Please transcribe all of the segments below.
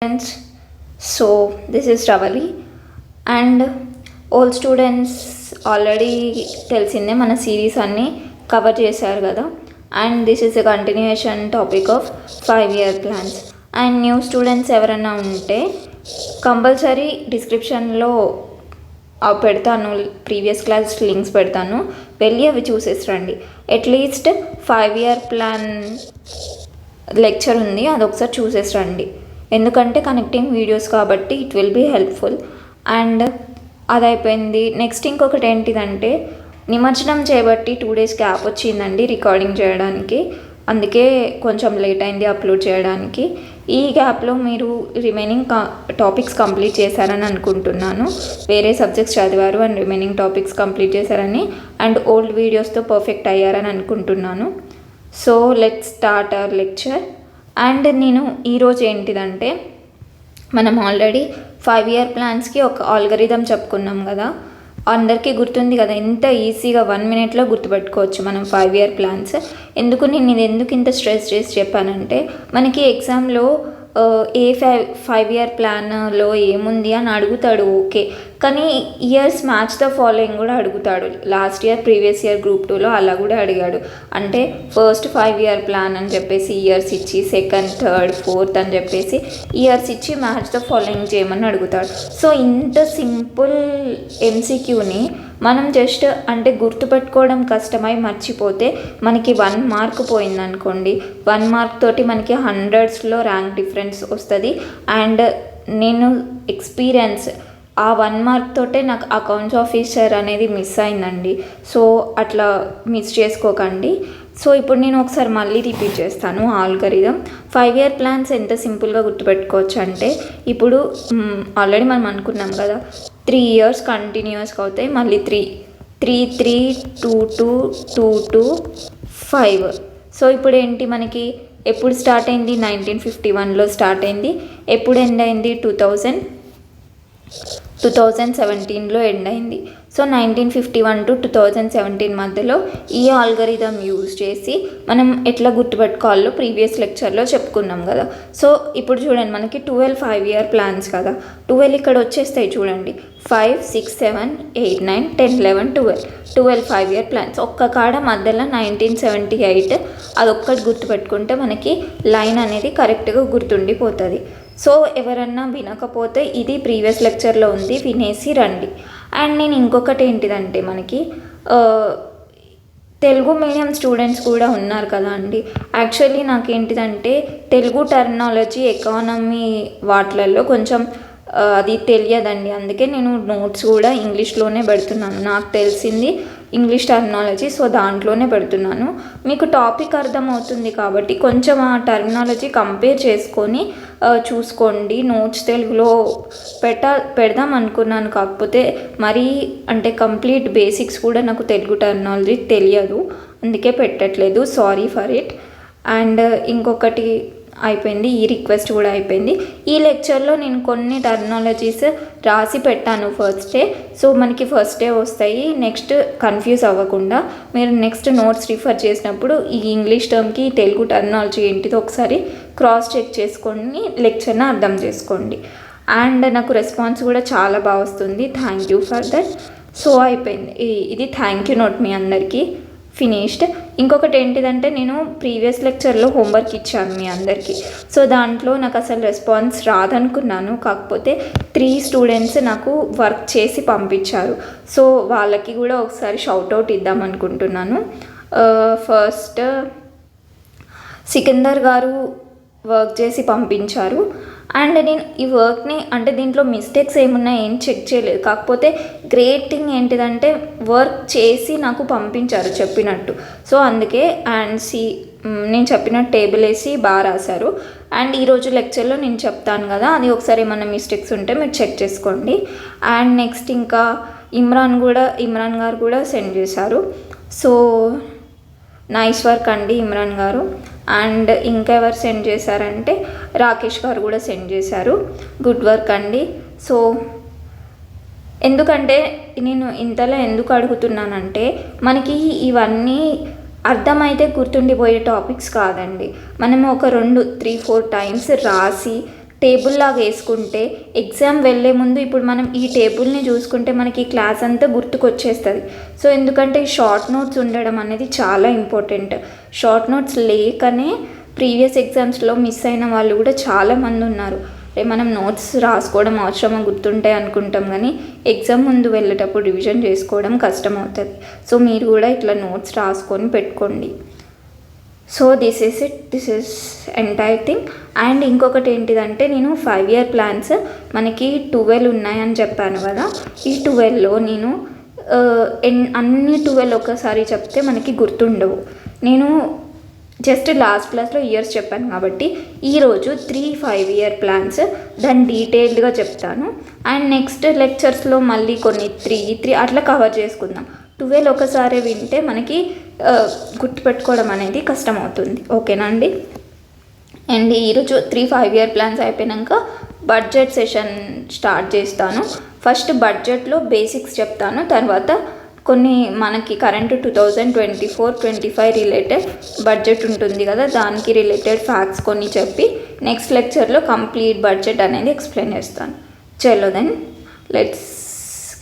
Friends, so this is Ravali and all students already తెలిసిందే మన series అన్ని cover చేశారు కదా. And this is a continuation topic of 5-year plans. And new students ఎవరైనా ఉంటే compulsory డిస్క్రిప్షన్లో పెడతాను, ప్రీవియస్ క్లాస్ లింక్స్ పెడతాను, వెళ్ళి అవి చూసేసి రండి. అట్లీస్ట్ 5-year ప్లాన్ లెక్చర్ ఉంది, అది ఒకసారి చూసేసి రండి. ఎందుకంటే కనెక్టింగ్ వీడియోస్ కాబట్టి it will be helpful. And అది అయిపోయింది. నెక్స్ట్ ఇంకొకటి ఏంటిదంటే, నిమజ్జనం చేయబట్టి 2 days గ్యాప్ వచ్చిందండి రికార్డింగ్ చేయడానికి, అందుకే కొంచెం లేట్ అయింది అప్లోడ్ చేయడానికి. ఈ గ్యాప్లో మీరు రిమైనింగ్ టాపిక్స్ కంప్లీట్ చేశారని అనుకుంటున్నాను. వేరే సబ్జెక్ట్స్ చదివారు అండ్ రిమైనింగ్ టాపిక్స్ కంప్లీట్ చేశారని అండ్ ఓల్డ్ వీడియోస్తో పర్ఫెక్ట్ అయ్యారని అనుకుంటున్నాను. So let's start our lecture. And నేను ఈరోజు ఏంటిదంటే, మనం ఆల్రెడీ 5-year ప్లాన్స్కి ఒక ఆల్గరిథం చెప్పుకున్నాం కదా. అందరికీ గుర్తుంది కదా, ఎంత ఈజీగా 1 minute గుర్తుపెట్టుకోవచ్చు మనం 5-year ప్లాన్స్. నేను ఇది ఎందుకు ఇంత స్ట్రెస్ చేసి చెప్పానంటే, మనకి ఎగ్జామ్లో ఏ 5-year ప్లాన్లో ఏముంది అని అడుగుతాడు, ఓకే, కానీ ఇయర్స్ మ్యాచ్ ద ఫాలోయింగ్ కూడా అడుగుతాడు. Last year previous year group 2లో అలా కూడా అడిగాడు. అంటే ఫస్ట్ 5-year ప్లాన్ అని చెప్పేసి ఇయర్స్ ఇచ్చి, సెకండ్, థర్డ్, ఫోర్త్ అని చెప్పేసి ఇయర్స్ ఇచ్చి మ్యాచ్ ద ఫాలోయింగ్ చేయమని అడుగుతాడు. సో ఇంత సింపుల్ ఎంసీక్యూని మనం జస్ట్ అంటే గుర్తుపెట్టుకోవడం కష్టమై మర్చిపోతే మనకి 1 mark పోయిందనుకోండి, 1 mark తోటి మనకి 100sలో ర్యాంక్ డిఫరెన్స్ వస్తుంది. అండ్ నేను ఎక్స్పీరియన్స్ ఆ 1 mark తోటే నాకు అకౌంట్స్ ఆఫీసర్ అనేది మిస్ అయిందండి. సో అట్లా మిస్ చేసుకోకండి. సో ఇప్పుడు నేను ఒకసారి మళ్ళీ రిపీట్ చేస్తాను ఆల్గరిథం. 5-year ప్లాన్స్ ఎంత సింపుల్గా గుర్తుపెట్టుకోవచ్చు అంటే, ఇప్పుడు ఆల్రెడీ మనం అనుకున్నాం కదా, 3 years కంటిన్యూస్గా అవుతాయి, మళ్ళీ 3, 3, 2, 2, 2, 2, 5. సో ఇప్పుడు ఏంటి, మనకి ఎప్పుడు స్టార్ట్ అయింది, 1951లో స్టార్ట్ అయింది. ఎప్పుడు ఎండ్ అయింది, 2017లో ఎండ్ అయింది. సో 1951 to 2017 మధ్యలో ఈ ఆల్గరిథం యూజ్ చేసి మనం ఎట్లా గుర్తుపెట్టుకోవాలో ప్రీవియస్ లెక్చర్లో చెప్పుకున్నాం కదా. సో ఇప్పుడు చూడండి, మనకి 12 5-year ప్లాన్స్ కదా, 12 ఇక్కడ వచ్చేస్తాయి చూడండి, 5, 6, 7, 8, 9, 10, 11, 12 5-year ప్లాన్స్. ఒక్క కాడ మధ్యలో 1978 అదొక్కటి గుర్తుపెట్టుకుంటే మనకి లైన్ అనేది కరెక్ట్గా గుర్తుండిపోతుంది. సో ఎవరన్నా వినకపోతే ఇది ప్రీవియస్ లెక్చర్లో ఉంది, వినేసి రండి. అండ్ నేను ఇంకొకటి ఏంటిదంటే, మనకి తెలుగు మీడియం స్టూడెంట్స్ కూడా ఉన్నారు కదా అండి. యాక్చువల్లీ నాకేంటిదంటే, తెలుగు టర్మినాలజీ, ఎకానమీ వాటిలలో కొంచెం అది తెలియదండి. అందుకే నేను నోట్స్ కూడా ఇంగ్లీష్లోనే పెడుతున్నాను. నాకు తెలిసింది ఇంగ్లీష్ టర్మినాలజీ, సో దాంట్లోనే పెడుతున్నాను. మీకు టాపిక్ అర్థమవుతుంది కాబట్టి కొంచెం ఆ టర్మినాలజీ కంపేర్ చేసుకొని చూసుకోండి. నోట్స్ తెలుగులో పెడదాం అనుకున్నాను, కాకపోతే మరీ అంటే కంప్లీట్ బేసిక్స్ కూడా నాకు తెలుగు టర్మినాలజీ తెలియదు, అందుకే పెట్టట్లేదు, సారీ ఫర్ ఇట్. అండ్ ఇంకొకటి అయిపోయింది, ఈ రిక్వెస్ట్ కూడా అయిపోయింది. ఈ లెక్చర్లో నేను కొన్ని టర్మినాలజీస్ రాసి పెట్టాను ఫస్ట్ డే. సో మనకి ఫస్ట్ డే వస్తాయి, నెక్స్ట్ కన్ఫ్యూజ్ అవ్వకుండా మీరు నెక్స్ట్ నోట్స్ రిఫర్ చేసినప్పుడు ఈ ఇంగ్లీష్ టర్మ్కి తెలుగు టర్మినాలజీ ఏంటిదో ఒకసారి క్రాస్ చెక్ చేసుకొని లెక్చర్ని అర్థం చేసుకోండి. అండ్ నాకు రెస్పాన్స్ కూడా చాలా బాగా వస్తుంది, thank you for that. So అయిపోయింది, ఇది థ్యాంక్ యూ నోట్ మీ అందరికీ, ఫినిష్డ్. ఇంకొకటి ఏంటిదంటే, నేను ప్రీవియస్ లెక్చర్లో హోంవర్క్ ఇచ్చాను మీ అందరికీ. సో దాంట్లో నాకు అసలు రెస్పాన్స్ రాదనుకున్నాను, కాకపోతే 3 students నాకు వర్క్ చేసి పంపించారు. సో వాళ్ళకి కూడా ఒకసారి షౌట్అవుట్ ఇద్దాం అనుకుంటున్నాను. ఫస్ట్ సికిందర్ గారు వర్క్ చేసి పంపించారు. అండ్ నేను ఈ వర్క్ని అంటే దీంట్లో మిస్టేక్స్ ఏమున్నాయి ఏం చెక్ చేయలేదు, కాకపోతే గ్రేట్ థింగ్ ఏంటిదంటే వర్క్ చేసి నాకు పంపించారు చెప్పినట్టు. సో అందుకే అండ్ నేను చెప్పినట్టు టేబుల్ వేసి బాగా రాశారు. అండ్ ఈరోజు లెక్చర్లో నేను చెప్తాను కదా, అది ఒకసారి ఏమైనా మిస్టేక్స్ ఉంటే మీరు చెక్ చేసుకోండి. అండ్ నెక్స్ట్ ఇంకా ఇమ్రాన్ గారు కూడా సెండ్ చేశారు. సో నైస్ వర్క్ అండి ఇమ్రాన్ గారు. అండ్ ఇంకా ఎవరు సెండ్ చేశారంటే రాకేష్ గారు కూడా సెండ్ చేశారు, గుడ్ వర్క్ అండి. సో ఎందుకంటే నేను ఇంతలో ఎందుకు అడుగుతున్నానంటే, మనకి ఇవన్నీ అర్థమైతే గుర్తుండిపోయే టాపిక్స్ కాదండి. మనం ఒక 2, 3, 4 times రాసి టేబుల్ లాగా వేసుకుంటే ఎగ్జామ్ వెళ్ళే ముందు ఇప్పుడు మనం ఈ టేబుల్ని చూసుకుంటే మనకి ఈ క్లాస్ అంతా గుర్తుకొచ్చేస్తుంది. సో ఎందుకంటే ఈ షార్ట్ నోట్స్ ఉండడం అనేది చాలా ఇంపార్టెంట్. షార్ట్ నోట్స్ లేకనే ప్రీవియస్ ఎగ్జామ్స్లో మిస్ అయిన వాళ్ళు కూడా చాలామంది ఉన్నారు. మనం నోట్స్ రాసుకోవడం అవసరమా, గుర్తుంటాయి అనుకుంటాం, కానీ ఎగ్జామ్ ముందు వెళ్ళేటప్పుడు రివిజన్ చేసుకోవడం కష్టం అవుతుంది. సో మీరు కూడా ఇట్లా నోట్స్ రాసుకొని పెట్టుకోండి. So this is entire thing. And ఇంకొకటి ఏంటిదంటే, నేను 5 year ప్లాన్స్ మనకి 12 ఉన్నాయని చెప్పాను కదా. ఈ 12లో నేను అన్ని 12 ఒకసారి చెప్తే మనకి గుర్తుండవు. నేను జస్ట్ లాస్ట్ క్లాస్లో ఇయర్స్ చెప్పాను కాబట్టి ఈరోజు 3 5 year ప్లాన్స్ దాన్ని డీటెయిల్డ్గా చెప్తాను. అండ్ నెక్స్ట్ లెక్చర్స్లో మళ్ళీ కొన్ని 3 అట్లా కవర్ చేసుకుందాం. 12 ఒకసారి వింటే మనకి గుర్తుపెట్టుకోవడం అనేది కష్టమవుతుంది. ఓకేనా అండి? అండ్ ఈరోజు 3 5 year ప్లాన్స్ అయిపోయాక బడ్జెట్ సెషన్ స్టార్ట్ చేస్తాను. ఫస్ట్ బడ్జెట్లో బేసిక్స్ చెప్తాను, తర్వాత కొన్ని మనకి కరెంట్ 2024-25 రిలేటెడ్ బడ్జెట్ ఉంటుంది కదా, దానికి రిలేటెడ్ ఫ్యాక్ట్స్ కొన్ని చెప్పి నెక్స్ట్ లెక్చర్లో కంప్లీట్ బడ్జెట్ అనేది ఎక్స్ప్లెయిన్ చేస్తాను. చలో then let's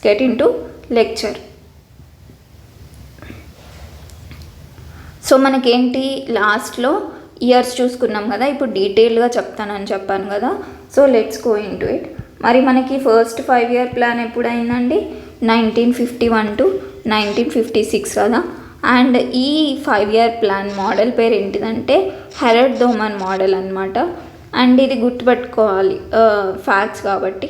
get into lecture. So మనకేంటి, లాస్ట్లో ఇయర్స్ చూసుకున్నాం కదా, ఇప్పుడు డీటెయిల్గా చెప్తానని చెప్పాను కదా. So let's go in to it. మరి మనకి ఫస్ట్ 5 year ప్లాన్ ఎప్పుడైందండి? 1951 to 1956 కదా. అండ్ ఈ 5 year ప్లాన్ మోడల్ పేరు ఏంటిదంటే హెరడ్ దోమన్ మోడల్ అనమాట. అండ్ ఇది గుర్తుపెట్టుకోవాలి ఫ్యాక్ట్స్ కాబట్టి.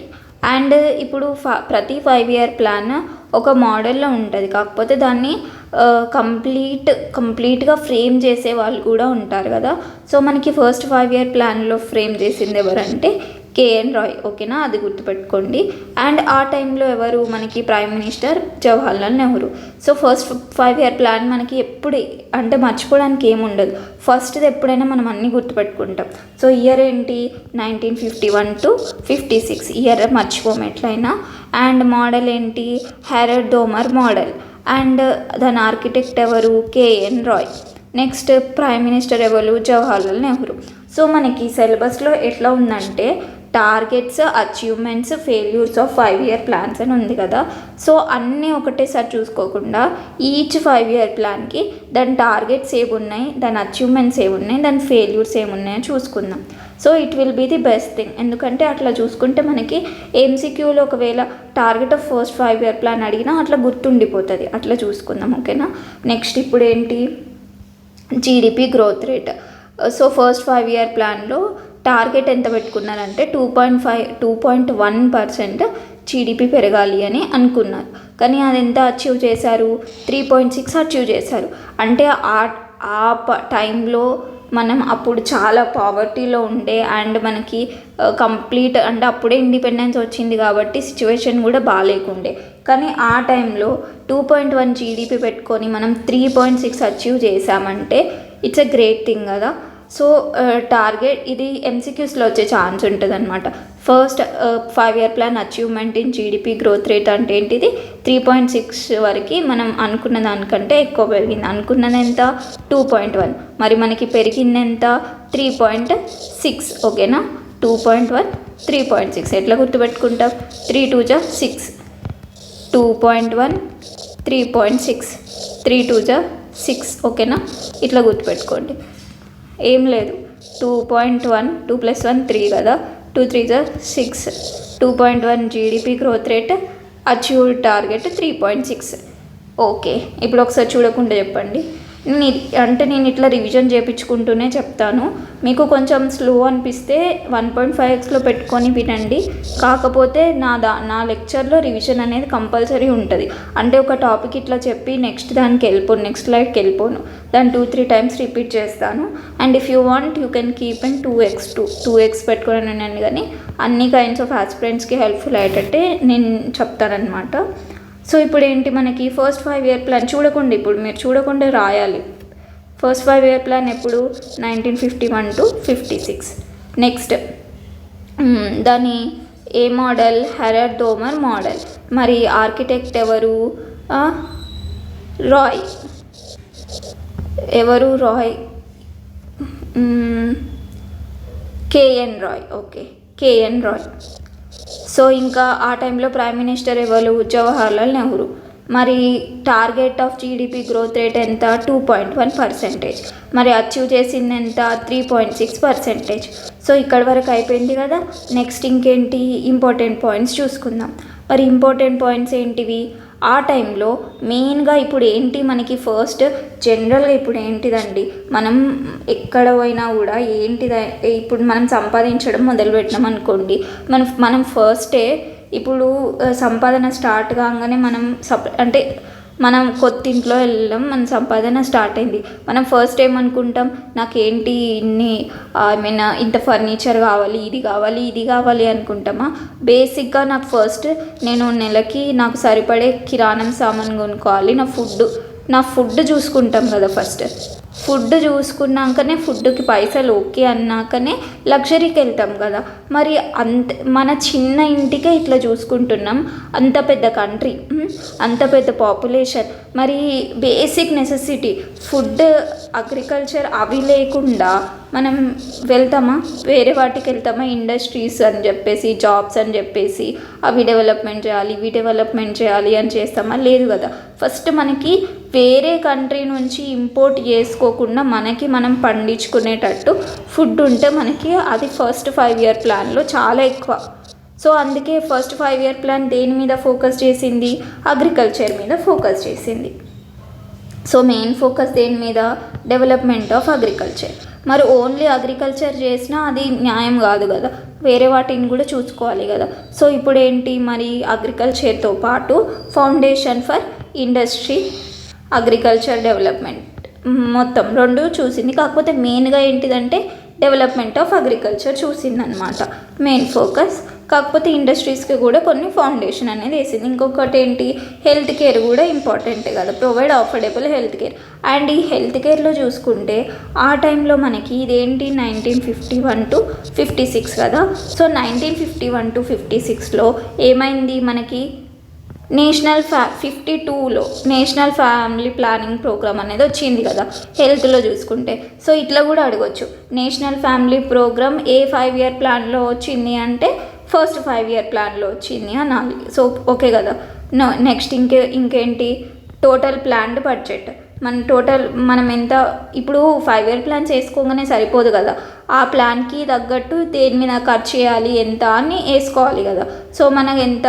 అండ్ ఇప్పుడు ప్రతి 5 year ప్లాన్ ఒక మోడల్లో ఉంటుంది, కాకపోతే దాన్ని కంప్లీట్గా ఫ్రేమ్ చేసే వాళ్ళు కూడా ఉంటారు కదా. సో మనకి ఫస్ట్ 5 year ప్లాన్లో ఫ్రేమ్ చేసింది ఎవరంటే కేఎన్ రాయ్. ఓకేనా, అది గుర్తుపెట్టుకోండి. అండ్ ఆ టైంలో ఎవరు మనకి prime minister? Jawaharlal Nehru. So first 5 year plan మనకి ఎప్పుడు అంటే మర్చిపోవడానికి ఏముండదు. ఫస్ట్ది ఎప్పుడైనా మనం అన్నీ గుర్తుపెట్టుకుంటాం. సో ఇయర్ ఏంటి? 1951 to 56 ఇయర్ మర్చిపోము ఎట్లయినా. అండ్ మోడల్ ఏంటి? Harrod Domar model. అండ్ దాని ఆర్కిటెక్ట్ ఎవరు? K N Rai. Next prime minister ఎవరు? జవహర్లాల్ నెహ్రూ. సో మనకి సిలబస్లో ఎట్లా ఉందంటే targets, achievements, failures of 5 year plans అని ఉంది కదా. సో అన్నీ ఒకటేసారి చూసుకోకుండా ఈచ్ 5 year ప్లాన్కి దాని టార్గెట్స్ ఏమున్నాయి, దాని అచీవ్మెంట్స్ ఏమున్నాయి, దాని ఫెయిల్యూర్స్ ఏమున్నాయో చూసుకుందాం. So it will be the best thing. ఎందుకంటే అట్లా చూసుకుంటే మనకి ఎంసీక్యూలో ఒకవేళ target of first 5 year plan అడిగినా అట్లా గుర్తుండిపోతుంది. అట్లా చూసుకుందాం. ఓకేనా. నెక్స్ట్ ఇప్పుడు ఏంటి? GDP growth rate. So first 5 year ప్లాన్లో టార్గెట్ ఎంత పెట్టుకున్నారంటే 2.1% జీడిపి పెరగాలి అని అనుకున్నారు. కానీ అది ఎంత అచీవ్ చేశారు? 3.6 అచీవ్ చేశారు. అంటే ఆ టైంలో మనం అప్పుడు చాలా పావర్టీలో ఉండే, అండ్ మనకి కంప్లీట్ అంటే అప్పుడే ఇండిపెండెన్స్ వచ్చింది కాబట్టి సిచ్యువేషన్ కూడా బాగాలేకుండే. కానీ ఆ టైంలో 2.1 జీడిపి పెట్టుకొని మనం 3.6 అచీవ్ చేసామంటే ఇట్స్ ఎ గ్రేట్ థింగ్ కదా. సో టార్గెట్ ఇది ఎంసీక్యూస్లో వచ్చే ఛాన్స్ ఉంటుంది అనమాట. First 5 year plan achievement in GDP growth rate అంటే ఏంటిది? 3.6 వరకు మనం అనుకున్న దానికంటే ఎక్కువ పెరిగింది. అనుకున్నది ఎంత? 2.1. మరి మనకి పెరిగింది ఎంత? 3.6. ఓకేనా. 2.1 3.6 ఎట్లా గుర్తుపెట్టుకుంటాం? 3 2 6, 2.1 3.6, 3 2 6. ఓకేనా, ఇట్లా గుర్తుపెట్టుకోండి. ఏం లేదు, 2.1 2 + 1 3 కదా, 2 3 6. 2.1 GDP growth rate, achieved target 3.6. Okay, ఇప్పుడు ఒకసారి చూడకుండా చెప్పండి. నేను ఇట్లా రివిజన్ చేయించుకుంటూనే చెప్తాను. మీకు కొంచెం స్లో అనిపిస్తే 1.5xలో పెట్టుకొని వినండి. కాకపోతే నా లెక్చర్లో రివిజన్ అనేది కంపల్సరీ ఉంటుంది. అంటే ఒక టాపిక్ ఇట్లా చెప్పి నెక్స్ట్ నెక్స్ట్ స్లైడ్కి వెళ్ళిపోను, దాన్ని 2-3 times రిపీట్ చేస్తాను. And if you want you can keep in 2x పెట్టుకొని వినండి. కానీ అన్ని కైండ్స్ ఆఫ్ ఆస్పిరెంట్స్కి హెల్ప్ఫుల్ అయ్యేటట్టే నేను చెప్తానన్నమాట. సో ఇప్పుడు ఏంటి, మనకి ఫస్ట్ 5 year ప్లాన్ చూడకుండా, ఇప్పుడు మీరు చూడకుండా రాయాలి. ఫస్ట్ 5 year ప్లాన్ ఎప్పుడు? 1951 to 56. నెక్స్ట్ దాని ఏ మోడల్? Harrod Domar model. మరి ఆర్కిటెక్ట్ ఎవరు? రాయ్. ఎవరు? Rai, K N Rai. Okay, K N Rai. So ఇంకా ఆ టైంలో ప్రైమ్ మినిస్టర్ ఎవరు? జవహర్లాల్ నెహ్రూ. మరి target of GDP growth rate ఎంత? 2.1%. మరి అచీవ్ చేసింది ఎంత? 3.6%. సో ఇక్కడి వరకు అయిపోయింది కదా. నెక్స్ట్ ఇంకేంటి ఇంపార్టెంట్ పాయింట్స్ చూసుకుందాం. మరి ఇంపార్టెంట్ పాయింట్స్ ఏంటివి? ఆ టైంలో మెయిన్గా ఇప్పుడు ఏంటి మనకి ఫస్ట్ జనరల్గా ఇప్పుడు ఏంటిదండి, మనం ఎక్కడ పోయినా కూడా ఏంటిది, ఇప్పుడు మనం సంపాదించడం మొదలుపెట్టినాం అనుకోండి, మనం ఫస్టే ఇప్పుడు సంపాదన స్టార్ట్ కాగానే అంటే మనం కొత్త ఇంట్లో వెళ్ళడం, మన సంపాదన స్టార్ట్ అయింది. మనం ఫస్ట్ ఏమనుకుంటాం, నాకేంటి ఇన్ని ఇంత ఫర్నిచర్ కావాలి, ఇది కావాలి అనుకుంటామా? బేసిక్గా నాకు ఫస్ట్ నేను నెలకి నాకు సరిపడే కిరాణం సామాన్ కొనుక్కోవాలి, నా ఫుడ్ చూసుకుంటాం కదా. ఫస్ట్ ఫుడ్ చూసుకున్నాకనే, ఫుడ్కి పైసలు ఓకే అన్నాకనే లగ్జరీకి వెళ్తాం కదా. మరి మన చిన్న ఇంటికే ఇట్లా చూసుకుంటున్నాం, అంత పెద్ద కంట్రీ, అంత పెద్ద పాపులేషన్, మరి బేసిక్ నెసెసిటీ ఫుడ్, అగ్రికల్చర్ అవి లేకుండా మనం వెళ్తామా? వేరే వాటికి వెళ్తామా? ఇండస్ట్రీస్ అని చెప్పేసి, జాబ్స్ అని చెప్పేసి అవి డెవలప్మెంట్ చేయాలి, ఇవి డెవలప్మెంట్ చేయాలి అని చేస్తామా? లేదు కదా. ఫస్ట్ మనకి వేరే కంట్రీ నుంచి ఇంపోర్ట్ చేసుకోకుండా మనం పండించుకునేటట్టు ఫుడ్ ఉంటే మనకి అది ఫస్ట్ 5 year ప్లాన్లో చాలా ఎక్కువ. సో అందుకే ఫస్ట్ 5 year ప్లాన్ దేని మీద ఫోకస్ చేసింది? అగ్రికల్చర్ మీద ఫోకస్ చేసింది. సో మెయిన్ ఫోకస్ దేని మీద? Development of agriculture. మరి ఓన్లీ అగ్రికల్చర్ చేసినా అది న్యాయం కాదు కదా, వేరే వాటిని కూడా చూసుకోవాలి కదా. సో ఇప్పుడు ఏంటి మరి అగ్రికల్చర్తో పాటు foundation for industry, agriculture development మొత్తం 2 చూసింది. కాకపోతే మెయిన్గా ఏంటిదంటే డెవలప్మెంట్ ఆఫ్ అగ్రికల్చర్ చూసిందనమాట మెయిన్ ఫోకస్. కాకపోతే ఇండస్ట్రీస్కి కూడా కొన్ని ఫౌండేషన్ అనేది వేసింది. ఇంకొకటి ఏంటి, హెల్త్ కేర్ కూడా ఇంపార్టెంట్ కదా, provide affordable health care. And ఈ హెల్త్ కేర్లో చూసుకుంటే ఆ టైంలో మనకి ఇదేంటి 1951 to 56 కదా. సో 1951 to 56లో ఏమైంది మనకి, 52లో నేషనల్ ఫ్యామిలీ ప్లానింగ్ ప్రోగ్రామ్ అనేది వచ్చింది కదా హెల్త్లో చూసుకుంటే. సో ఇట్లా కూడా అడగవచ్చు, నేషనల్ ఫ్యామిలీ ప్రోగ్రామ్ ఏ 5 year ప్లాన్లో వచ్చింది అంటే ఫస్ట్ 5 year ప్లాన్లో వచ్చింది అనాలి. సో ఓకే కదా. నెక్స్ట్ ఇంకేంటి, టోటల్ ప్లాన్డ్ బడ్జెట్. మనం ఎంత ఇప్పుడు 5 year ప్లాన్స్ వేసుకోగానే సరిపోదు కదా, ఆ ప్లాన్కి తగ్గట్టు దేని మీద ఖర్చు చేయాలి ఎంత అని వేసుకోవాలి కదా. సో మనకు ఎంత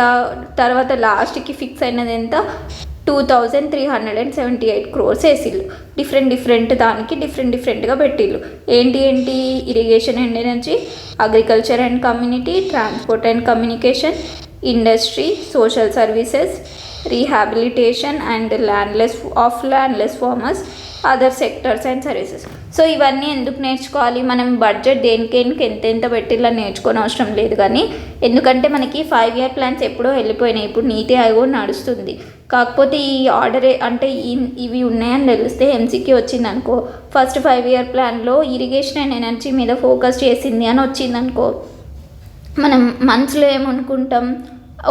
తర్వాత లాస్ట్కి ఫిక్స్ అయినది ఎంత, 2378 crores వేసిళ్ళు. డిఫరెంట్ దానికి డిఫరెంట్గా పెట్టిళ్ళు. ఏంటి irrigation and energy, agriculture and community, transport and communication, industry, social services, rehabilitation and landless farmers, other sectors and services. So ఇవన్నీ ఎందుకు నేర్చుకోవాలి? మనం బడ్జెట్ దేనికి ఎంత పెట్టిల్లని నేర్చుకోని అవసరం లేదు కానీ, ఎందుకంటే మనకి 5 year ప్లాన్స్ ఎప్పుడో వెళ్ళిపోయినాయి, ఇప్పుడు నీతి ఆయోగ్ నడుస్తుంది. కాకపోతే ఈ ఆర్డర్ అంటే ఇవి ఉన్నాయని తెలిస్తే ఎంసీకి వచ్చింది అనుకో, ఫస్ట్ 5 year ప్లాన్లో ఇరిగేషన్ అండ్ ఎనర్జీ మీద ఫోకస్ చేసింది అని వచ్చిందనుకో, మనం మనసులో ఏమనుకుంటాం,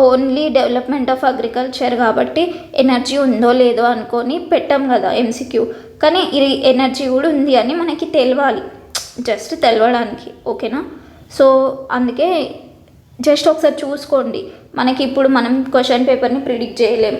ఓన్లీ డెవలప్మెంట్ ఆఫ్ అగ్రికల్చర్ కాబట్టి ఎనర్జీ ఉందో లేదో అనుకొని పెట్టాం కదా ఎంసీక్యూ. కానీ ఎనర్జీ కూడా ఉంది అని మనకి తెలవాలి, జస్ట్ తెలవడానికి. ఓకేనా. సో అందుకే జస్ట్ ఒకసారి చూసుకోండి. మనకి ఇప్పుడు మనం క్వశ్చన్ పేపర్ని ప్రిడిక్ట్ చేయలేం.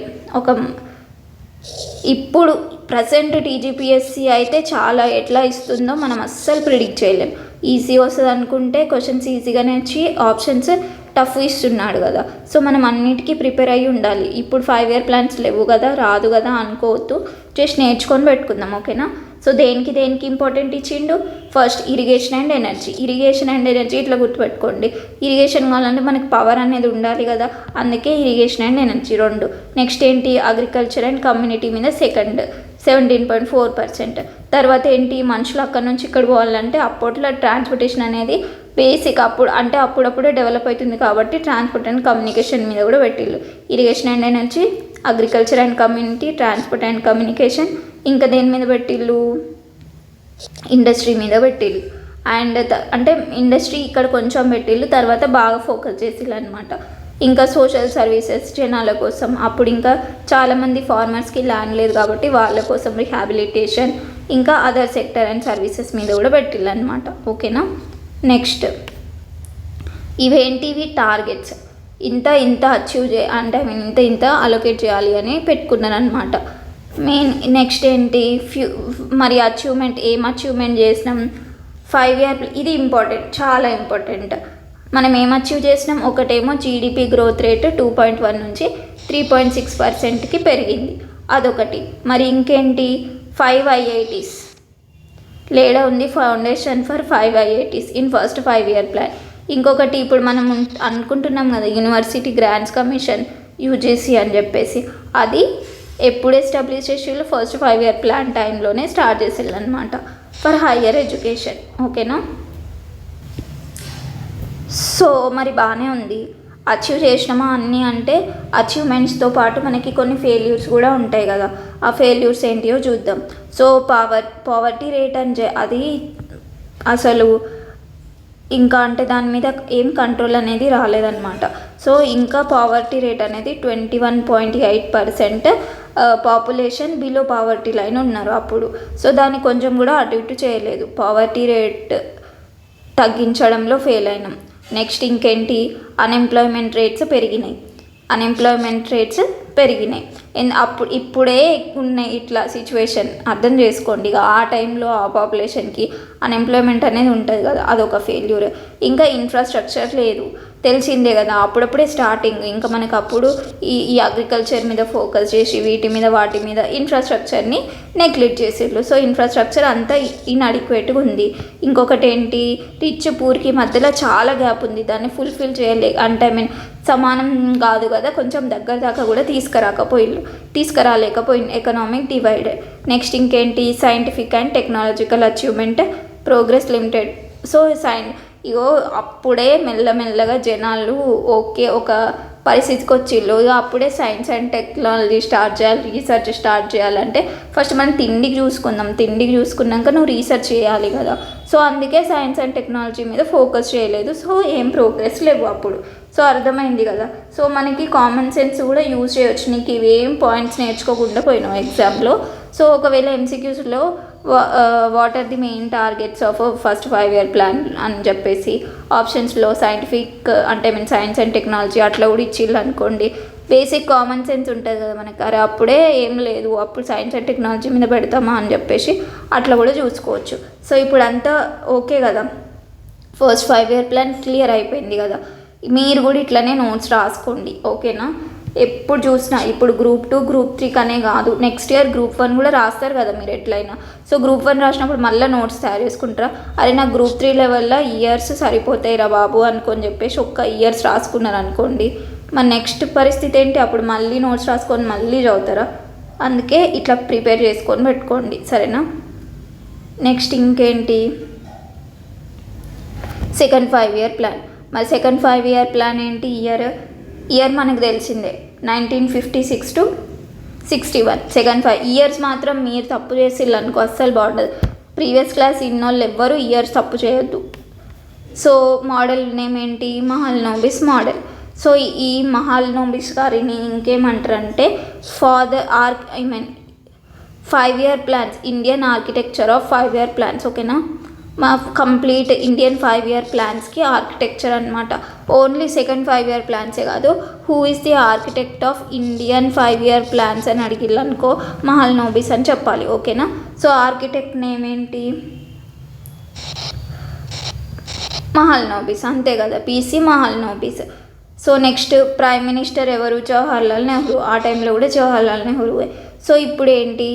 ఇప్పుడు ప్రజెంట్ టీజీపీఎస్సీ అయితే చాలా ఎట్లా ఇస్తుందో మనం అస్సలు ప్రిడిక్ట్ చేయలేం. ఈజీ వస్తుంది అనుకుంటే క్వశ్చన్స్ ఈజీగానే వచ్చి ఆప్షన్స్ టఫ్ ఇస్తున్నాడు కదా. సో మనం అన్నిటికీ ప్రిపేర్ అయ్యి ఉండాలి. ఇప్పుడు 5 year ప్లాన్స్ లేవు కదా, రాదు కదా అనుకోవద్దు, జస్ట్ నేర్చుకొని పెట్టుకుందాం. ఓకేనా. సో దేనికి ఇంపార్టెంట్ ఇచ్చిండు, ఫస్ట్ ఇరిగేషన్ అండ్ ఎనర్జీ ఇట్లా గుర్తుపెట్టుకోండి. ఇరిగేషన్ కావాలంటే మనకి పవర్ అనేది ఉండాలి కదా, అందుకే ఇరిగేషన్ అండ్ ఎనర్జీ 2. నెక్స్ట్ ఏంటి, అగ్రికల్చర్ అండ్ కమ్యూనిటీ మీద సెకండ్ 17.4%. తర్వాత ఏంటి, మనుషులు అక్కడ నుంచి ఇక్కడ పోవాలంటే అప్పట్లో ట్రాన్స్పోర్టేషన్ అనేది బేసిక్, అప్పుడప్పుడే డెవలప్ అవుతుంది కాబట్టి ట్రాన్స్పోర్ట్ అండ్ కమ్యూనికేషన్ మీద కూడా పెట్టిళ్ళు. Irrigation and energy, agriculture and community, transport and communication. ఇంకా దేని మీద పెట్టిళ్ళు, ఇండస్ట్రీ మీద పెట్టిళ్ళు. అండ్ అంటే ఇండస్ట్రీ ఇక్కడ కొంచెం పెట్టిళ్ళు, తర్వాత బాగా ఫోకస్ చేసిళ్ళు అనమాట. ఇంకా సోషల్ సర్వీసెస్ జనాల కోసం, అప్పుడు ఇంకా చాలామంది ఫార్మర్స్కి ల్యాండ్ లేదు కాబట్టి వాళ్ళ కోసం రీహాబిలిటేషన్, ఇంకా అదర్ సెక్టర్ అండ్ సర్వీసెస్ మీద కూడా పెట్టిళ్ళు అనమాట. ఓకేనా. నెక్స్ట్ ఇవేంటివి టార్గెట్స్, ఇంత ఇంత అచీవ్ అంటే ఐ మీన్ ఇంత అలొకేట్ చేయాలి అని పెట్టుకున్నాను అనమాట. మెయిన్ నెక్స్ట్ ఏంటి మరి అచీవ్మెంట్, ఏం అచీవ్మెంట్ చేసినాం 5 ఇయర్, ఇది ఇంపార్టెంట్, చాలా ఇంపార్టెంట్. మనం ఏం అచీవ్ చేసినాం, ఒకటేమో జీడిపి గ్రోత్ రేట్ 2.1 నుంచి 3.6%కి పెరిగింది, అదొకటి. మరి ఇంకేంటి 5 IITs లేడా ఉంది, foundation for 5 IITs in first 5 year plan. ఇంకొకటి ఇప్పుడు మనం అనుకుంటున్నాం కదా యూనివర్సిటీ గ్రాంట్స్ కమిషన్ యూజీసీ అని చెప్పేసి, అది ఎప్పుడు ఎస్టాబ్లిష్ చేసేళ్ళు, ఫస్ట్ 5 ఇయర్ ప్లాన్ టైంలోనే స్టార్ట్ చేసేళ్ళు అనమాట ఫర్ హయ్యర్ ఎడ్యుకేషన్. ఓకేనా? సో మరి బాగానే ఉంది, అచీవ్ చేసినామా అన్నీ అంటే. అచీవ్మెంట్స్తో పాటు మనకి కొన్ని ఫెయిల్యూర్స్ కూడా ఉంటాయి కదా, ఆ ఫెయిల్యూర్స్ ఏంటియో చూద్దాం. సో పావర్టీ రేట్ అని అది అసలు ఇంకా అంటే దాని మీద ఏం కంట్రోల్ అనేది రాలేదన్నమాట. సో ఇంకా పావర్టీ రేట్ అనేది 21.8% పాపులేషన్ బిలో పావర్టీ లైన్ ఉన్నారు అప్పుడు. సో దాన్ని కొంచెం కూడా అటు ఇటు చేయలేదు, పావర్టీ రేట్ తగ్గించడంలో ఫెయిల్ అయినాం. నెక్స్ట్ ఇంకేంటి, అన్ఎంప్లాయ్మెంట్ రేట్స్ పెరిగినాయి. ఇప్పుడే ఉన్నాయి ఇట్లా సిచ్యువేషన్, అర్థం చేసుకోండి. ఇక ఆ టైంలో ఆ పాపులేషన్కి అన్ఎంప్లాయ్మెంట్ అనేది ఉంటుంది కదా, అదొక ఫెయిల్యూర్. ఇంకా ఇన్ఫ్రాస్ట్రక్చర్ లేదు, తెలిసిందే కదా, అప్పుడప్పుడే స్టార్టింగ్. ఇంకా మనకు అప్పుడు ఈ అగ్రికల్చర్ మీద ఫోకస్ చేసి వాటి మీద ఇన్ఫ్రాస్ట్రక్చర్ని నెగ్లెక్ట్ చేసేళ్ళు. సో ఇన్ఫ్రాస్ట్రక్చర్ అంతా ఇన్అడిక్వేట్గా ఉంది. ఇంకొకటి ఏంటి, రిచ్ పూర్కి మధ్యలో చాలా గ్యాప్ ఉంది, దాన్ని ఫుల్ఫిల్ అంటే ఐ మీన్ సమానం కాదు కదా, కొంచెం దగ్గర దాకా కూడా తీసుకురాలేకపోయింది, ఎకనామిక్ డివైడ్. నెక్స్ట్ ఇంకేంటి, scientific and technological achievement progress limited. So ఇగో అప్పుడే మెల్లమెల్లగా జనాలు ఒక పరిస్థితికి వచ్చిళ్ళు. ఇక అప్పుడే సైన్స్ అండ్ టెక్నాలజీ స్టార్ట్ చేయాలి, రీసెర్చ్ స్టార్ట్ చేయాలంటే ఫస్ట్ మనం తిండికి చూసుకున్నాక నువ్వు రీసెర్చ్ చేయాలి కదా. సో అందుకే సైన్స్ అండ్ టెక్నాలజీ మీద ఫోకస్ చేయలేదు. సో ఏం ప్రోగ్రెస్ లేవు అప్పుడు. సో అర్థమైంది కదా. సో మనకి కామన్ సెన్స్ కూడా యూజ్ చేయొచ్చు, నీకు ఇవేం పాయింట్స్ నేర్చుకోకుండా పోయినావు ఎగ్జామ్లో. సో ఒకవేళ MCQsలో what are the main targets of first 5 year plan అని చెప్పేసి ఆప్షన్స్లో సైంటిఫిక్ అంటే సైన్స్ అండ్ టెక్నాలజీ అట్లా కూడా ఇచ్చిళ్ళు అనుకోండి, బేసిక్ కామన్ సెన్స్ ఉంటుంది కదా మనకి, అరే అప్పుడే ఏం లేదు, అప్పుడు సైన్స్ అండ్ టెక్నాలజీ మీద పెడతామా అని చెప్పేసి అట్లా కూడా చూసుకోవచ్చు. సో ఇప్పుడు అంతా ఓకే కదా, ఫస్ట్ 5 ఇయర్ ప్లాన్ క్లియర్ అయిపోయింది కదా. మీరు కూడా ఇట్లనే నోట్స్ రాసుకోండి, ఓకేనా? ఎప్పుడు చూసినా ఇప్పుడు గ్రూప్ 2 గ్రూప్ 3 కనే కాదు, నెక్స్ట్ ఇయర్ గ్రూప్ 1 కూడా రాస్తారు కదా మీరు ఎట్లయినా. సో గ్రూప్ 1 రాసినప్పుడు మళ్ళీ నోట్స్ తయారు చేసుకుంటారా, అరే నాకు గ్రూప్ 3 లెవెల్లో ఇయర్స్ సరిపోతాయి రా బాబు అనుకొని చెప్పేసి ఒక్క ఇయర్స్ రాసుకున్నారు అనుకోండి, మరి నెక్స్ట్ పరిస్థితి ఏంటి, అప్పుడు మళ్ళీ నోట్స్ రాసుకొని మళ్ళీ చదువుతారా? అందుకే ఇట్లా ప్రిపేర్ చేసుకొని పెట్టుకోండి, సరేనా? నెక్స్ట్ ఇంకేంటి, సెకండ్ 5 ఇయర్ ప్లాన్. మరి సెకండ్ 5 ఇయర్ ప్లాన్ ఏంటి, ఇయర్ మనకు తెలిసిందే 1956 to 61, సెకండ్ 5 ఇయర్స్ మాత్రం మీరు తప్పు చేసిళ్ళు అనుకో అస్సలు బాగుండదు. ప్రీవియస్ క్లాస్ ఇన్నోళ్ళు ఎవ్వరూ ఇయర్స్ తప్పు చేయొద్దు. సో మోడల్ నేమ్ ఏంటి, మహల్నోబిస్ మోడల్. సో ఈ మహల్నోబిస్ గారిని ఇంకేమంటారంటే father 5 year plans, Indian architecture of 5 year plans, ఓకేనా? మా కంప్లీట్ ఇండియన్ 5 ఇయర్ ప్లాన్స్కి ఆర్కిటెక్చర్ అనమాట. ఓన్లీ సెకండ్ 5 ఇయర్ ప్లాన్సే కాదు, who is the architect of Indian 5 year plans అని అడిగిళ్ళు అనుకో మహల్నోబిస్ అని చెప్పాలి, ఓకేనా? సో ఆర్కిటెక్ట్ నేమ్ ఏంటి, మహల్నోబిస్, అంతే కదా, PC Mahalanobis. So next prime minister ఎవరు, జవహర్లాల్ నెహ్రూ. ఆ టైంలో కూడా జవహర్లాల్ నెహ్రూవే. సో ఇప్పుడు ఏంటి,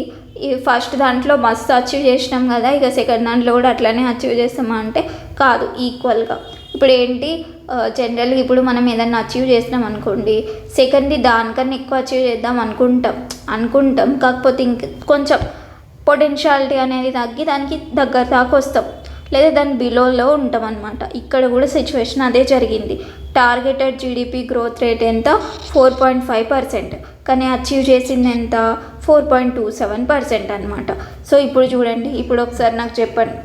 ఈ ఫస్ట్ దాంట్లో మస్తు అచీవ్ చేసినాం కదా, ఇక సెకండ్ దాంట్లో కూడా అట్లనే అచీవ్ చేస్తామా అంటే కాదు, ఈక్వల్గా. ఇప్పుడు ఏంటి, జనరల్గా ఇప్పుడు మనం ఏదన్నా అచీవ్ చేసినాం అనుకోండి, సెకండ్ది దానికన్నా ఎక్కువ అచీవ్ చేద్దాం అనుకుంటాం కాకపోతే ఇంక కొంచెం పొటెన్షియాలిటీ అనేది తగ్గి దానికి దగ్గర దాకా వస్తాం, లేదా దాని బిలోలో ఉంటాం అనమాట. ఇక్కడ కూడా సిచ్యువేషన్ అదే జరిగింది. టార్గెటెడ్ జీడిపి గ్రోత్ రేట్ ఎంత, 4.5%, కానీ అచీవ్ చేసింది ఎంత, 4.27% అనమాట. సో ఇప్పుడు చూడండి, ఇప్పుడు ఒకసారి నాకు చెప్పండి,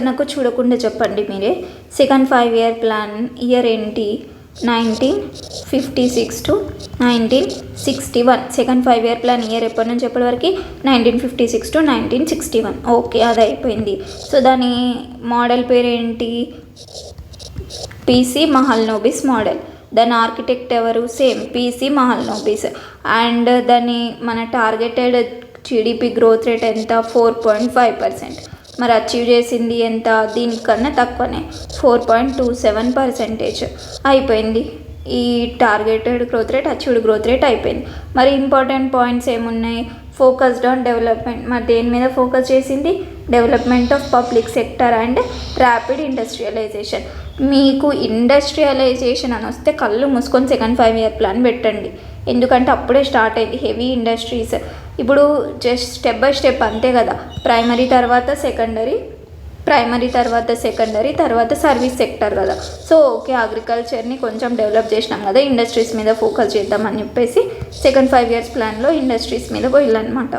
నాకు చూడకుండా చెప్పండి మీరే. సెకండ్ 5 ఇయర్ ప్లాన్ ఇయర్ ఏంటి, 1956 to 1961. Second 5 year plan year ఎప్పటి నుంచి ఎప్పటి వరకు, 1956 to 1961. ఓకే, అది అయిపోయింది. సో దాని మోడల్ పేరు ఏంటి, పీసీ మహల్నోబిస్ మోడల్. దాని ఆర్కిటెక్ట్ ఎవరు? Same PC Mahalanobis. అండ్ దాని మన టార్గెటెడ్ జీడిపి గ్రోత్ రేట్ ఎంత? 4.5%. మరి అచీవ్ చేసింది ఎంత? దీనికన్నా తక్కువనే, 4.27% అయిపోయింది. ఈ targeted growth rate, achieved growth rate అయిపోయింది. మరి ఇంపార్టెంట్ పాయింట్స్ ఏమున్నాయి? Focused on development. మరి దేని మీద ఫోకస్ చేసింది? Development of public sector and rapid industrialisation. మీకు ఇండస్ట్రియలైజేషన్ అని వస్తే కళ్ళు మూసుకొని సెకండ్ 5 ఇయర్ ప్లాన్ పెట్టండి. ఎందుకంటే అప్పుడే స్టార్ట్ అయింది హెవీ ఇండస్ట్రీస్. ఇప్పుడు జస్ట్ స్టెప్ బై స్టెప్ అంతే కదా. ప్రైమరీ తర్వాత సెకండరీ తర్వాత సర్వీస్ సెక్టర్ కదా. సో ఓకే, అగ్రికల్చర్ని కొంచెం డెవలప్ చేసినాం కదా, ఇండస్ట్రీస్ మీద ఫోకస్ చేద్దామని చెప్పేసి సెకండ్ 5 ఇయర్స్ ప్లాన్లో ఇండస్ట్రీస్ మీద పోయిల్లనమాట.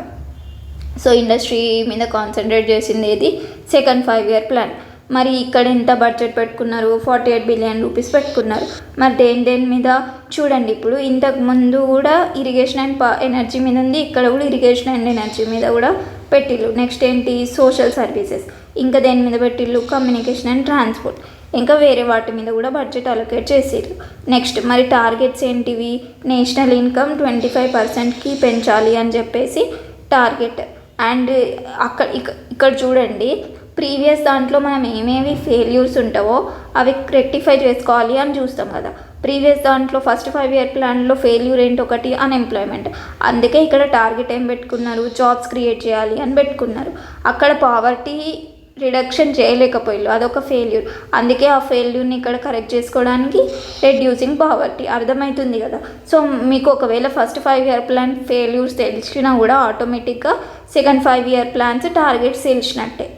సో ఇండస్ట్రీ మీద కాన్సన్ట్రేట్ చేసింది ఏది? Second 5 year plan. మరి ఇక్కడ ఎంత బడ్జెట్ పెట్టుకున్నారు? 48 బిలియన్ రూపీస్ పెట్టుకున్నారు. మరి దేని మీద చూడండి. ఇప్పుడు ఇంతకు ముందు కూడా ఇరిగేషన్ అండ్ ఎనర్జీ మీద ఉంది, ఇక్కడ కూడా ఇరిగేషన్ అండ్ ఎనర్జీ మీద కూడా పెట్టిల్లు. నెక్స్ట్ ఏంటి? Social services. ఇంకా దేని మీద పెట్టిల్లు? Communication and transport. ఇంకా వేరే వాటి మీద కూడా బడ్జెట్ అలొకేట్ చేసిర్రు. నెక్స్ట్ మరి టార్గెట్స్ ఏంటివి? నేషనల్ ఇన్కమ్ 25%కి పెంచాలి అని చెప్పేసి టార్గెట్. అండ్ ఇక్కడ చూడండి, ప్రీవియస్ దాంట్లో మనం ఏమేమి ఫెయిల్యూర్స్ ఉంటావో అవి రెక్టిఫై చేసుకోవాలి అని చూస్తాం కదా. ప్రీవియస్ దాంట్లో ఫస్ట్ 5 ఇయర్ ప్లాన్లో ఫెయిల్యూర్ ఏంటి? ఒకటి అన్ఎంప్లాయ్మెంట్. అందుకే ఇక్కడ టార్గెట్ ఏం పెట్టుకున్నారు? జాబ్స్ క్రియేట్ చేయాలి అని పెట్టుకున్నారు. అక్కడ పావర్టీ రిడక్షన్ చేయలేకపోయారు, అదొక ఫెయిల్యూర్. అందుకే ఆ ఫెయిల్యూర్ని ఇక్కడ కరెక్ట్ చేసుకోవడానికి రెడ్యూసింగ్ పావర్టీ. అర్థమవుతుంది కదా. సో మీకు ఒకవేళ ఫస్ట్ 5 ఇయర్ ప్లాన్ ఫెయిల్యూర్స్ తెలిసినా కూడా ఆటోమేటిక్గా సెకండ్ 5 ఇయర్ ప్లాన్స్ టార్గెట్స్ తెలిసినట్టే.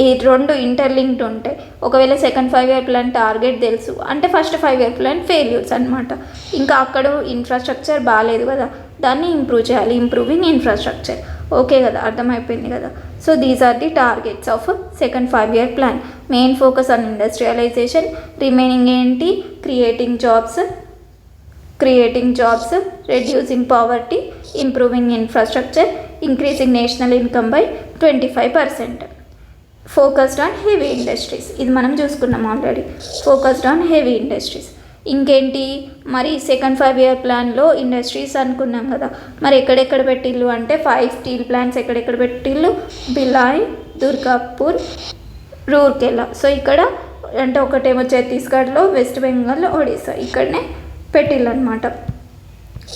ఈ రెండు ఇంటర్లింక్డ్ ఉంటాయి. ఒకవేళ సెకండ్ 5 ఇయర్ ప్లాన్ టార్గెట్ తెలుసు అంటే ఫస్ట్ 5 ఇయర్ ప్లాన్ ఫెయిల్యూర్స్ అనమాట. ఇంకా అక్కడ ఇన్ఫ్రాస్ట్రక్చర్ బాగాలేదు కదా, దాన్ని ఇంప్రూవ్ చేయాలి. Improving infrastructure. ఓకే కదా, అర్థమైపోయింది కదా. So these are the targets of second 5 year plan. Main focus on industrialization. Remaining ఏంటి? Creating jobs, reducing poverty, improving infrastructure, increasing national income by 25%. Focused on heavy industries. ఇది మనం చూసుకున్నాం already. Focused on heavy industries. ఇంకేంటి మరి second 5 year ప్లాన్లో industries అనుకున్నాం కదా. మరి ఎక్కడెక్కడ పెట్టిల్లు అంటే 5 స్టీల్ ప్లాంట్స్ ఎక్కడెక్కడ పెట్టిల్లు? బిలాయ్, దుర్గాపూర్, రూర్కెలా. సో ఇక్కడ అంటే ఒకటేమో ఛత్తీస్గఢ్లో, వెస్ట్ బెంగాల్, ఒడిస్సా. ఇక్కడనే పెట్టిల్లు అనమాట.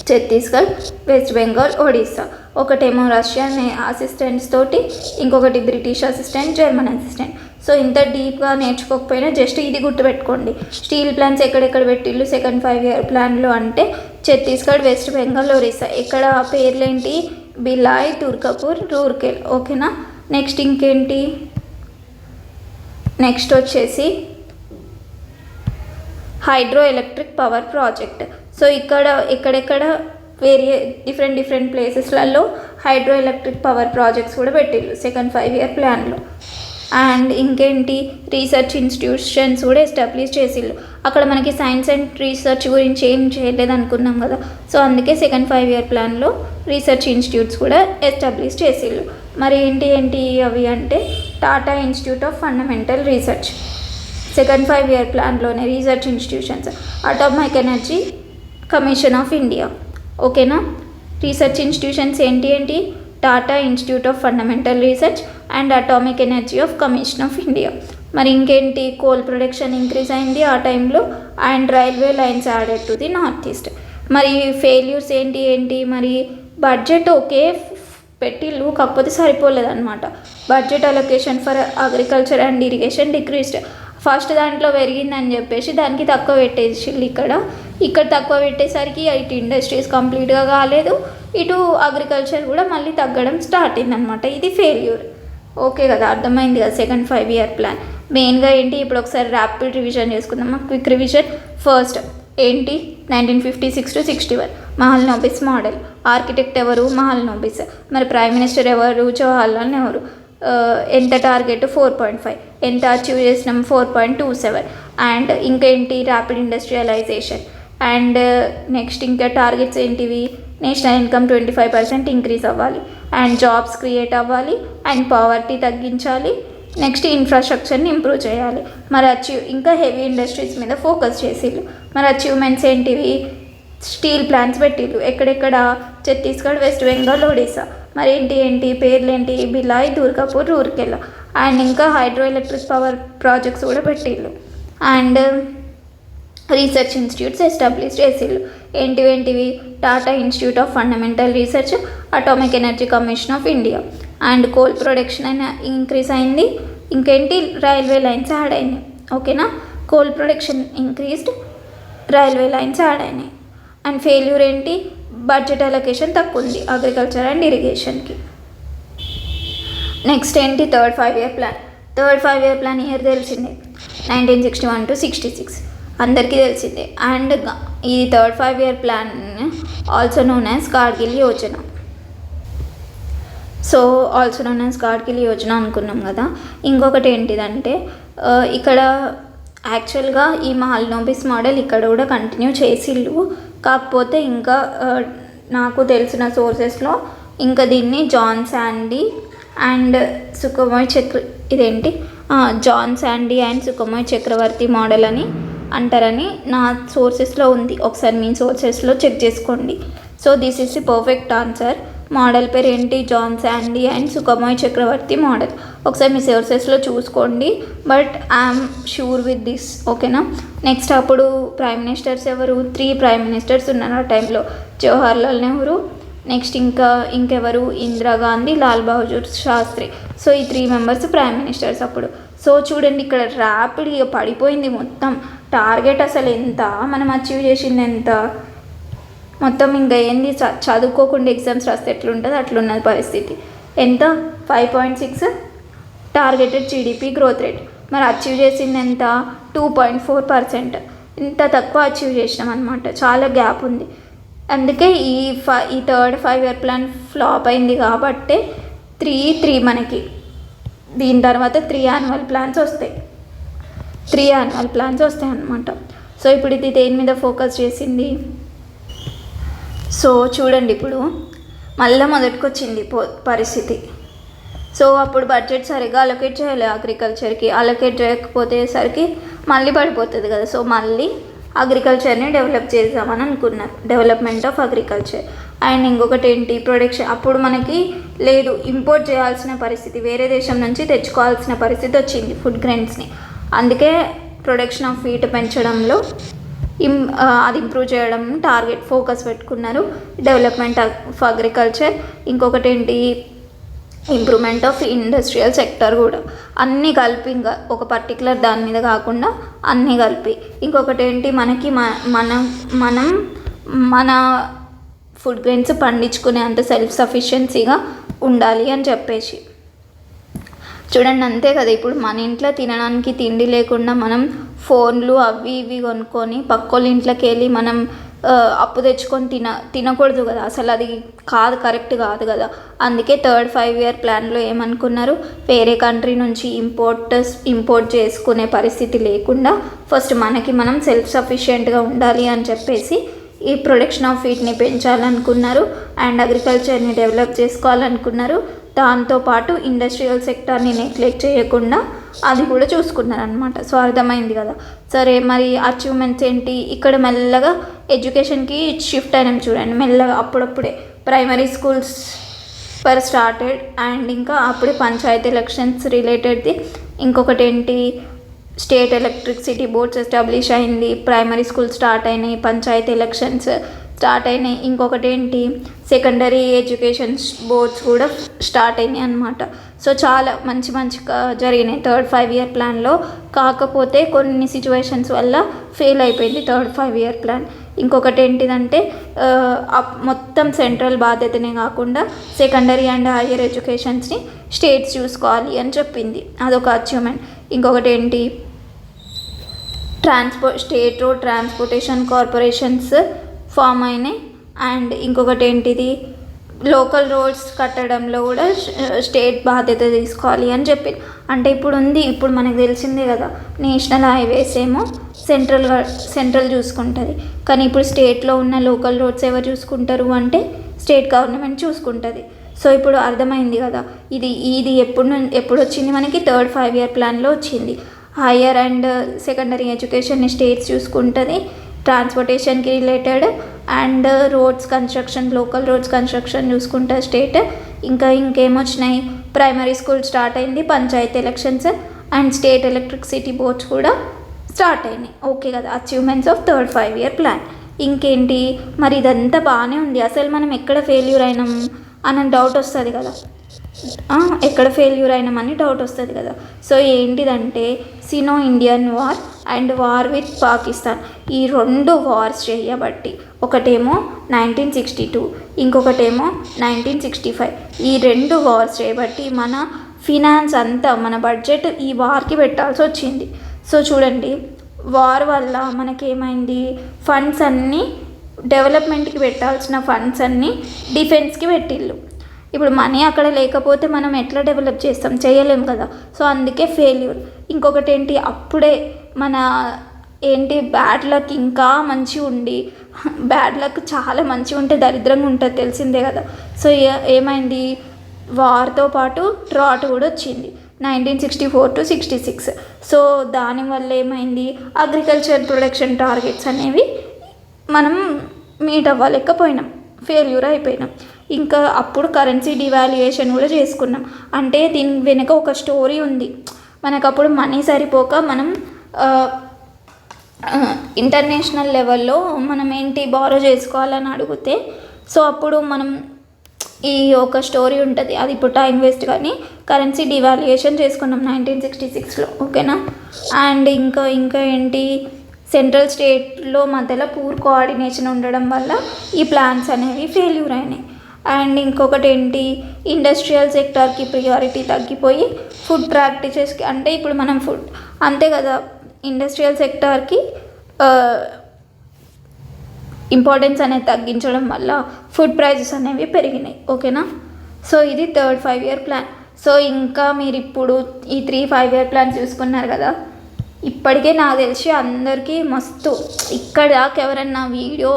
ఛత్తీస్గఢ్, వెస్ట్ బెంగాల్, ఒడిస్సా. ఒకటేమో రష్యన్ అసిస్టెంట్స్ తోటి, ఇంకొకటి British assistant, German assistant. So ఇంత డీప్గా నేర్చుకోకపోయినా జస్ట్ ఇది గుర్తుపెట్టుకోండి. స్టీల్ ప్లాంట్స్ ఎక్కడెక్కడ పెట్టిల్లు సెకండ్ 5 ఇయర్ ప్లాన్లో అంటే ఛత్తీస్గఢ్, వెస్ట్ బెంగాల్, ఒరిస్సా. ఇక్కడ పేర్లేంటి? బిలాయ్, దుర్గాపూర్, రూర్కెల్. ఓకేనా. నెక్స్ట్ ఇంకేంటి? నెక్స్ట్ వచ్చేసి hydro electric power project. So ఇక్కడ ఎక్కడెక్కడ డిఫరెంట్ ప్లేసెస్లలో హైడ్రో ఎలక్ట్రిక్ పవర్ ప్రాజెక్ట్స్ కూడా పెట్టిల్లు సెకండ్ 5 ఇయర్ ప్లాన్లో. అండ్ ఇంకేంటి? రీసెర్చ్ ఇన్స్టిట్యూషన్స్ కూడా ఎస్టాబ్లిష్ చేసిల్లు. అక్కడ మనకి సైన్స్ అండ్ రీసెర్చ్ గురించి ఏం చేయలేదు అనుకున్నాం కదా. సో అందుకే సెకండ్ 5 ఇయర్ ప్లాన్లో రీసెర్చ్ ఇన్స్టిట్యూట్స్ కూడా ఎస్టాబ్లిష్ చేసిల్లు. మరి ఏంటి అవి అంటే Tata institute of fundamental research. Second 5 year ప్లాన్లోనే research institutions. Atomic energy commission of India. ఓకేనా. రీసెర్చ్ ఇన్స్టిట్యూషన్స్ ఏంటి? Tata institute of fundamental research and atomic energy of commission of India. మరి ఇంకేంటి? కోల్ ప్రొడక్షన్ ఇంక్రీజ్ అయింది ఆ టైంలో. And railway lines added to the north east. మరి failures ఏంటి? మరి బడ్జెట్ ఓకే పెట్టిల్లు, కాకపోతే సరిపోలేదన్నమాట. Budget allocation for agriculture and irrigation decreased. First దాంట్లో పెరిగిందని చెప్పేసి దానికి తక్కువ పెట్టేసిల్లు. ఇక్కడ తక్కువ పెట్టేసరికి ఇటు ఇండస్ట్రీస్ కంప్లీట్గా కాలేదు, ఇటు అగ్రికల్చర్ కూడా మళ్ళీ తగ్గడం స్టార్ట్ అయిందనమాట. ఇది ఫెయిల్యూర్. ఓకే కదా, అర్థమైంది కదా. సెకండ్ 5 ఇయర్ ప్లాన్ మెయిన్గా ఏంటి? ఇప్పుడు ఒకసారి ర్యాపిడ్ రివిజన్ చేసుకుందామా. Quick revision. ఫస్ట్ ఏంటి? 1956 to 61 మహల్నోబిస్ మోడల్. ఆర్కిటెక్ట్ ఎవరు? మహల్నోబిస్. మరి ప్రైమ్ మినిస్టర్ ఎవరు? జవహర్లాల్ నెహ్రూ. ఎంత టార్గెట్? 4.5. ఎంత అచీవ్ చేసినాం? 4.27. అండ్ ఇంకేంటి? Rapid industrialization. అండ్ నెక్స్ట్ ఇంకా టార్గెట్స్ ఏంటివి? నేషనల్ ఇన్కమ్ 25% ఇంక్రీజ్ అవ్వాలి, అండ్ జాబ్స్ క్రియేట్ అవ్వాలి, అండ్ పావర్టీ తగ్గించాలి, నెక్స్ట్ ఇన్ఫ్రాస్ట్రక్చర్ని ఇంప్రూవ్ చేయాలి. మరి ఇంకా హెవీ ఇండస్ట్రీస్ మీద ఫోకస్ చేసిళ్ళు. మరి అచీవ్మెంట్స్ ఏంటివి? స్టీల్ ప్లాంట్స్ పెట్టిళ్ళు. ఎక్కడెక్కడ? ఛత్తీస్గఢ్, వెస్ట్ బెంగాల్, ఒడిశా. మరి ఏంటి పేర్లేంటి? బిలాయ్, దుర్గాపూర్, రూర్కెలా. అండ్ ఇంకా హైడ్రో ఎలక్ట్రిక్ పవర్ ప్రాజెక్ట్స్ కూడా పెట్టిళ్ళు. అండ్ రీసెర్చ్ ఇన్స్టిట్యూట్స్ ఎస్టాబ్లిష్ చేసిళ్ళు. ఏంటివి? Tata institute of fundamental research, atomic energy commission of India. And coal production అయినా ఇంక్రీజ్ అయింది. ఇంకేంటి? రైల్వే లైన్స్ యాడ్ అయినాయి. ఓకేనా? Coal production increased, railway lines add అయినాయి. అండ్ ఫెయిల్యూర్ ఏంటి? బడ్జెట్ అలొకేషన్ తక్కువ ఉంది అగ్రికల్చర్ అండ్ ఇరిగేషన్కి. నెక్స్ట్ ఏంటి? Third 5-year plan. Third 5-year plan year తెలిసిందే, 1961 to 66 అందరికీ తెలిసిందే. అండ్ ఈ third 5-year plan also known as Kargil Yojana. So also known as Kargil Yojana అనుకున్నాం కదా. ఇంకొకటి ఏంటిదంటే ఇక్కడ యాక్చువల్గా ఈ మహల్నోబిస్ మోడల్ ఇక్కడ కూడా కంటిన్యూ చేసిళ్ళు. కాకపోతే ఇంకా నాకు తెలిసిన సోర్సెస్లో ఇంకా దీన్ని John Sandee and Sukhamoy John Sandee and Sukhamoy Chakravarty model అని అంటారని నా సోర్సెస్లో ఉంది. ఒకసారి మీ సోర్సెస్లో చెక్ చేసుకోండి. So this is the perfect answer. Model పేరు ఏంటి? John Sandee and Sukhamoy Chakravarty model. ఒకసారి మీ సోర్సెస్లో చూసుకోండి, but I'm sure with this. ఓకేనా? నెక్స్ట్ అప్పుడు ప్రైమ్ మినిస్టర్స్ ఎవరు? 3 ప్రైమ్ మినిస్టర్స్ ఉన్నారు ఆ టైంలో. జవహర్లాల్ నెహ్రూ, నెక్స్ట్ ఇంకెవరు? ఇందిరాగాంధీ, లాల్ బహదూర్ శాస్త్రి. సో ఈ 3 మెంబర్స్ ప్రైమ్ మినిస్టర్స్ అప్పుడు. సో చూడండి ఇక్కడ ర్యాపిడ్గా పడిపోయింది మొత్తం. టార్గెట్ అసలు ఎంత, మనం అచీవ్ చేసింది ఎంత, మొత్తం ఇంకా ఏంది చదువుకోకుండా ఎగ్జామ్స్ రాస్తే ఎట్లుంటుంది అట్లున్నది పరిస్థితి. ఎంత? 5.6 టార్గెటెడ్ జీడిపి గ్రోత్ రేట్. మరి అచీవ్ చేసింది ఎంత? 2.4%. ఇంత తక్కువ అచీవ్ చేసినాం అనమాట. చాలా గ్యాప్ ఉంది. అందుకే ఈ థర్డ్ 5-year ప్లాన్ ఫ్లాప్ అయింది కాబట్టి 3 మనకి. దీని తర్వాత 3 annual plans వస్తాయి. 3 annual plans వస్తాయి అన్నమాట. సో ఇప్పుడు ఇది దేని మీద ఫోకస్ చేసింది? సో చూడండి ఇప్పుడు మళ్ళీ మొదటికొచ్చింది పరిస్థితి. సో అప్పుడు బడ్జెట్ సరిగా అలొకేట్ చేయాలి అగ్రికల్చర్కి. అలొకేట్ చేయకపోతేసరికి మళ్ళీ పడిపోతుంది కదా. సో మళ్ళీ అగ్రికల్చర్ని డెవలప్ చేద్దామని అనుకున్నారు, డెవలప్మెంట్ ఆఫ్ అగ్రికల్చర్. అండ్ ఇంకొకటి ఏంటి? ప్రొడక్షన్. అప్పుడు మనకి లేదు, ఇంపోర్ట్ చేయాల్సిన పరిస్థితి, వేరే దేశం నుంచి తెచ్చుకోవాల్సిన పరిస్థితి వచ్చింది ఫుడ్ గ్రెయిన్స్ని. అందుకే ప్రొడక్షన్ ఆఫ్ వీట్ పెంచడంలో అది ఇంప్రూవ్ చేయడం టార్గెట్ ఫోకస్ పెట్టుకున్నారు. Development of agriculture. ఇంకొకటి ఏంటి? ఇంప్రూవ్మెంట్ ఆఫ్ ఇండస్ట్రియల్ సెక్టర్ కూడా. అన్నీ కలిపి, ఇంకా ఒక పర్టికులర్ దాని మీద కాకుండా అన్నీ కలిపి. ఇంకొకటి ఏంటి? మనకి మన ఫుడ్ గ్రెయిన్స్ పండించుకునే అంత సెల్ఫ్ సఫిషియన్సీగా ఉండాలి అని చెప్పేసి. చూడండి అంతే కదా. ఇప్పుడు మన ఇంట్లో తినడానికి తిండి లేకుండా మనం ఫోన్లు అవి ఇవి కొనుక్కొని పక్కోళ్ళ ఇంట్లోకి వెళ్ళి మనం అప్పు తెచ్చుకొని తినకూడదు కదా. అసలు అది కరెక్ట్ కాదు కదా. అందుకే థర్డ్ 5-year ప్లాన్లో ఏమనుకున్నారు? వేరే కంట్రీ నుంచి ఇంపోర్ట్ చేసుకునే పరిస్థితి లేకుండా ఫస్ట్ మనకి మనం సెల్ఫ్ సఫిషియెంట్గా ఉండాలి అని చెప్పేసి ఈ ప్రొడక్షన్ ఆఫ్ వీట్ని పెంచాలనుకున్నారు. అండ్ అగ్రికల్చర్ని డెవలప్ చేసుకోవాలనుకున్నారు. దాంతోపాటు ఇండస్ట్రియల్ సెక్టార్ని నెగ్లెక్ట్ చేయకుండా అది కూడా చూసుకున్నారు అనమాట. సో అర్థమైంది కదా. సరే, మరి అచీవ్మెంట్స్ ఏంటి? ఇక్కడ మెల్లగా ఎడ్యుకేషన్కి షిఫ్ట్ అయినాం చూడండి మెల్లగా. అప్పుడప్పుడే ప్రైమరీ స్కూల్స్ స్టార్టెడ్. అండ్ ఇంకా అప్పుడే పంచాయతీ ఎలక్షన్స్ రిలేటెడ్ది. ఇంకొకటి ఏంటి? స్టేట్ ఎలక్ట్రిసిటీ బోర్డ్స్ ఎస్టాబ్లిష్ అయింది. ప్రైమరీ స్కూల్ స్టార్ట్ అయినాయి, పంచాయతీ ఎలక్షన్స్ స్టార్ట్ అయినాయి. ఇంకొకటి ఏంటి? సెకండరీ ఎడ్యుకేషన్ బోర్డ్స్ కూడా స్టార్ట్ అయినాయి అన్నమాట. సో చాలా మంచిగా జరిగినాయి థర్డ్ 5-year ప్లాన్లో. కాకపోతే కొన్ని సిచ్యువేషన్స్ వల్ల ఫెయిల్ అయిపోయింది థర్డ్ 5-year ప్లాన్. ఇంకొకటి ఏంటిదంటే మొత్తం సెంట్రల్ బాధ్యతనే కాకుండా సెకండరీ అండ్ హైయర్ ఎడ్యుకేషన్స్ని స్టేట్స్ చూసుకోవాలి అని చెప్పింది. అదొక అచీవ్మెంట్. ఇంకొకటి ఏంటి? State road transportation corporations form అయినాయి. అండ్ ఇంకొకటి ఏంటిది? లోకల్ రోడ్స్ కట్టడంలో కూడా స్టేట్ బాధ్యత తీసుకోవాలి అని చెప్పింది. అంటే ఇప్పుడు మనకు తెలిసిందే కదా, నేషనల్ హైవేస్ ఏమో సెంట్రల్ చూసుకుంటుంది. కానీ ఇప్పుడు స్టేట్లో ఉన్న లోకల్ రోడ్స్ ఎవరు చూసుకుంటారు అంటే స్టేట్ గవర్నమెంట్ చూసుకుంటుంది. సో ఇప్పుడు అర్థమైంది కదా, ఇది ఎప్పుడు వచ్చింది మనకి థర్డ్ 5 ఇయర్ ప్లాన్లో వచ్చింది. Higher and secondary education states చూసుకుంటుంది, ట్రాన్స్పోర్టేషన్కి related and roads construction, local roads construction చూసుకుంటా స్టేట్. ఇంకేమొచ్చినాయి, ప్రైమరీ స్కూల్ స్టార్ట్ అయింది, panchayati elections and state electricity boards కూడా స్టార్ట్ అయినాయి. ఓకే కదా, achievements of third 5 year plan. ఇంకేంటి మరి, ఇదంతా బాగానే ఉంది, అసలు మనం ఎక్కడ ఫెయిల్యూర్ అయినాం అని డౌట్ వస్తుంది కదా, ఎక్కడ ఫెయిల్యూర్ అయినామని డౌట్ వస్తుంది కదా. సో ఏంటిదంటే Sino Indian war and war with Pakistan, ఈ 2 వార్స్ చేయబట్టి, ఒకటేమో 1962, ఇంకొకటేమో 1965, ఈ 2 వార్స్ చేయబట్టి మన ఫినాన్స్ అంతా, మన బడ్జెట్ ఈ వార్కి పెట్టాల్సి వచ్చింది. సో చూడండి, వార్ వల్ల మనకేమైంది, ఫండ్స్ అన్నీ డెవలప్మెంట్కి పెట్టాల్సిన ఫండ్స్ అన్నీ డిఫెన్స్కి పెట్టిళ్ళు. ఇప్పుడు మనీ అక్కడ లేకపోతే మనం ఎట్లా డెవలప్ చేస్తాం, చేయలేం కదా. సో అందుకే ఫెయిల్యూర్. ఇంకొకటి ఏంటి, అప్పుడే మన బ్యాడ్ లక్ ఇంకా మంచిగా ఉండి, బ్యాడ్ లక్ చాలా మంచిగా ఉంటే దరిద్రంగా ఉంటుంది తెలిసిందే కదా. సో ఏమైంది, వార్తో పాటు డ్రాట్ కూడా వచ్చింది 1964 to 66. సో దానివల్ల ఏమైంది, అగ్రికల్చర్ ప్రొడక్షన్ టార్గెట్స్ అనేవి మనం మీట్ అవ్వలేకపోయినాం, ఫెయిల్యూర్ అయిపోయినాం. ఇంకా అప్పుడు కరెన్సీ డివాల్యుయేషన్ కూడా చేసుకున్నాం. అంటే దీని వెనుక ఒక స్టోరీ ఉంది. మనకు అప్పుడు మనీ సరిపోక మనం ఇంటర్నేషనల్ లెవెల్లో మనం బారో చేసుకోవాలని అడిగితే, సో అప్పుడు మనం ఈ ఒక స్టోరీ ఉంటుంది, అది ఇప్పుడు టైం వేస్ట్ కానీ కరెన్సీ డివాల్యుయేషన్ చేసుకున్నాం 1966లో. ఓకేనా. అండ్ ఇంకా ఏంటి, సెంట్రల్ స్టేట్లో మధ్యలో పూర్ కోఆర్డినేషన్ ఉండడం వల్ల ఈ ప్లాన్స్ అనేవి ఫెయిల్యూర్ అయినాయి. అండ్ ఇంకొకటి ఏంటి, ఇండస్ట్రియల్ సెక్టార్కి ప్రియారిటీ తగ్గిపోయి ఫుడ్ ప్రాక్టీసెస్కి, అంటే ఇప్పుడు మనం ఫుడ్ అంతే కదా, ఇండస్ట్రియల్ సెక్టార్కి ఇంపార్టెన్స్ అనేది తగ్గించడం వల్ల ఫుడ్ ప్రైజెస్ అనేవి పెరిగినాయి. ఓకేనా. సో ఇది థర్డ్ 5 ఇయర్ ప్లాన్. సో ఇంకా మీరు ఇప్పుడు ఈ 3 5 ఇయర్ ప్లాన్స్ చూసుకున్నారు కదా, ఇప్పటికే నాకు తెలిసి అందరికీ మస్తు ఇక్కడ దాకా ఎవరన్నా వీడియో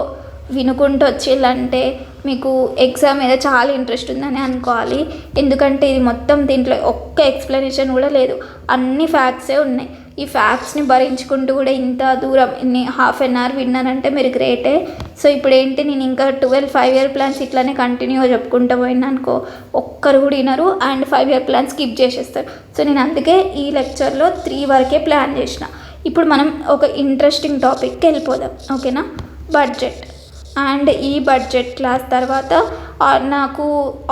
వినుకుంటూ వచ్చిందంటే మీకు ఎగ్జామ్ మీద చాలా ఇంట్రెస్ట్ ఉందని అనుకోవాలి. ఎందుకంటే ఇది మొత్తం దీంట్లో ఒక్క ఎక్స్ప్లెనేషన్ కూడా లేదు, అన్ని ఫ్యాక్ట్సే ఉన్నాయి. ఈ ఫ్యాక్ట్స్ని భరించుకుంటూ కూడా ఇంత దూరం ½ an hour విన్నారంటే మీరు గ్రేటే. సో ఇప్పుడు ఏంటి, నేను ఇంకా 12 5 ఇయర్ ప్లాన్స్ ఇట్లానే కంటిన్యూగా చెప్పుకుంటూ పోయినా అనుకో, ఒక్కరు కూడా వినరు అండ్ 5 ఇయర్ ప్లాన్ స్కిప్ చేసేస్తారు. సో నేను అందుకే ఈ లెక్చర్లో 3 వరకే ప్లాన్ చేసిన. ఇప్పుడు మనం ఒక ఇంట్రెస్టింగ్ టాపిక్కి వెళ్ళిపోదాం. ఓకేనా. బడ్జెట్. అండ్ ఈ బడ్జెట్ క్లాస్ తర్వాత నాకు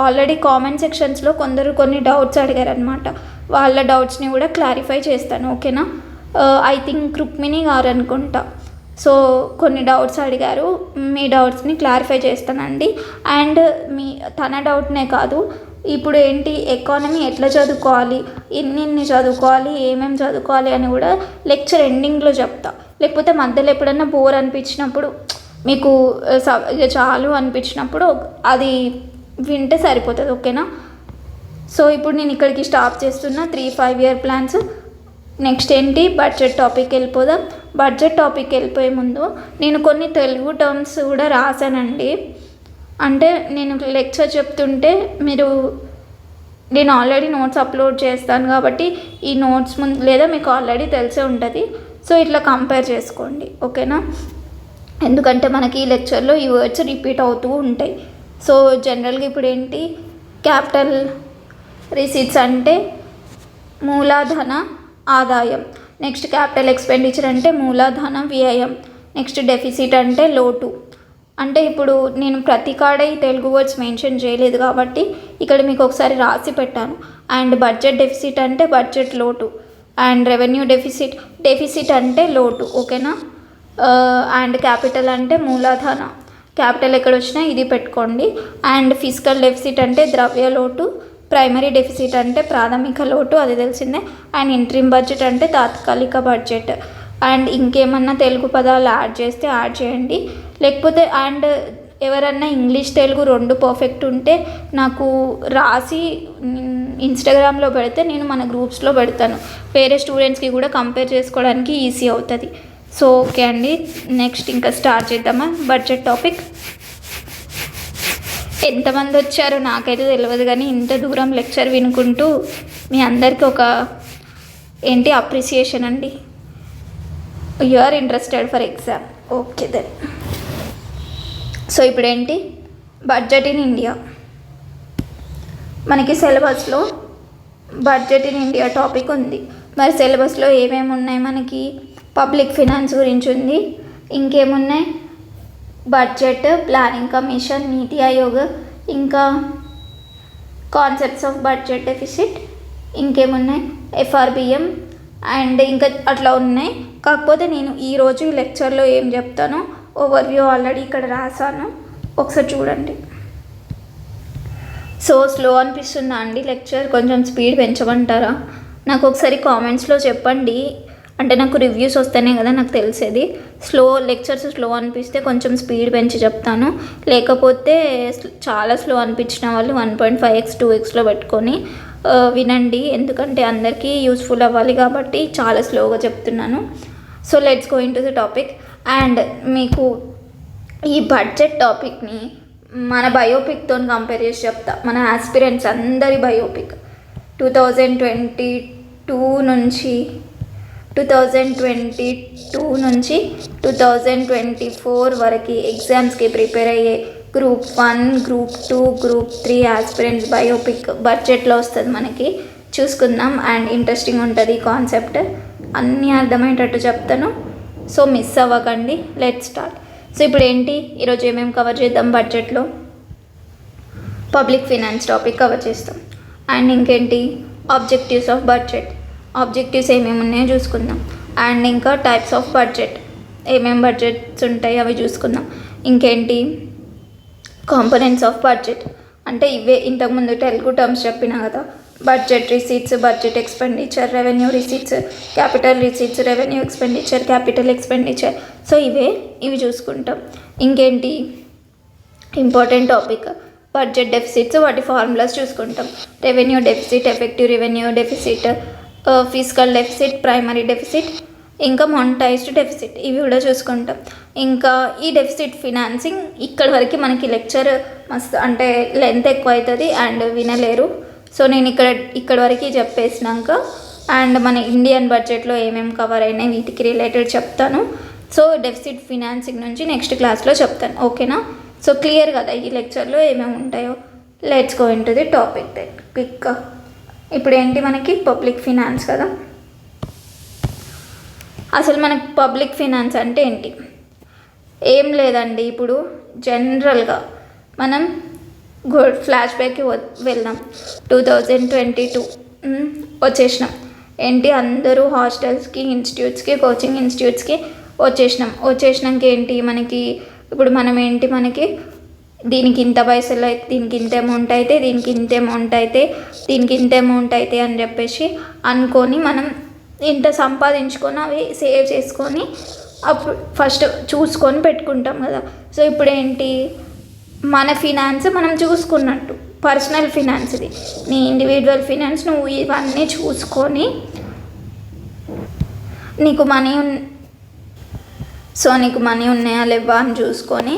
ఆల్రెడీ కామెంట్ సెక్షన్స్లో కొన్ని డౌట్స్ అడిగారు అనమాట. వాళ్ళ డౌట్స్ని కూడా క్లారిఫై చేస్తాను. ఓకేనా. ఐ థింక్ రుక్మిణి గారు అనుకుంటా. సో కొన్ని డౌట్స్ అడిగారు, మీ డౌట్స్ని క్లారిఫై చేస్తానండి. అండ్ తన డౌట్నే కాదు, ఇప్పుడు ఏంటి, ఎకానమీ ఎట్లా చదువుకోవాలి, ఎన్ని చదువుకోవాలి, ఏమేమి చదువుకోవాలి అని కూడా లెక్చర్ ఎండింగ్లో చెప్తా. లేకపోతే మధ్యలో ఎప్పుడన్నా బోర్ అనిపించినప్పుడు, మీకు చాలు అనిపించినప్పుడు అది వింటే సరిపోతుంది. ఓకేనా. సో ఇప్పుడు నేను ఇక్కడికి స్టాప్ చేస్తున్నా 3 5 ఇయర్ ప్లాన్స్. నెక్స్ట్ ఏంటి, బడ్జెట్ టాపిక్ వెళ్ళిపోదాం. బడ్జెట్ టాపిక్ వెళ్ళిపోయే ముందు నేను కొన్ని తెలుగు టర్మ్స్ కూడా రాశానండి. అంటే నేను లెక్చర్ చెప్తుంటే నేను ఆల్రెడీ నోట్స్ అప్లోడ్ చేస్తాను కాబట్టి ఈ నోట్స్ ముందు లేదా మీకు ఆల్రెడీ తెలిసే ఉంటుంది. సో ఇట్లా కంపేర్ చేసుకోండి. ఓకేనా. ఎందుకంటే మనకి ఈ లెక్చర్లో ఈ వర్డ్స్ రిపీట్ అవుతూ ఉంటాయి. సో జనరల్గా ఇప్పుడు ఏంటి, క్యాపిటల్ రిసీట్స్ అంటే మూలధన ఆదాయం, నెక్స్ట్ క్యాపిటల్ ఎక్స్పెండిచర్ అంటే మూలధన వ్యయం, నెక్స్ట్ డెఫిసిట్ అంటే లోటు. అంటే ఇప్పుడు నేను ప్రతి కాడ ఈ తెలుగు వర్డ్స్ మెన్షన్ చేయలేదు కాబట్టి ఇక్కడ మీకు ఒకసారి రాసి పెట్టాను. అండ్ బడ్జెట్ డెఫిసిట్ అంటే బడ్జెట్ లోటు, అండ్ రెవెన్యూ డెఫిసిట్ అంటే లోటు. ఓకేనా. అండ్ క్యాపిటల్ అంటే మూలధన, క్యాపిటల్ ఎక్కడ వచ్చినా ఇది పెట్టుకోండి. అండ్ ఫిజికల్ డెఫిసిట్ అంటే ద్రవ్య లోటు, ప్రైమరీ డెఫిసిట్ అంటే ప్రాథమిక లోటు, అది తెలిసిందే. అండ్ ఇంట్రీమ్ బడ్జెట్ అంటే తాత్కాలిక బడ్జెట్. అండ్ ఇంకేమన్నా తెలుగు పదాలు యాడ్ చేస్తే యాడ్ చేయండి. లేకపోతే అండ్ ఎవరన్నా ఇంగ్లీష్ తెలుగు 2 పర్ఫెక్ట్ ఉంటే నాకు రాసి ఇన్స్టాగ్రామ్లో పెడితే నేను మన గ్రూప్స్లో పెడతాను, వేరే స్టూడెంట్స్కి కూడా కంపేర్ చేసుకోవడానికి ఈజీ అవుతుంది. సో ఓకే అండి, నెక్స్ట్ ఇంకా స్టార్ట్ చేద్దామా బడ్జెట్ టాపిక్. ఎంతమంది వచ్చారో నాకైతే తెలియదు, కానీ ఇంత దూరం లెక్చర్ వినుకుంటూ మీ అందరికీ ఒక ఏంటి అప్రిసియేషన్ అండి. You are interested for exam. Okay then. So ఇప్పుడు ఏంటి, బడ్జెట్ ఇన్ ఇండియా. మనకి సిలబస్లో బడ్జెట్ ఇన్ ఇండియా టాపిక్ ఉంది. మరి సిలబస్లో ఏమేమి ఉన్నాయి మనకి? పబ్లిక్ ఫినాన్స్ గురించి ఉంది. ఇంకేమున్నాయి? బడ్జెట్, ప్లానింగ్ కమిషన్, నీతి ఆయోగ్, ఇంకా కాన్సెప్ట్స్ ఆఫ్ బడ్జెట్ డెఫిసిట్, ఇంకేమున్నాయి? ఎఫ్ఆర్బిఎం అండ్ ఇంకా అట్లా ఉన్నాయి. కాకపోతే నేను ఈరోజు ఈ లెక్చర్లో ఏం చెప్తానో ఓవర్వ్యూ ఆల్రెడీ ఇక్కడ రాసాను, ఒకసారి చూడండి. సో స్లో అనిపిస్తుందా అండి లెక్చర్? కొంచెం స్పీడ్ పెంచమంటారా? నాకు ఒకసారి కామెంట్స్లో చెప్పండి. అంటే నాకు రివ్యూస్ వస్తేనే కదా నాకు తెలిసేది. లెక్చర్స్ స్లో అనిపిస్తే కొంచెం స్పీడ్ పెంచి చెప్తాను, లేకపోతే చాలా స్లో అనిపించిన వాళ్ళు 1.5x 2xలో పెట్టుకొని వినండి. ఎందుకంటే అందరికీ యూస్ఫుల్ అవ్వాలి కాబట్టి చాలా స్లోగా చెప్తున్నాను. So let's go into the topic. And మీకు ఈ బడ్జెట్ టాపిక్ని మన బయోపిక్తో కంపేర్ చేసి చెప్తా. మన ఆస్పిరెంట్స్ అందరి బయోపిక్ 2022 నుంచి 2024 వరకు ఎగ్జామ్స్కి ప్రిపేర్ అయ్యే group 1, group 2, group 3 aspirants biopic బడ్జెట్లో వస్తుంది మనకి. చూసుకుందాం. అండ్ ఇంట్రెస్టింగ్ ఉంటుంది కాన్సెప్ట్, అన్నీ అర్థమయ్యేటట్టు చెప్తాను. సో మిస్ అవ్వకండి. Let start. సో ఇప్పుడు ఏంటి, ఈరోజు ఏమేమి కవర్ చేద్దాం? బడ్జెట్లో పబ్లిక్ ఫినాన్స్ టాపిక్ కవర్ చేస్తాం. అండ్ ఇంకేంటి, ఆబ్జెక్టివ్స్ ఆఫ్ బడ్జెట్, ఆబ్జెక్టివ్స్ ఏమేమి ఉన్నాయో చూసుకుందాం. అండ్ ఇంకా టైప్స్ ఆఫ్ బడ్జెట్, ఏమేమి బడ్జెట్స్ ఉంటాయి అవి చూసుకుందాం. ఇంకేంటి, కాంపోనెంట్స్ ఆఫ్ బడ్జెట్ అంటే ఇవే ఇంతకుముందు తెలుగు టర్మ్స్ చెప్పినా కదా. Budget receipts, budget expenditure, revenue receipts, capital receipts, revenue expenditure, capital expenditure. So ఇవి చూసుకుంటాం. ఇంకేంటి ఇంపార్టెంట్ టాపిక్, బడ్జెట్ డెఫిసిట్స్, వాటి ఫార్ములాస్ చూసుకుంటాం. Revenue deficit, effective revenue deficit, physical deficit, primary deficit, ఇంకా మానిటైజ్డ్ డెఫిసిట్, ఇవి కూడా చూసుకుంటాం. ఇంకా ఈ డెఫిసిట్ ఫినాన్సింగ్ ఇక్కడ వరకు మనకి లెక్చర్ మస్తు అంటే లెంత్ ఎక్కువ అవుతుంది అండ్ వినలేరు. సో నేను ఇక్కడ వరకు చెప్పేసినాక అండ్ మన ఇండియన్ బడ్జెట్లో ఏమేమి కవర్ అయినాయి వీటికి రిలేటెడ్ చెప్తాను. సో డెఫిసిట్ ఫినాన్సింగ్ నుంచి నెక్స్ట్ క్లాస్లో చెప్తాను. ఓకేనా? సో క్లియర్ కదా ఈ లెక్చర్లో ఏమేమి ఉంటాయో. Let's go into the topic then క్విక్గా. ఇప్పుడు ఏంటి, మనకి పబ్లిక్ ఫినాన్స్ కదా. అసలు మనకి పబ్లిక్ ఫినాన్స్ అంటే ఏంటి? ఏం లేదండి, ఇప్పుడు జనరల్గా మనం ఫ్లాష్ బ్యాక్కి వెళ్దాం. 2022 వచ్చేసినాం. ఏంటి, అందరూ హాస్టల్స్కి, ఇన్స్టిట్యూట్స్కి, కోచింగ్ ఇన్స్టిట్యూట్స్కి వచ్చేసినాక ఏంటి మనకి ఇప్పుడు మనకి దీనికి ఇంత పైసలు అయితే, దీనికి ఇంత అమౌంట్ అయితే, దీనికి ఇంత అమౌంట్ అయితే, దీనికి ఇంత అమౌంట్ అయితే అని చెప్పేసి అనుకొని మనం ఇంత సంపాదించుకొని అవి సేవ్ చేసుకొని అప్పుడు ఫస్ట్ చూసుకొని పెట్టుకుంటాం కదా. సో ఇప్పుడు ఏంటి, మన ఫినాన్స్ మనం చూసుకున్నట్టు, పర్సనల్ ఫినాన్స్ ఇది, నీ ఇండివిజువల్ ఫినాన్స్ నువ్వు ఇవన్నీ చూసుకొని నీకు మనీ ఉన్నాయా లేవా అని చూసుకొని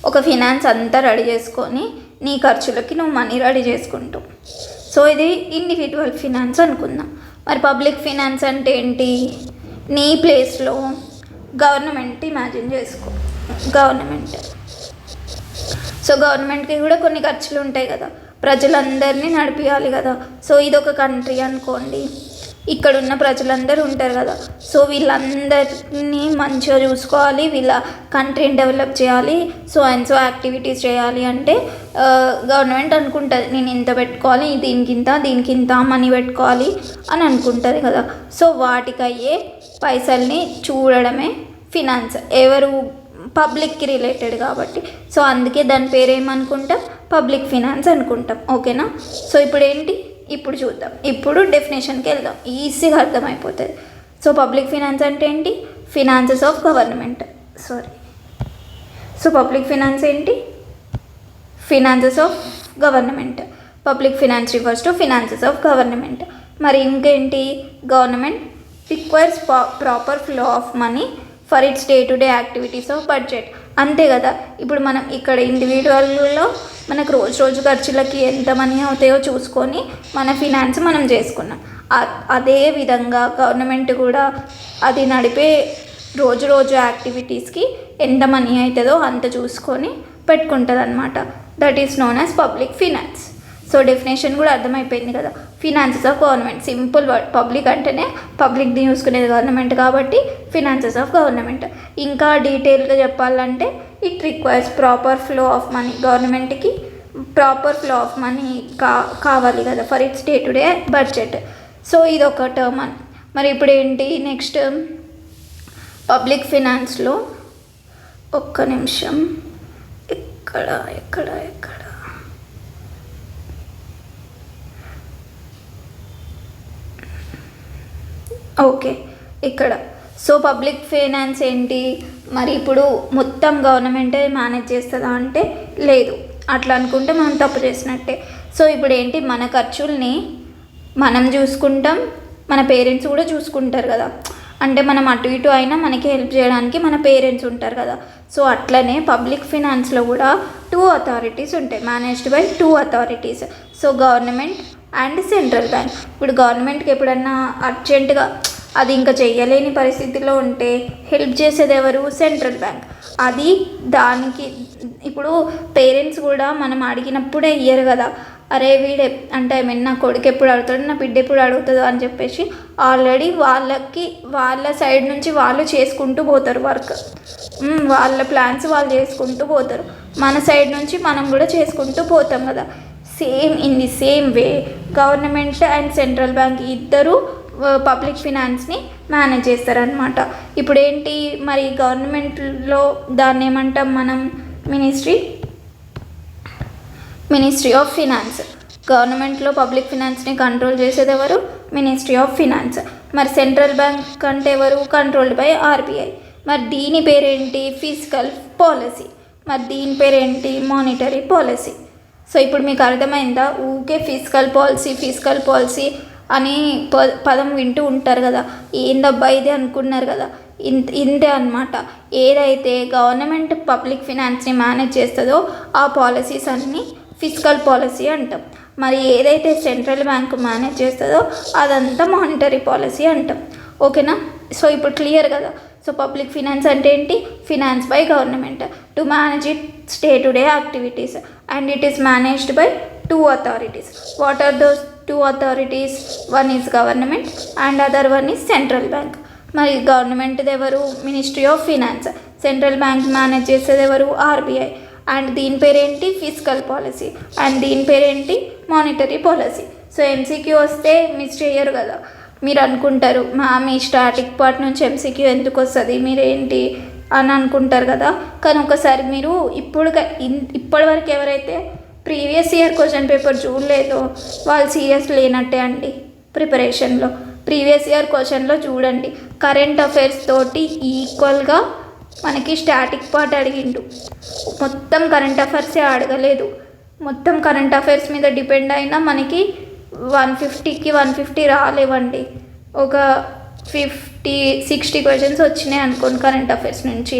ఒక ఫినాన్స్ అంతా రెడీ చేసుకొని నీ ఖర్చులకి నువ్వు మనీ రెడీ చేసుకుంటావు. సో ఇది ఇండివిజువల్ ఫినాన్స్ అనుకుందాం. మరి పబ్లిక్ ఫినాన్స్ అంటే ఏంటి, నీ ప్లేస్లో గవర్నమెంట్ ఇమాజిన్ చేసుకో. గవర్నమెంట్కి కూడా కొన్ని ఖర్చులు ఉంటాయి కదా, ప్రజలందరినీ నడిపించాలి కదా. సో ఇదొక కంట్రీ అనుకోండి, ఇక్కడ ఉన్న ప్రజలందరూ ఉంటారు కదా. సో వీళ్ళందరినీ మంచిగా చూసుకోవాలి, వీళ్ళ కంట్రీని డెవలప్ చేయాలి, సో యాక్టివిటీస్ చేయాలి అంటే గవర్నమెంట్ అనుకుంటుంది నేను ఇంత పెట్టుకోవాలి, దీనికి ఇంత మనీ పెట్టుకోవాలి అని అనుకుంటుంది కదా. సో వాటికి అయ్యే పైసల్ని చూడడమే ఫినాన్స్. ఎవరు, పబ్లిక్కి రిలేటెడ్ కాబట్టి. సో అందుకే దాని పేరు ఏమనుకుంటాం, పబ్లిక్ ఫినాన్స్ అనుకుంటాం. ఓకేనా? సో ఇప్పుడు ఏంటి, ఇప్పుడు చూద్దాం. ఇప్పుడు డెఫినేషన్కి వెళ్దాం, ఈజీగా అర్థమైపోతుంది. సో పబ్లిక్ ఫినాన్స్ అంటే ఏంటి, finances of government. So public finance ఏంటి, finances of government. Public finance refers to finances of government. మరి ఇంకేంటి, government requires proper flow of money for its day to day activities of budget. అంతే కదా. ఇప్పుడు మనం ఇక్కడ ఇండివిజువల్లో మనకు రోజు రోజు ఖర్చులకి ఎంత మనీ అవుతాయో చూసుకొని మన ఫినాన్స్ మనం చేసుకున్నాం. అదే విధంగా గవర్నమెంట్ కూడా అది నడిపే రోజు రోజు యాక్టివిటీస్కి ఎంత మనీ అవుతుందో అంత చూసుకొని పెట్టుకుంటుంది అనమాట. That is known as public finance. So definition కూడా అర్థమైపోయింది కదా. Finances of government, simple word. Public అంటేనే పబ్లిక్ది చూసుకునేది గవర్నమెంట్ కాబట్టి ఫినాన్సెస్ ఆఫ్ గవర్నమెంట్. ఇంకా డీటెయిల్గా చెప్పాలంటే it requires proper flow of money. గవర్నమెంట్కి ప్రాపర్ ఫ్లో ఆఫ్ మనీ కావాలి కదా for its day to day budget. So ఇది ఒక టర్మ్. మరి ఇప్పుడు ఏంటి నెక్స్ట్ పబ్లిక్ ఫినాన్స్లో ఒక్క నిమిషం, ఎక్కడ ఓకే ఇక్కడ. సో పబ్లిక్ ఫైనాన్స్ ఏంటి మరి, ఇప్పుడు మొత్తం గవర్నమెంటే మేనేజ్ చేస్తుందా అంటే లేదు. అట్లా అనుకుంటే మనం తప్పు చేసినట్టే. సో ఇప్పుడు ఏంటి, మన ఖర్చుల్ని మనం చూసుకుంటాం, మన పేరెంట్స్ కూడా చూసుకుంటారు కదా. అంటే మనం అటు ఇటు అయినా మనకి హెల్ప్ చేయడానికి మన పేరెంట్స్ ఉంటారు కదా. సో అట్లనే పబ్లిక్ ఫినాన్స్లో కూడా 2 అథారిటీస్ ఉంటాయి, managed by 2 authorities. So government and central bank. ఇప్పుడు గవర్నమెంట్కి ఎప్పుడన్నా అర్జెంటుగా అది ఇంకా చెయ్యలేని పరిస్థితిలో ఉంటే హెల్ప్ చేసేది ఎవరు, సెంట్రల్ బ్యాంక్. అది దానికి ఇప్పుడు పేరెంట్స్ కూడా మనం అడిగినప్పుడే ఇయ్యరు కదా. అరే వీడు అంటే నా కొడుకు ఎప్పుడు అడుగుతాడు, నా బిడ్డ ఎప్పుడు అడుగుతుందో అని చెప్పేసి ఆల్రెడీ వాళ్ళ సైడ్ నుంచి వాళ్ళు చేసుకుంటూ పోతారు వర్క్. వాళ్ళ ప్లాన్స్ వాళ్ళు చేసుకుంటూ పోతారు. మన సైడ్ నుంచి మనం కూడా చేసుకుంటూ పోతాం కదా. Same in the same way government and central bank ఇద్దరు పబ్లిక్ ఫినాన్స్ని మేనేజ్ చేస్తారనమాట. ఇప్పుడు ఏంటి మరి గవర్నమెంట్లో దాన్ని ఏమంటాం మనం, మినిస్ట్రీ ఆఫ్ ఫినాన్స్. గవర్నమెంట్లో పబ్లిక్ ఫినాన్స్ని కంట్రోల్ చేసేది ఎవరు, మినిస్ట్రీ ఆఫ్ ఫినాన్స్. మరి సెంట్రల్ బ్యాంక్ అంటే ఎవరు, కంట్రోల్డ్ బై ఆర్బీఐ. మరి దీని పేరేంటి, ఫిజికల్ పాలసీ. మరి దీని పేరేంటి, మానిటరీ పాలసీ. సో ఇప్పుడు మీకు అర్థమైందా, ఊకే ఫిజికల్ పాలసీ అని పదం వింటూ ఉంటారు కదా, ఏందబ్బా ఇది అనుకున్నారు కదా. ఇంతే అనమాట. ఏదైతే గవర్నమెంట్ పబ్లిక్ ఫినాన్స్ని మేనేజ్ చేస్తుందో ఆ పాలసీస్ అన్నీ ఫిజికల్ పాలసీ అంటాం. మరి ఏదైతే సెంట్రల్ బ్యాంక్ మేనేజ్ చేస్తుందో అదంతా మానిటరీ పాలసీ అంటాం. ఓకేనా. సో ఇప్పుడు క్లియర్ కదా. సో పబ్లిక్ ఫినాన్స్ అంటే ఏంటి, finance by government to manage its day to day activities and it is managed by 2 authorities. What are those 2 authorities, one is government and other one is central bank. మరి గవర్నమెంట్ది ఎవరు, ministry of finance. Central bank manage చేసేది ఎవరు, RBI. And దీని పేరేంటి, physical policy. And దీని పేరేంటి, monetary policy. So MCQ వస్తే మిస్ చేయరు కదా. మీరు అనుకుంటారు మీ స్టాటిక్ పార్ట్ నుంచి ఎంసీక్యూ ఎందుకు వస్తుంది, మీరేంటి అని అనుకుంటారు కదా. కానీ ఒకసారి మీరు ఇప్పటివరకు ఎవరైతే ప్రీవియస్ ఇయర్ క్వశ్చన్ పేపర్ చూడలేదో వాళ్ళు సీరియస్ లేనట్టే అండి ప్రిపరేషన్లో. ప్రీవియస్ ఇయర్ క్వశ్చన్లో చూడండి, కరెంట్ అఫైర్స్ తోటి ఈక్వల్గా మనకి స్టాటిక్ పార్ట్ అడిగిండు. మొత్తం కరెంట్ అఫైర్సే అడగలేదు. మొత్తం కరెంట్ అఫైర్స్ మీద డిపెండ్ అయినా మనకి 150కి 150 రాలేవండి. ఒక 50-60 క్వశ్చన్స్ వచ్చినాయి అనుకోండి కరెంట్ అఫైర్స్ నుంచి.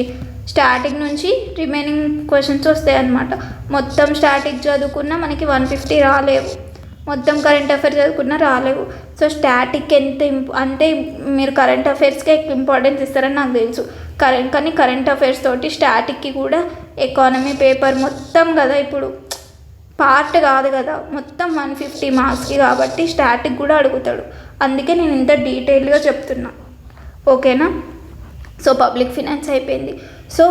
స్టాటిక్ నుంచి రిమైనింగ్ క్వశ్చన్స్ వస్తాయి అన్నమాట. మొత్తం స్టాటిక్ చదువుకున్నా మనకి 150 రాలేవు, మొత్తం కరెంట్ అఫైర్స్ చదువుకున్నా రాలేవు. సో స్టాటిక్ ఎంత అంటే మీరు కరెంట్ అఫైర్స్కే ఎక్కువ ఇంపార్టెన్స్ ఇస్తారని నాకు తెలుసు. కానీ కరెంట్ అఫైర్స్ తోటి స్టాటిక్కి కూడా ఎకానమీ పేపర్ మొత్తం కదా, ఇప్పుడు పార్ట్ కాదు కదా, మొత్తం 150 మార్క్స్కి కాబట్టి స్టాటిక్ కూడా అడుగుతాడు. అందుకే నేను ఇంత డీటెయిల్గా చెప్తున్నా. ఓకేనా. సో పబ్లిక్ ఫినాన్స్ అయిపోయింది. సో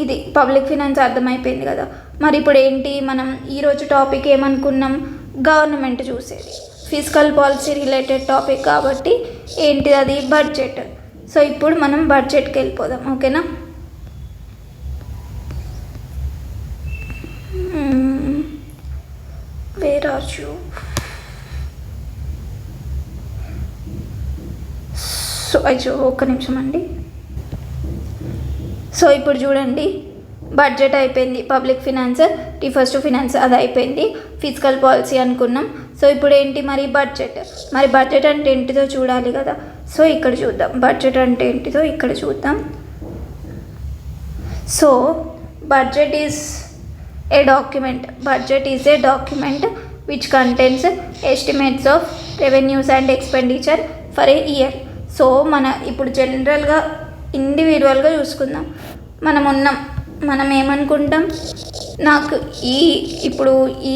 ఇది పబ్లిక్ ఫినాన్స్ అర్థమైపోయింది కదా. మరి ఇప్పుడు ఏంటి, మనం ఈరోజు టాపిక్ ఏమనుకున్నాం, గవర్నమెంట్ చూసేది ఫిజికల్ పాలసీ రిలేటెడ్ టాపిక్ కాబట్టి ఏంటిది అది, బడ్జెట్. సో ఇప్పుడు మనం బడ్జెట్కి వెళ్ళిపోదాం. ఓకేనా. Where are you. సో అయ్యో ఒక్క నిమిషం అండి. సో ఇప్పుడు చూడండి, బడ్జెట్ అయిపోయింది, public finance, refers to finance అది అయిపోయింది, ఫిజికల్ పాలసీ అనుకున్నాం. సో ఇప్పుడు ఏంటి మరి, బడ్జెట్. మరి బడ్జెట్ అంటే ఏంటిదో చూడాలి కదా. సో ఇక్కడ చూద్దాం, బడ్జెట్ అంటే ఏంటిదో ఇక్కడ చూద్దాం. So budget is budget is a document which contains estimates of revenues and expenditure for a year. So మన ఇప్పుడు జనరల్గా ఇండివిజువల్గా చూసుకుందాం. మనం ఏమనుకుంటాం, నాకు ఇప్పుడు ఈ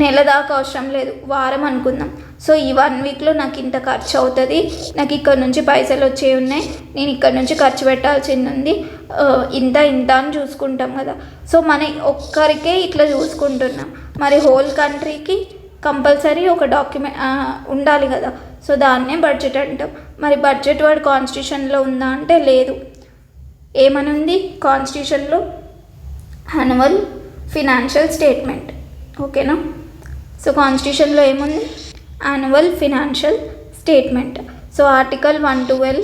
నెల దాకా అవసరం లేదు, వారం అనుకుందాం. సో ఈ 1 వీక్లో నాకు ఇంత ఖర్చు అవుతుంది, నాకు ఇక్కడ నుంచి పైసలు వచ్చేవి ఉన్నాయి, నేను ఇక్కడ నుంచి ఖర్చు పెట్టాల్సింది ఉంది, ఇంత అని చూసుకుంటాం కదా. సో మన ఒక్కరికే ఇట్లా చూసుకుంటున్నాం, మరి హోల్ కంట్రీకి కంపల్సరీ ఒక డాక్యుమెంట్ ఉండాలి కదా. సో దాన్నే బడ్జెట్ అంటాం. మరి బడ్జెట్ వర్డ్ కాన్స్టిట్యూషన్లో ఉందా అంటే లేదు. ఏమని ఉంది కాన్స్టిట్యూషన్లో? Annual financial statement. ఓకేనా? సో కాన్స్టిట్యూషన్లో ఏముంది? Annual financial statement. So article 112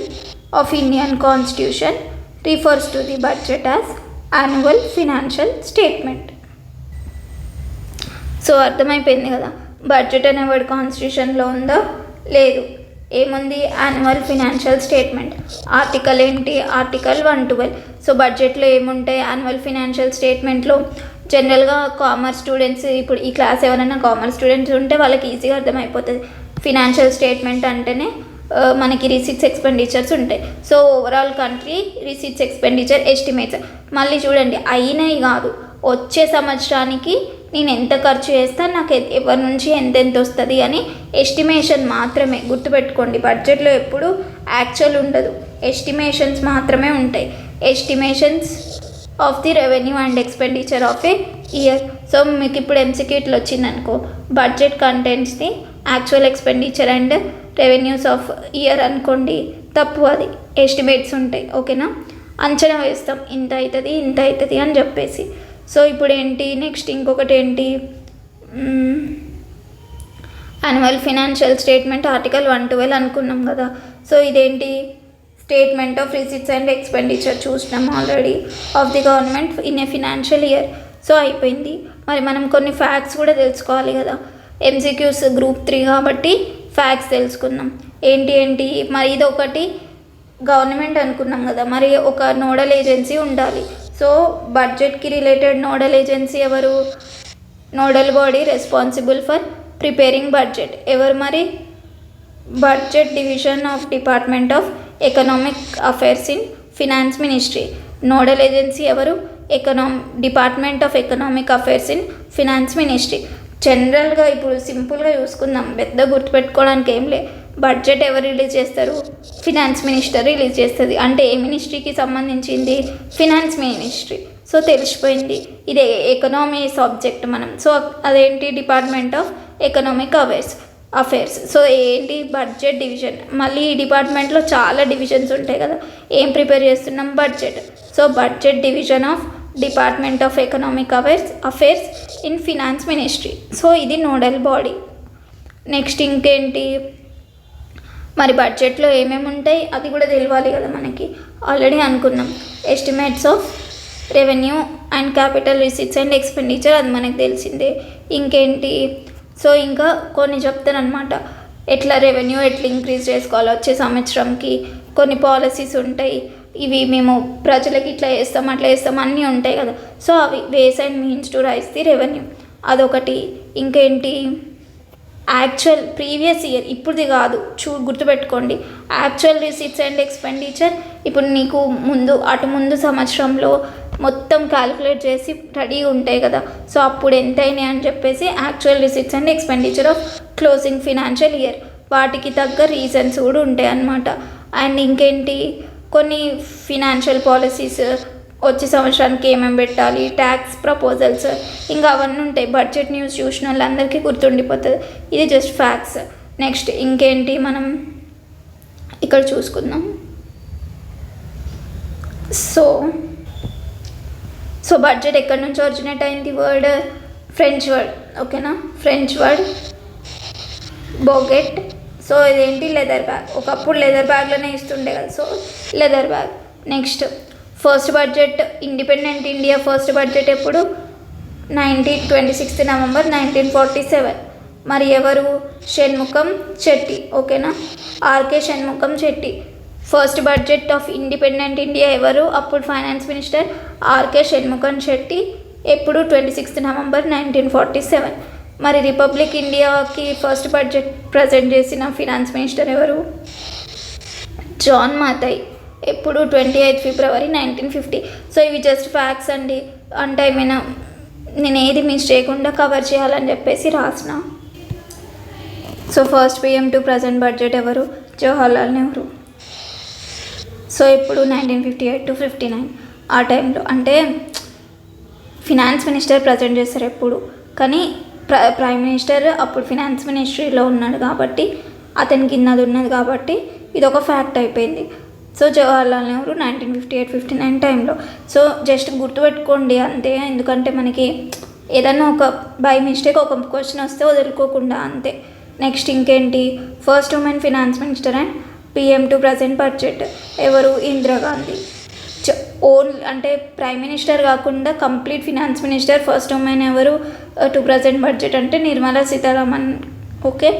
of Indian constitution refers to the budget as annual financial statement. So అర్థమైపోయింది కదా, బడ్జెట్ అనే వర్డ్ కాన్స్టిట్యూషన్లో ఉందా? లేదు. ఏముంది? Annual financial statement. ఆర్టికల్ ఏంటి? ఆర్టికల్ 112. సో బడ్జెట్లో ఏముంటాయి? యాన్యువల్ ఫినాన్షియల్ స్టేట్మెంట్లో జనరల్గా కామర్స్ స్టూడెంట్స్, ఇప్పుడు ఈ క్లాస్ ఎవరైనా కామర్స్ స్టూడెంట్స్ ఉంటే వాళ్ళకి ఈజీగా అర్థమైపోతుంది. ఫినాన్షియల్ స్టేట్మెంట్ అంటేనే మనకి రిసీట్స్ ఎక్స్పెండిచర్స్ ఉంటాయి. So overall country receipts expenditure estimates. మళ్ళీ చూడండి, అయినవి కాదు, వచ్చే సంవత్సరానికి నేను ఎంత ఖర్చు చేస్తాను, నాకు ఎవరి నుంచి ఎంతెంత వస్తుంది అని ఎస్టిమేషన్ మాత్రమే. గుర్తుపెట్టుకోండి, బడ్జెట్లో ఎప్పుడు యాక్చువల్ ఉండదు, ఎస్టిమేషన్స్ మాత్రమే ఉంటాయి. Estimations of the revenue and expenditure of A year. So మీకు ఇప్పుడు ఎంసీక్యూ ఇట్లా వచ్చిందనుకో, budget contents the actual expenditure and revenues of year అనుకోండి, తప్పు. అది ఎస్టిమేట్స్ ఉంటాయి. ఓకేనా? అంచనా వేస్తాం, ఇంత అవుతుంది అని చెప్పేసి. సో ఇప్పుడు ఏంటి నెక్స్ట్? ఇంకొకటి ఏంటి? యాన్యువల్ ఫినాన్షియల్ స్టేట్మెంట్ ఆర్టికల్ 112 అనుకున్నాం కదా. సో ఇదేంటి? Statement of receipts and expenditure చూసినాం already of the government in a financial year. So అయిపోయింది. మరి మనం కొన్ని ఫ్యాక్ట్స్ కూడా తెలుసుకోవాలి కదా, ఎంసీక్యూస్ గ్రూప్ 3 కాబట్టి ఫ్యాక్ట్స్ తెలుసుకుందాం. ఏంటి మరి ఇది ఒకటి గవర్నమెంట్ అనుకున్నాం కదా, మరి ఒక నోడల్ ఏజెన్సీ ఉండాలి. సో బడ్జెట్కి రిలేటెడ్ నోడల్ ఏజెన్సీ ఎవరు? Nodal body responsible for preparing budget ఎవరు మరి? Budget division of department of economic affairs in finance ministry. Nodal agency ఎవరు? Department of economic affairs in finance ministry. జనరల్గా ఇప్పుడు సింపుల్గా చూసుకుందాం, పెద్ద గుర్తుపెట్టుకోవడానికి ఏం లే. బడ్జెట్ ఎవరు రిలీజ్ చేస్తారు? ఫినాన్స్ మినిస్టర్ రిలీజ్ చేస్తుంది. అంటే ఏ మినిస్ట్రీకి సంబంధించింది? Finance ministry. సో తెలిసిపోయింది, ఇది ఎకనామీ సబ్జెక్ట్ మనం. సో అదేంటి? Department of economic affairs. So ఏంటి? Budget division. మళ్ళీ ఈ డిపార్ట్మెంట్లో చాలా డివిజన్స్ ఉంటాయి కదా, ఏం ప్రిపేర్ చేస్తున్నాం? Budget. So budget division of department of economic affairs in finance ministry. So ఇది నోడల్ బాడీ. నెక్స్ట్ ఇంకేంటి? మరి బడ్జెట్లో ఏమేమి ఉంటాయి అది కూడా తెలియాలి కదా మనకి. ఆల్రెడీ అనుకున్నాం, estimates of revenue and capital receipts and expenditure, అది మనకు తెలిసిందే. ఇంకేంటి? సో ఇంకా కొన్ని చెప్తానమాట, ఎట్లా రెవెన్యూ ఎట్లా ఇంక్రీజ్ చేసుకోవాలో వచ్చే సంవత్సరంకి. కొన్ని పాలసీస్ ఉంటాయి, ఇవి మేము ప్రజలకి ఇట్లా చేస్తాం అట్లా చేస్తాం అన్నీ ఉంటాయి కదా. సో అవి ways and means to raise the revenue, అదొకటి. ఇంకేంటి? యాక్చువల్ ప్రీవియస్ ఇయర్, ఇప్పుడుది కాదు, గుర్తుపెట్టుకోండి. యాక్చువల్ రిసీట్స్ అండ్ ఎక్స్పెండిచర్ ఇప్పుడు నీకు ముందు సంవత్సరంలో మొత్తం క్యాలిక్యులేట్ చేసి రెడీగా ఉంటాయి కదా. సో అప్పుడు ఎంత అయినాయి అని చెప్పేసి actual receipts and expenditure of closing financial year, వాటికి తగ్గ రీజన్స్ కూడా ఉంటాయి అన్నమాట. అండ్ ఇంకేంటి? కొన్ని ఫినాన్షియల్ పాలసీస్, వచ్చే సంవత్సరానికి ఏమేమి పెట్టాలి, ట్యాక్స్ ప్రపోజల్స్, ఇంకా అవన్నీ ఉంటాయి. బడ్జెట్ న్యూస్ చూసిన వాళ్ళందరికీ గుర్తుండిపోతుంది. ఇది జస్ట్ ఫ్యాక్ట్స్. నెక్స్ట్ ఇంకేంటి? మనం ఇక్కడ చూసుకుందాం. సో బడ్జెట్ ఎక్కడి నుంచి ఒరిజినేట్ అయింది? Word French word. ఓకేనా? French word bougette. సో ఇదేంటి? Leather bag. ఒకప్పుడు లెదర్ బ్యాగ్లోనే ఇస్తుండే కదా, so leather bag. Next first budget, independent India first budget ఎప్పుడు? 26 నవంబర్ 1947. మరి ఎవరు? షణ్ముఖం చెట్టి. ఓకేనా? R K Shanmukham Chetty. First budget of independent India ఎవరు? అప్పుడు finance minister R K Shanmukhan Shetty. ఎప్పుడు? 26 నవంబర్ 1947. మరి రిపబ్లిక్ ఇండియాకి ఫస్ట్ బడ్జెట్ ప్రజెంట్ చేసిన ఫినాన్స్ మినిస్టర్ ఎవరు? జాన్ మాథై. ఎప్పుడు? 28 ఫిబ్రవరి 1950. సో ఇవి జస్ట్ ఫ్యాక్ట్స్ అండి. అంటే నేను ఏది మిస్ చేయకుండా కవర్ చేయాలని చెప్పేసి రాసిన. So first PM to present budget ఎవరు? జవహర్లాల్ నెహ్రూ. సో ఇప్పుడు 1958 to 59 ఆ టైంలో అంటే ఫినాన్స్ మినిస్టర్ ప్రజెంట్ చేస్తారు ఎప్పుడు, కానీ ప్రైమ్ మినిస్టర్ అప్పుడు ఫినాన్స్ మినిస్ట్రీలో ఉన్నాడు కాబట్టి అతని కింద అది ఉన్నది కాబట్టి ఇది ఒక ఫ్యాక్ట్ అయిపోయింది. సో జవహర్లాల్ నెహ్రూ 1958-59 టైంలో. సో జస్ట్ గుర్తుపెట్టుకోండి అంతే, ఎందుకంటే మనకి ఏదైనా ఒక బై మిస్టేక్ ఒక క్వశ్చన్ వస్తే వదులుకోకుండా అంతే. నెక్స్ట్ ఇంకేంటి? First women finance minister and PM to present budget ఎవరు? ఇందిరాగాంధీ. అంటే ప్రైమ్ మినిస్టర్ కాకుండా complete finance minister first women ఎవరు టు ప్రజెంట్ బడ్జెట్ అంటే నిర్మలా సీతారామన్. ఓకే,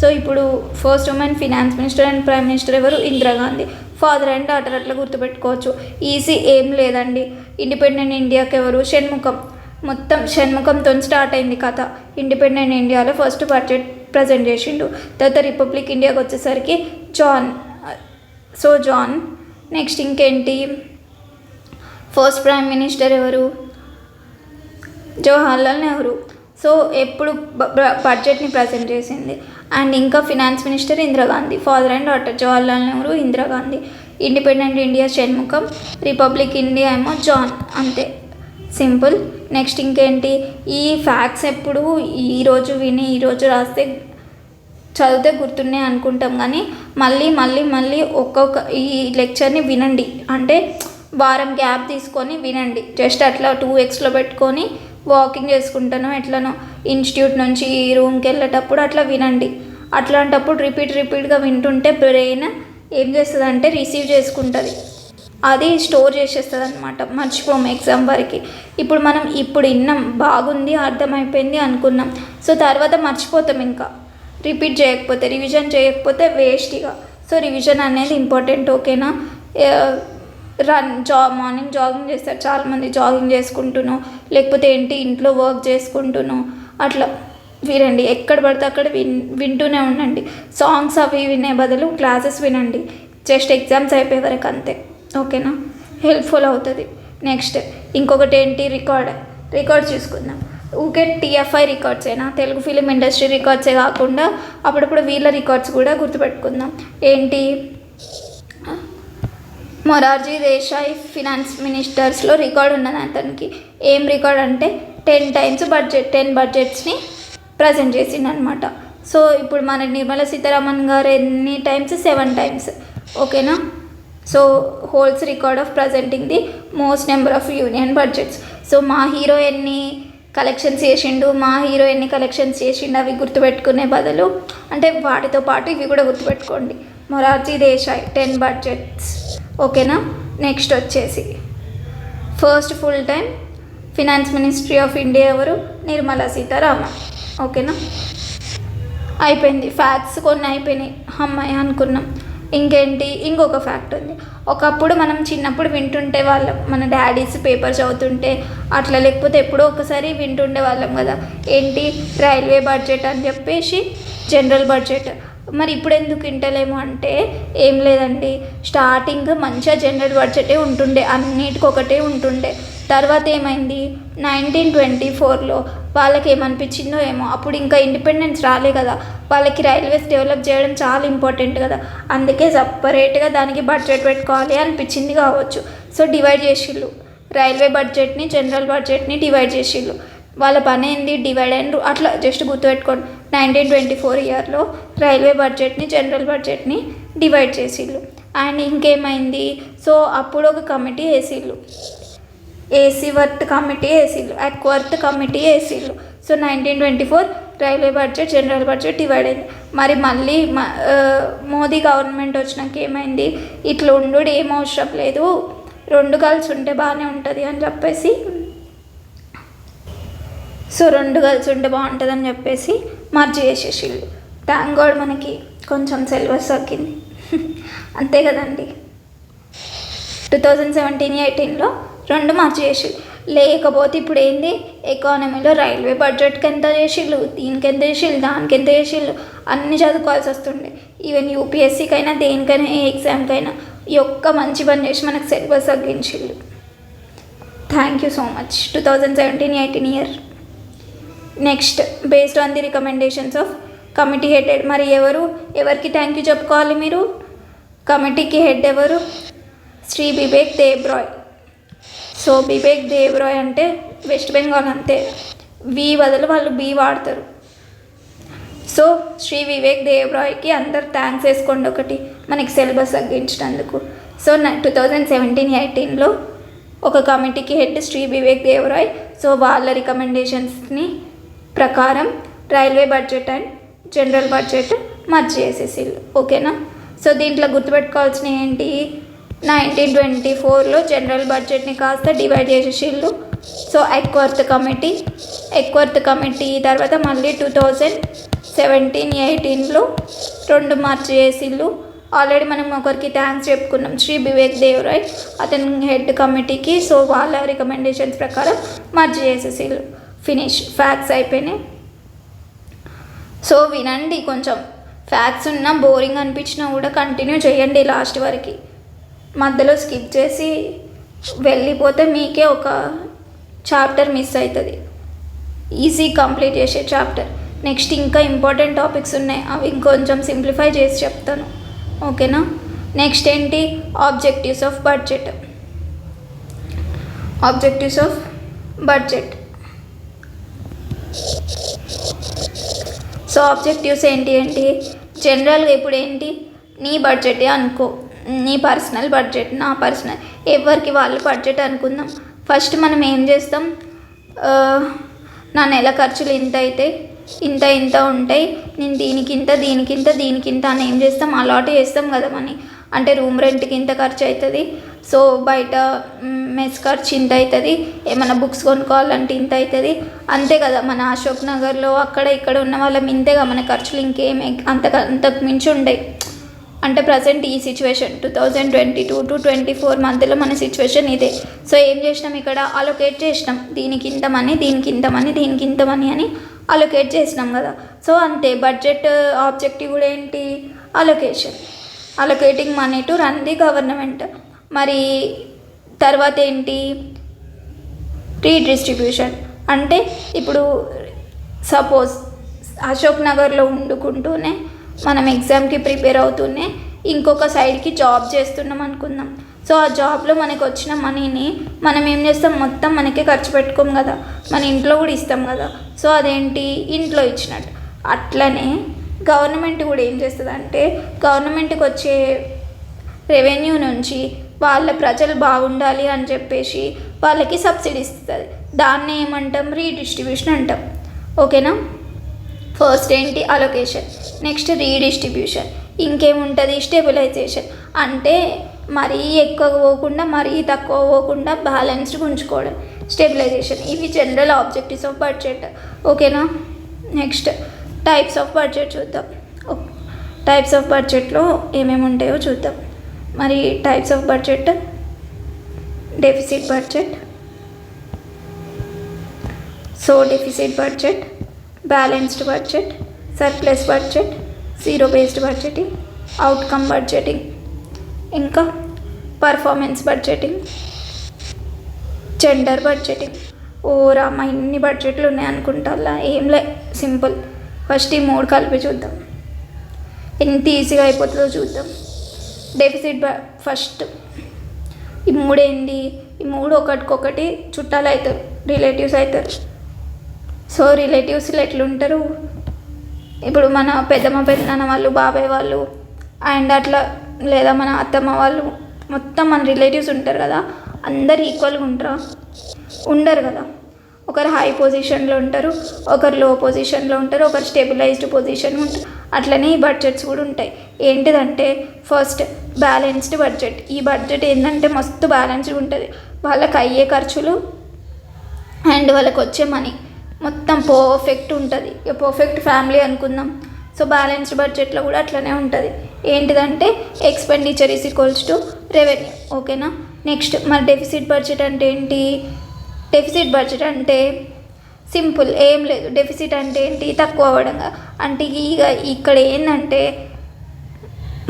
సో ఇప్పుడు first women finance minister and prime minister ఎవరు? ఇందిరాగాంధీ. ఫాదర్ అండ్ డాటర్ అట్లా గుర్తుపెట్టుకోవచ్చు. Easy ఏం లేదండి. ఇండిపెండెంట్ ఇండియాకి ఎవరు? షణ్ముఖం. మొత్తం షణ్ముఖంతో స్టార్ట్ అయింది కథ. ఇండిపెండెంట్ ఇండియాలో ఫస్ట్ బడ్జెట్ ప్రజెంట్ చేసిండు. తర్వాత రిపబ్లిక్ ఇండియాకి వచ్చేసరికి జాన్. So John. నెక్స్ట్ ఇంకేంటి? ఫస్ట్ ప్రైమ్ మినిస్టర్ ఎవరు? జవహర్లాల్ నెహ్రూ. సో ఎప్పుడు బడ్జెట్ని ప్రజెంట్ చేసింది. అండ్ ఇంకా finance minister Indira Gandhi. Father and daughter Jawaharlal Nehru, Indira Gandhi. Independent India Shanmukham, republic India ఏమో జాన్. అంతే, సింపుల్. నెక్స్ట్ ఇంకేంటి? ఈ ఫ్యాక్ట్స్ ఎప్పుడు ఈరోజు విని ఈరోజు రాస్తే చదివితే గుర్తున్నాయి అనుకుంటాం, కానీ మళ్ళీ మళ్ళీ మళ్ళీ ఒక్కొక్క ఈ లెక్చర్ని వినండి. అంటే వారం గ్యాప్ తీసుకొని వినండి. జస్ట్ అట్లా 2xలో పెట్టుకొని వాకింగ్ చేసుకుంటాను ఎట్లనో ఇన్స్టిట్యూట్ నుంచి రూమ్కి వెళ్ళేటప్పుడు అట్లా వినండి. అట్లాంటప్పుడు రిపీట్గా వింటుంటే బ్రెయిన్ ఏం చేస్తుంది అంటే రిసీవ్ చేసుకుంటుంది, అది స్టోర్ చేసేస్తుంది అనమాట. మర్చిపోము ఎగ్జామ్ వరకు. ఇప్పుడు మనం విన్నాం, బాగుంది, అర్థమైపోయింది అనుకున్నాం. సో తర్వాత మర్చిపోతాం, ఇంకా రిపీట్ చేయకపోతే, రివిజన్ చేయకపోతే వేస్ట్ ఇక. సో రివిజన్ అనేది ఇంపార్టెంట్. ఓకేనా? మార్నింగ్ జాగింగ్ చేస్తారు చాలామంది, జాగింగ్ చేసుకుంటున్నాం, లేకపోతే ఇంట్లో వర్క్ చేసుకుంటున్నాం, అట్లా వినండి. ఎక్కడ పడితే అక్కడ వింటూనే ఉండండి. సాంగ్స్ అవి వినే బదులు క్లాసెస్ వినండి. జస్ట్ ఎగ్జామ్స్ అయిపోయే వరకు అంతే. ఓకేనా? హెల్ప్ఫుల్ అవుతుంది. నెక్స్ట్ ఇంకొకటి ఏంటి? రికార్డ్ చూసుకుందాం. ఊకే టీఎఫ్ఐ రికార్డ్సేనా? తెలుగు ఫిలిం ఇండస్ట్రీ రికార్డ్సే కాకుండా అప్పుడప్పుడు వీళ్ళ రికార్డ్స్ కూడా గుర్తుపెట్టుకుందాం. ఏంటి? మొరార్జీ దేశాయ్ ఫినాన్స్ మినిస్టర్స్లో రికార్డ్ ఉన్నది అతనికి. ఏం రికార్డ్ అంటే 10 బడ్జెట్స్ని ప్రజెంట్ చేసిండనమాట. సో ఇప్పుడు మన నిర్మలా సీతారామన్ గారు ఎన్ని టైమ్స్? 7 times. ఓకేనా? So holds record of presenting the most number of union budgets. So మా హీరో ఎన్ని కలెక్షన్స్ చేసిండు అవి గుర్తుపెట్టుకునే బదులు అంటే వాటితో పాటు ఇవి కూడా గుర్తుపెట్టుకోండి. మొరార్జీ దేశాయ్ 10 budgets. ఓకేనా? నెక్స్ట్ వచ్చేసి first full time finance ministry of India ఎవరు? నిర్మలా సీతారామన్. ఓకేనా? అయిపోయింది. ఫ్యాక్ట్స్ కొన్ని అయిపోయినాయి, అమ్మాయి అనుకున్నాం. ఇంకేంటి? ఇంకొక ఫ్యాక్ట్ ఉంది. ఒకప్పుడు మనం చిన్నప్పుడు వింటుంటే వాళ్ళం, మన డాడీస్ పేపర్ చదువుతుంటే అట్లా, లేకపోతే ఎప్పుడో ఒకసారి వింటుండే వాళ్ళం కదా. ఏంటి? రైల్వే బడ్జెట్ అని చెప్పేసి జనరల్ బడ్జెట్. మరి ఇప్పుడు ఎందుకు వింటలేము అంటే ఏం లేదండి, స్టార్టింగ్ మంచిగా జనరల్ బడ్జెటే ఉంటుండే, అన్నిటికొకటే ఉంటుండే. తర్వాత ఏమైంది? 1924లో వాళ్ళకి ఏమనిపించిందో ఏమో, అప్పుడు ఇంకా ఇండిపెండెన్స్ రాలే కదా, వాళ్ళకి రైల్వేస్ డెవలప్ చేయడం చాలా ఇంపార్టెంట్ కదా, అందుకే సపరేట్గా దానికి బడ్జెట్ పెట్టుకోవాలి అనిపించింది కావచ్చు. సో డివైడ్ చేసిళ్ళు, రైల్వే బడ్జెట్ని జనరల్ బడ్జెట్ని డివైడ్ చేసిళ్ళు. వాళ్ళ పని ఏంది? డివైడ్ అండ్ అట్లా జస్ట్ గుర్తుపెట్టుకోండి. 1924 ఇయర్లో రైల్వే బడ్జెట్ని జనరల్ బడ్జెట్ని డివైడ్ చేసిళ్ళు. అండ్ ఇంకేమైంది? సో అప్పుడు ఒక కమిటీ వేసిళ్ళు, ఏసీ వర్త్ కమిటీ వేసిళ్ళు, అక్వర్త్ కమిటీ వేసిళ్ళు. So 1924 railway budget general budget divide అయింది. మరి మళ్ళీ మోదీ గవర్నమెంట్ వచ్చినాక ఏమైంది? ఇట్లా ఉండు ఏం అవసరం లేదు, రెండు కలిసి ఉంటే బాగానే ఉంటుంది అని చెప్పేసి, సో రెండు కలిసి ఉంటే బాగుంటుంది అని చెప్పేసి మర్జ్ చేసేసిళ్ళు. థ్యాంక్ గాడ్ మనకి కొంచెం సిలబస్ తగ్గింది, అంతే కదండి. 2017-18లో 2 మార్చి చేసి, లేకపోతే ఇప్పుడు ఏంది ఎకానమీలో రైల్వే బడ్జెట్కి ఎంత చేసిళ్ళు, దీనికి ఎంత చేసిళ్ళు, దానికి ఎంత చేసిళ్ళు, అన్నీ చదువుకోవాల్సి వస్తుండే. ఈవెన్ యూపీఎస్సీకైనా దేనికైనా ఏ ఎగ్జామ్కైనా ఈ ఒక్క మంచి పని చేసి మనకు సిలబస్ తగ్గించిళ్ళు. Thank you so much 2017-18 year. Next, based on the recommendations of committee head. మరి ఎవరికి థ్యాంక్ యూ చెప్పుకోవాలి మీరు? కమిటీకి హెడ్ ఎవరు? శ్రీ బిబేక్ దేబ్రాయ్. సో బిబేక్ దేబ్రాయ్ అంటే వెస్ట్ బెంగాల్, అంతే. వి బదులు వాళ్ళు బి వాడతారు. సో శ్రీ వివేక్ దేబ్రాయ్కి అందరు థ్యాంక్స్ వేసుకోండి ఒకటి, మనకి సిలబస్ తగ్గించినందుకు. సో 2017-18లో ఒక కమిటీకి హెడ్ శ్రీ వివేక్ దేబ్రాయ్. సో వాళ్ళ రికమెండేషన్స్ని ప్రకారం railway budget and general budget merge చేసేసిళ్ళు. ఓకేనా? సో దీంట్లో గుర్తుపెట్టుకోవాల్సిన ఏంటి, 1924లో జనరల్ బడ్జెట్ని కాస్త డివైడ్ చేసేసిళ్ళు. సో ఎక్వర్త్ కమిటీ తర్వాత మళ్ళీ 2017-18లో 2 మార్చి చేసిళ్ళు. ఆల్రెడీ మనం ఒకరికి థ్యాంక్స్ చెప్పుకున్నాం, శ్రీ బివేక్ దేవరాయ్, అతని హెడ్ కమిటీకి. సో వాళ్ళ రికమెండేషన్స్ ప్రకారం మర్జ్ చేసేసిళ్ళు. ఫినిష్. ఫ్యాక్ట్స్ అయిపోయినాయి. సో వినండి, కొంచెం ఫ్యాక్ట్స్ ఉన్నా బోరింగ్ అనిపించినా కూడా కంటిన్యూ చేయండి లాస్ట్ వరకు. మధ్యలో స్కిప్ చేసి వెళ్ళిపోతే మీకే ఒక చాప్టర్ మిస్ అవుతుంది, ఈజీ కంప్లీట్ చేసే చాప్టర్. నెక్స్ట్ ఇంకా ఇంపార్టెంట్ టాపిక్స్ ఉన్నాయి, అవి ఇంకొంచెం సింప్లిఫై చేసి చెప్తాను. ఓకేనా? నెక్స్ట్ ఏంటి, objectives of budget. So objectives ఏంటి జనరల్గా ఇప్పుడు ఏంటి, నీ బడ్జెటే అనుకో, నీ పర్సనల్ బడ్జెట్, నా పర్సనల్, ఎవరికి వాళ్ళు బడ్జెట్ అనుకుందాం. ఫస్ట్ మనం ఏం చేస్తాం, నా నెల ఖర్చులు ఇంత అయితే ఇంత ఉంటాయి, నేను దీనికింత అని ఏం చేస్తాం, అలాట్ చేస్తాం కదా మనీ. అంటే రూమ్ రెంట్కి ఇంత ఖర్చు అవుతుంది, సో బయట మెస్ ఖర్చు ఇంత అవుతుంది, ఏమైనా బుక్స్ కొనుక్కోవాలంటే ఇంత అవుతుంది, అంతే కదా. మన అశోక్ నగర్లో అక్కడ ఇక్కడ ఉన్న వాళ్ళం ఇంతేగా మన ఖర్చులు, ఇంకేమి అంతకు మించి ఉండవు. అంటే ప్రజెంట్ ఈ సిచ్యువేషన్ 2022-24 మధ్యలో మన సిచ్యువేషన్ ఇదే. సో ఏం చేసినాం, ఇక్కడ అలొకేట్ చేసినాం, దీనికి ఇంత మనీ అని అలొకేట్ చేసినాం కదా. సో అంతే, బడ్జెట్ ఆబ్జెక్టివ్ కూడా ఏంటి, allocating money to run the government. మరి తర్వాత ఏంటి, రీడిస్ట్రిబ్యూషన్. అంటే ఇప్పుడు సపోజ్ అశోక్ నగర్లో వండుకుంటూనే మనం ఎగ్జామ్కి ప్రిపేర్ అవుతూనే ఇంకొక సైడ్కి జాబ్ చేస్తున్నాం అనుకుందాం. సో ఆ జాబ్లో మనకు వచ్చిన మనీని మనం ఏం చేస్తాం, మొత్తం మనకే ఖర్చు పెట్టుకోం కదా, మన ఇంట్లో కూడా ఇస్తాం కదా. సో అదేంటి, ఇంట్లో ఇచ్చినట్టు. అట్లనే గవర్నమెంట్ కూడా ఏం చేస్తుంది అంటే, గవర్నమెంట్కి వచ్చే రెవెన్యూ నుంచి వాళ్ళ ప్రజలు బాగుండాలి అని చెప్పేసి వాళ్ళకి సబ్సిడీ ఇస్తుంది. దాన్ని ఏమంటాం, రీడిస్ట్రిబ్యూషన్ అంటాం. ఓకేనా? ఫస్ట్ ఏంటి, అలొకేషన్. Next redistribution. ఇంకేముంటుంది, స్టెబిలైజేషన్. అంటే మరీ ఎక్కువ పోకుండా మరీ తక్కువ పోకుండా బ్యాలెన్స్డ్గా ఉంచుకోవడం, స్టెబిలైజేషన్. ఇవి జనరల్ ఆబ్జెక్టివ్స్ ఆఫ్ బడ్జెట్. ఓకేనా? నెక్స్ట్ టైప్స్ ఆఫ్ బడ్జెట్ చూద్దాం. టైప్స్ ఆఫ్ బడ్జెట్లో ఏమేమి ఉంటాయో చూద్దాం. మరి types of budget, deficit budget, so deficit budget, balanced budget, surplus budget, zero based budgeting, outcome budgeting, ఇంకా పర్ఫార్మెన్స్ బడ్జెటింగ్, జెండర్ బడ్జెటింగ్. ఓ రామ, ఇన్ని బడ్జెట్లు ఉన్నాయి అనుకుంటా. ఏంలే, సింపుల్. ఫస్ట్ ఈ 3 కలిపి చూద్దాం, ఎంత ఈజీగా అయిపోతుందో చూద్దాం. Deficit first. ఈ 3 ఏంటి, ఈ 3 ఒకటికొకటి చుట్టాలు అవుతారు, రిలేటివ్స్ అవుతారు. సో రిలేటివ్స్లో ఎట్లుంటారు, ఇప్పుడు మన పెద్దనాన్న వాళ్ళు, బాబాయ్ వాళ్ళు అండ్ అట్లా, లేదా మన అత్తమ్మ వాళ్ళు, మొత్తం మన రిలేటివ్స్ ఉంటారు కదా. అందరు ఈక్వల్గా ఉండరు కదా. ఒకరు హై పొజిషన్లో ఉంటారు, ఒకరు లో పొజిషన్లో ఉంటారు, ఒకరు స్టెబిలైజ్డ్ పొజిషన్ ఉంటారు. అట్లనే ఈ బడ్జెట్స్ కూడా ఉంటాయి. ఏంటిదంటే ఫస్ట్ బ్యాలెన్స్డ్ బడ్జెట్. ఈ బడ్జెట్ ఏంటంటే మస్తు బ్యాలెన్స్డ్ ఉంటుంది. వాళ్ళకి అయ్యే ఖర్చులు అండ్ వాళ్ళకి వచ్చే మనీ మొత్తం పర్ఫెక్ట్ ఉంటుంది. పర్ఫెక్ట్ ఫ్యామిలీ అనుకుందాం. సో బ్యాలెన్స్డ్ బడ్జెట్లో కూడా అట్లనే ఉంటుంది. ఏంటిదంటే expenditure is equals to revenue. ఓకేనా. నెక్స్ట్ మరి డెఫిసిట్ బడ్జెట్ అంటే ఏంటి? డెఫిసిట్ బడ్జెట్ అంటే సింపుల్, ఏం లేదు. డెఫిసిట్ అంటే ఏంటి? తక్కువ అవ్వడంగా. అంటే ఇక ఇక్కడ ఏంటంటే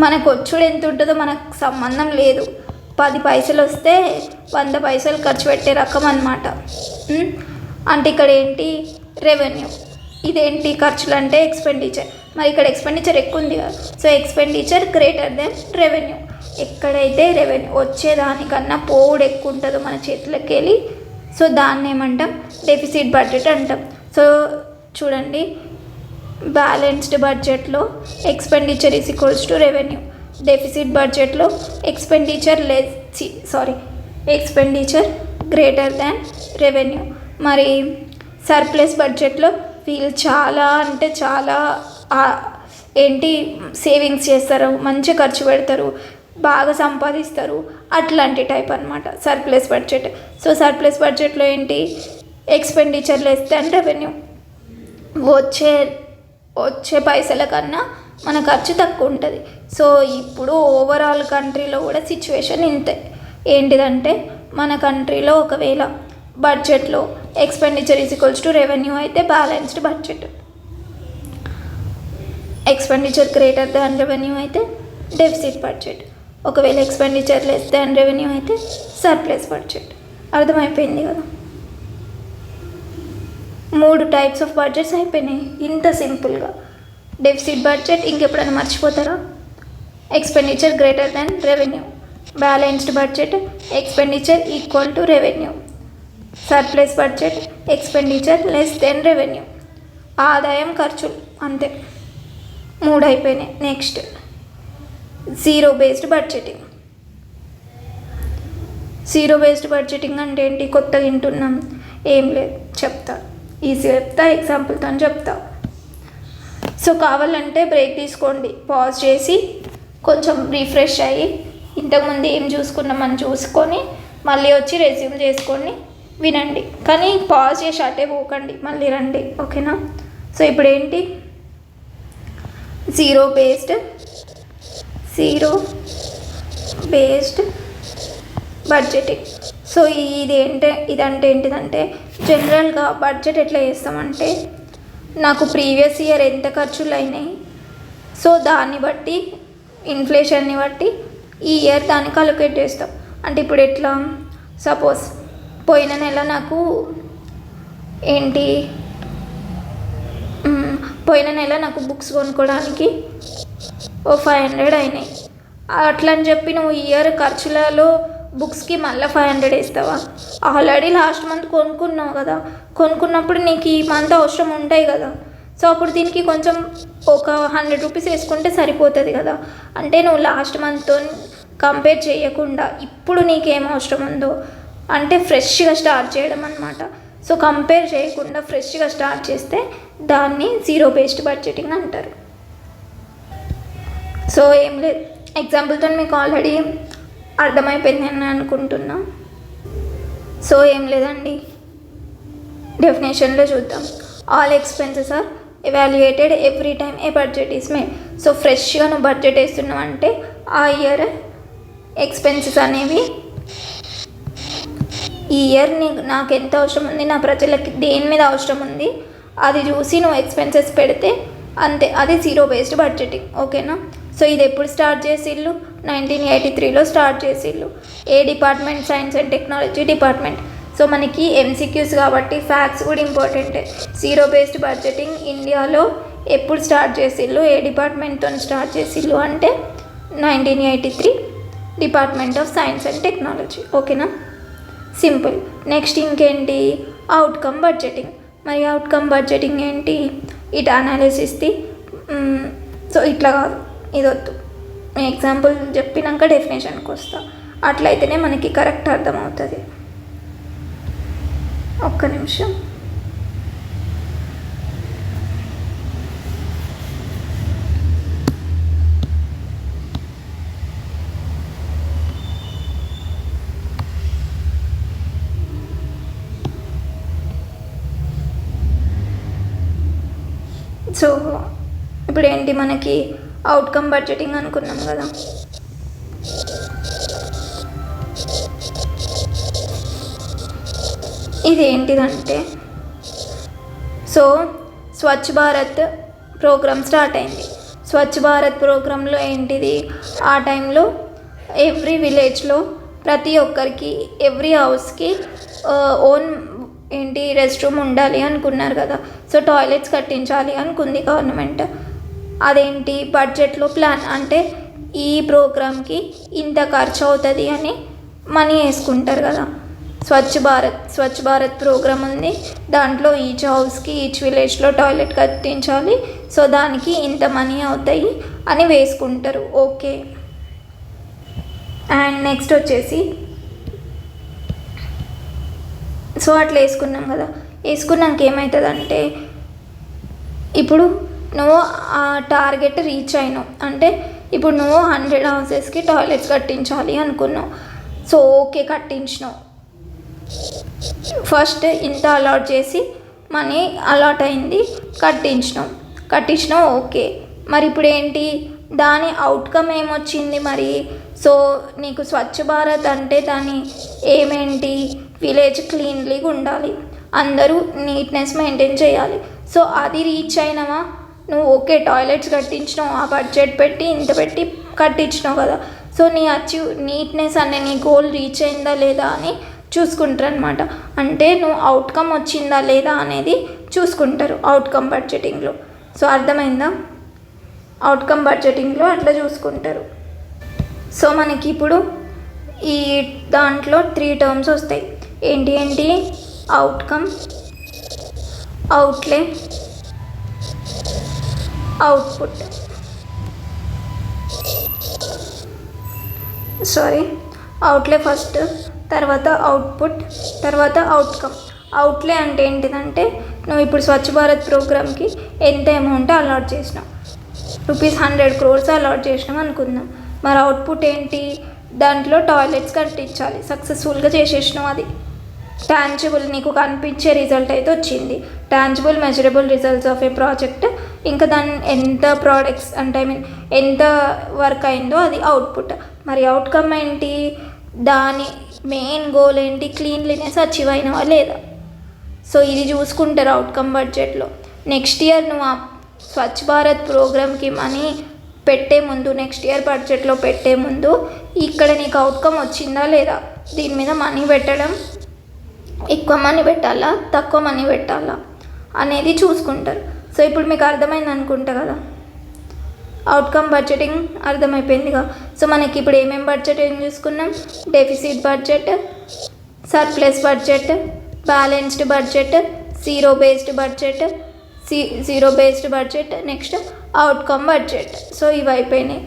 మనకు వచ్చుడు ఎంత ఉంటుందో మనకు సంబంధం లేదు. 10 పైసలు వస్తే 100 పైసలు ఖర్చు పెట్టే రకం అన్నమాట. అంటే ఇక్కడ ఏంటి? రెవెన్యూ. ఇదేంటి? ఖర్చులు అంటే ఎక్స్పెండిచర్. మరి ఇక్కడ ఎక్స్పెండిచర్ ఎక్కువ ఉంది కదా, so expenditure greater than revenue. ఎక్కడైతే రెవెన్యూ వచ్చేదానికన్నా పోవుడు ఎక్కువ ఉంటుందో మన చేతులకి వెళ్ళి, సో దాన్ని ఏమంటాం? డెఫిసిట్ బడ్జెట్ అంటాం. సో చూడండి, బ్యాలెన్స్డ్ బడ్జెట్లో expenditure is equals to revenue. Deficit బడ్జెట్లో ఎక్స్పెండిచర్ గ్రేటర్ దాన్ రెవెన్యూ. మరి సర్ప్లస్ బడ్జెట్లో వీళ్ళు చాలా అంటే చాలా ఏంటి సేవింగ్స్ చేస్తారు, మంచి ఖర్చు పెడతారు, బాగా సంపాదిస్తారు, అట్లాంటి టైప్ అనమాట సర్ప్లస్ బడ్జెట్. సో సర్ప్లస్ బడ్జెట్లో ఏంటి? Expenditure less than revenue. వచ్చే పైసల కన్నా మన ఖర్చు తక్కువ ఉంటుంది. సో ఇప్పుడు ఓవరాల్ కంట్రీలో కూడా సిచ్యువేషన్ ఇంతే. ఏంటిదంటే మన కంట్రీలో ఒకవేళ బడ్జెట్లో expenditure is equals to revenue అయితే balanced budget, expenditure greater than revenue అయితే డెఫిసిట్ బడ్జెట్, ఒకవేళ ఎక్స్పెండిచర్ లెస్ దాన్ రెవెన్యూ అయితే సర్ప్లస్ బడ్జెట్. అర్థమైపోయింది కదా? 3 టైప్స్ ఆఫ్ బడ్జెట్స్ అయిపోయినాయి ఇంత సింపుల్గా. డెఫిసిట్ బడ్జెట్ ఇంకెప్పుడైనా మర్చిపోతారా? Expenditure greater than revenue. Balanced budget expenditure equal to revenue. Surplus budget expenditure less than revenue. ఆదాయం ఖర్చులు అంతే, 3 అయిపోయినాయి. Next zero based budgeting. Zero based budgeting అంటే ఏంటి? కొత్తగా వింటున్నాం. ఏం లేదు, చెప్తా, ఈజీగా చెప్తా, ఎగ్జాంపుల్తో చెప్తా. సో కావాలంటే బ్రేక్ తీసుకోండి, పాజ్ చేసి కొంచెం రిఫ్రెష్ అయ్యి ఇంతకుముందు ఏం చూసుకున్నామని చూసుకొని మళ్ళీ వచ్చి రెజ్యూమ్ చేసుకొని వినండి. కానీ పాజ్ చేసి అటే పోకండి, మళ్ళీ రండి. ఓకేనా? సో ఇప్పుడు ఏంటి? Zero based budgeting. సో ఇదంటే ఏంటిదంటే జనరల్గా బడ్జెట్ ఎట్లా చేస్తామంటే, నాకు ప్రీవియస్ ఇయర్ ఎంత ఖర్చులు అయినాయి, సో దాన్ని బట్టి ఇన్ఫ్లేషన్ని బట్టి ఈ ఇయర్ దానికి అలొకేట్ చేస్తాం. అంటే ఇప్పుడు ఎట్లా? సపోజ్ పోయిన నెల నాకు బుక్స్ కొనుక్కోవడానికి 500 అయినాయి. అట్లా అని చెప్పి నువ్వు ఇయర్ ఖర్చులలో బుక్స్కి మళ్ళీ 500 వేస్తావా? ఆల్రెడీ లాస్ట్ మంత్ కొనుక్కున్నావు కదా, కొనుక్కున్నప్పుడు నీకు ఈ మంత్ అవసరం ఉంటాయి కదా. సో అప్పుడు దీనికి కొంచెం ఒక 100 రూపీస్ వేసుకుంటే సరిపోతుంది కదా. అంటే నువ్వు లాస్ట్ మంత్తో కంపేర్ చేయకుండా ఇప్పుడు నీకేం అవసరం ఉందో అంటే ఫ్రెష్గా స్టార్ట్ చేయడం అన్నమాట. సో కంపేర్ చేయకుండా ఫ్రెష్గా స్టార్ట్ చేస్తే దాన్ని జీరో బేస్డ్ బడ్జెటింగ్ అంటారు. సో ఏం లేదు, ఎగ్జాంపుల్తో మీకు ఆల్రెడీ అర్థమైపోయింది అని అనుకుంటున్నా. సో ఏం లేదండి, డెఫినేషన్లో చూద్దాం. All expenses are evaluated every time a budget is made. So ఫ్రెష్గా నువ్వు బడ్జెట్ వేస్తున్నావు అంటే ఆ ఇయర్ ఎక్స్పెన్సెస్ అనేవి ఈ ఇయర్ నాకు ఎంత అవసరం ఉంది, నా ప్రజలకి దేని మీద అవసరం ఉంది అది చూసి నువ్వు ఎక్స్పెన్సెస్ పెడితే అంతే, అది జీరో బేస్డ్ బడ్జెటింగ్. ఓకేనా? సో ఇది ఎప్పుడు స్టార్ట్ చేసిళ్ళు? 1983లో స్టార్ట్ చేసిళ్ళు. ఏ department? Science and technology department. So మనకి ఎంసీక్యూస్ కాబట్టి ఫ్యాక్ట్స్ కూడా ఇంపార్టెంటే. జీరో బేస్డ్ బడ్జెటింగ్ ఇండియాలో ఎప్పుడు స్టార్ట్ చేసిళ్ళు, ఏ డిపార్ట్మెంట్తో స్టార్ట్ చేసిళ్ళు అంటే 1983 department of science and technology. ఓకేనా? సింపుల్. నెక్స్ట్ ఇంకేంటి? Outcome budgeting. మరి అవుట్కమ్ బడ్జెటింగ్ ఏంటి? ఇట్ అనాలిసిస్ది. సో ఇట్లా కాదు, ఇది వద్దు, ఎగ్జాంపుల్ చెప్పినాక డెఫినేషన్కి వస్తా, అట్లయితేనే మనకి కరెక్ట్ అర్థమవుతుంది. ఒక్క నిమిషం. సో ఇప్పుడు ఏంటి? మనకి అవుట్కమ్ బడ్జెటింగ్ అనుకున్నాం కదా. ఇది ఏంటిదంటే, so Swachh Bharat programme start అయింది. స్వచ్ఛ భారత్ ప్రోగ్రాంలో ఏంటిది, ఆ టైంలో ఎవ్రీ విలేజ్లో ప్రతి ఒక్కరికి ఎవ్రీ హౌస్కి ఓన్ ఏంటి రెస్ట్ రూమ్ ఉండాలి అనుకున్నారు కదా. సో టాయిలెట్స్ కట్టించాలి అనుకుంది గవర్నమెంట్. అదేంటి బడ్జెట్లో ప్లాన్ అంటే ఈ ప్రోగ్రామ్కి ఇంత ఖర్చు అవుతుంది అని మనీ వేసుకుంటారు కదా. స్వచ్ఛ భారత్ ప్రోగ్రామ్ ఉంది, దాంట్లో ఈచ్ హౌస్కి ఈచ్ విలేజ్లో టాయిలెట్ కట్టించాలి, సో దానికి ఇంత మనీ అవుతాయి అని వేసుకుంటారు. ఓకే. అండ్ నెక్స్ట్ వచ్చేసి, సో అట్లా వేసుకున్నాం కదా. వేసుకున్నాక ఏమవుతుందంటే, ఇప్పుడు నువ్వు ఆ టార్గెట్ రీచ్ అయినావు అంటే, ఇప్పుడు నువ్వు 100 హౌసెస్కి టాయిలెట్స్ కట్టించాలి అనుకున్నావు. సో ఓకే, కట్టించినావు. ఫస్ట్ ఇంత అలాట్ చేసి మనీ అలాట్ అయింది, కట్టించినావు. ఓకే, మరి ఇప్పుడు ఏంటి, దాని అవుట్కమ్ ఏమొచ్చింది మరి. సో నీకు స్వచ్ఛ భారత్ అంటే దాని ఏమేంటి, విలేజ్ క్లీన్లీగా ఉండాలి, అందరూ నీట్నెస్ మెయింటైన్ చేయాలి. సో అది రీచ్ అయినావా నువ్వు. ఓకే, టాయిలెట్స్ కట్టించినావు, ఆ బడ్జెట్ పెట్టి ఇంత పెట్టి కట్టించినావు కదా. సో నీ నీట్నెస్ అనే నీ గోల్ రీచ్ అయిందా లేదా అని చూసుకుంటారు అనమాట. అంటే నువ్వు అవుట్కమ్ వచ్చిందా లేదా అనేది చూసుకుంటారు అవుట్కమ్ బడ్జెటింగ్లో. సో అర్థమైందా, అవుట్కమ్ బడ్జెటింగ్లో అట్లా చూసుకుంటారు. సో మనకి ఇప్పుడు ఈ దాంట్లో 3 టర్మ్స్ వస్తాయి. ఏంటి అవుట్కమ్, అవుట్లే, అవుట్పుట్. అవుట్లే ఫస్ట్, తర్వాత అవుట్పుట్, తర్వాత అవుట్కమ్. అవుట్లే అంటే ఏంటిదంటే, నువ్వు ఇప్పుడు స్వచ్ఛ భారత్ ప్రోగ్రామ్కి ఎంత అమౌంట్ అలాట్ చేసినావు, ₹100 crores అలాట్ చేసినావు అనుకుందాం. మరి అవుట్పుట్ ఏంటి, దాంట్లో టాయిలెట్స్ కట్టించాలి, సక్సెస్ఫుల్గా చేసేసినావు. అది టాంజిబుల్, నీకు కనిపించే రిజల్ట్ అయితే వచ్చింది. Tangible measurable results of A project. ఇంకా దాని ఎంత ప్రోడక్ట్స్ అంటే ఎంత వర్క్ అయిందో అది అవుట్పుట్. మరి అవుట్కమ్ ఏంటి, దాని మెయిన్ గోల్ ఏంటి, క్లీన్లీనెస్ అచీవ్ అయినవా లేదా. సో ఇది చూసుకుంటారు అవుట్కమ్ బడ్జెట్లో. నెక్స్ట్ ఇయర్ నువ్వు ఆ స్వచ్ఛ భారత్ ప్రోగ్రామ్కి మనీ పెట్టే ముందు, నెక్స్ట్ ఇయర్ బడ్జెట్లో పెట్టే ముందు ఇక్కడ నీకు అవుట్కమ్ వచ్చిందా లేదా, దీని మీద మనీ పెట్టడం, ఎక్కువ మనీ పెట్టాలా తక్కువ మనీ పెట్టాలా అనేది చూసుకుంటారు. సో ఇప్పుడు మీకు అర్థమైంది అనుకుంటా కదా, అవుట్కమ్ బడ్జెటింగ్ అర్థమైపోయిందిగా. సో మనకి ఇప్పుడు ఏమేమి బడ్జెటింగ్ చూసుకున్నాం, deficit budget, surplus budget, balanced budget, zero based budget, next outcome budget. So ఇవి అయిపోయినాయి.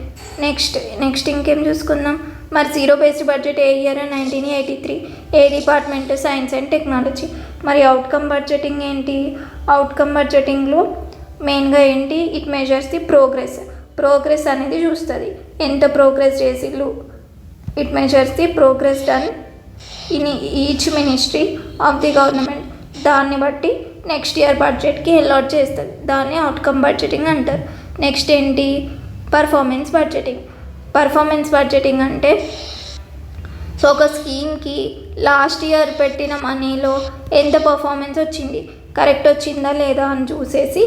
నెక్స్ట్ ఇంకేం చూసుకుందాం. మరి జీరో బేస్డ్ బడ్జెట్ ఏ ఇయర్, 1983. ఏ డిపార్ట్మెంట్, సైన్స్ అండ్ టెక్నాలజీ. మరి అవుట్కమ్ బడ్జెటింగ్ ఏంటి, అవుట్కమ్ బడ్జెటింగ్లో మెయిన్గా ఏంటి, ఇట్ మెజర్స్ ది ప్రోగ్రెస్ అనేది చూస్తుంది, ఎంత ప్రోగ్రెస్ చేసిళ్ళు. It measures the progress done in each ministry of the government. దాన్ని బట్టి నెక్స్ట్ ఇయర్ బడ్జెట్కి అలాట్ చేస్తుంది, దాన్ని అవుట్కమ్ బడ్జెటింగ్ అంటారు. నెక్స్ట్ ఏంటి, పర్ఫార్మెన్స్ బడ్జెటింగ్ అంటే, సో ఒక స్కీమ్కి లాస్ట్ ఇయర్ పెట్టిన మనీలో ఎంత పర్ఫార్మెన్స్ వచ్చింది, కరెక్ట్ వచ్చిందా లేదా అని చూసేసి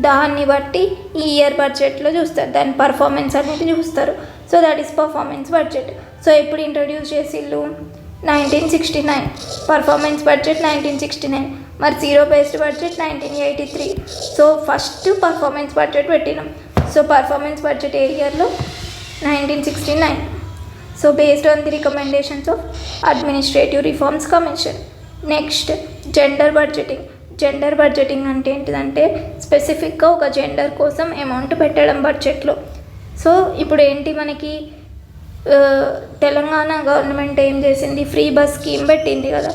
దాన్ని బట్టి ఈ ఇయర్ బడ్జెట్లో చూస్తారు, దాని పర్ఫార్మెన్స్ అనేది చూస్తారు. So that is performance budget. So ఎప్పుడు ఇంట్రడ్యూస్ చేసిళ్ళు, 1969. Performance budget 1969. మరి zero based budget 1983. So first performance budget పెట్టినాం. సో పర్ఫార్మెన్స్ బడ్జెట్ ఏ ఇయర్లో, 1969. So based on the recommendations of administrative reforms commission. Next gender budgeting అంటే ఏంటిదంటే, స్పెసిఫిక్గా ఒక gender కోసం amount పెట్టడం బడ్జెట్లో. సో ఇప్పుడు ఏంటి, మనకి తెలంగాణ గవర్నమెంట్ ఏం చేసింది, ఫ్రీ బస్ స్కీమ్ పెట్టింది కదా.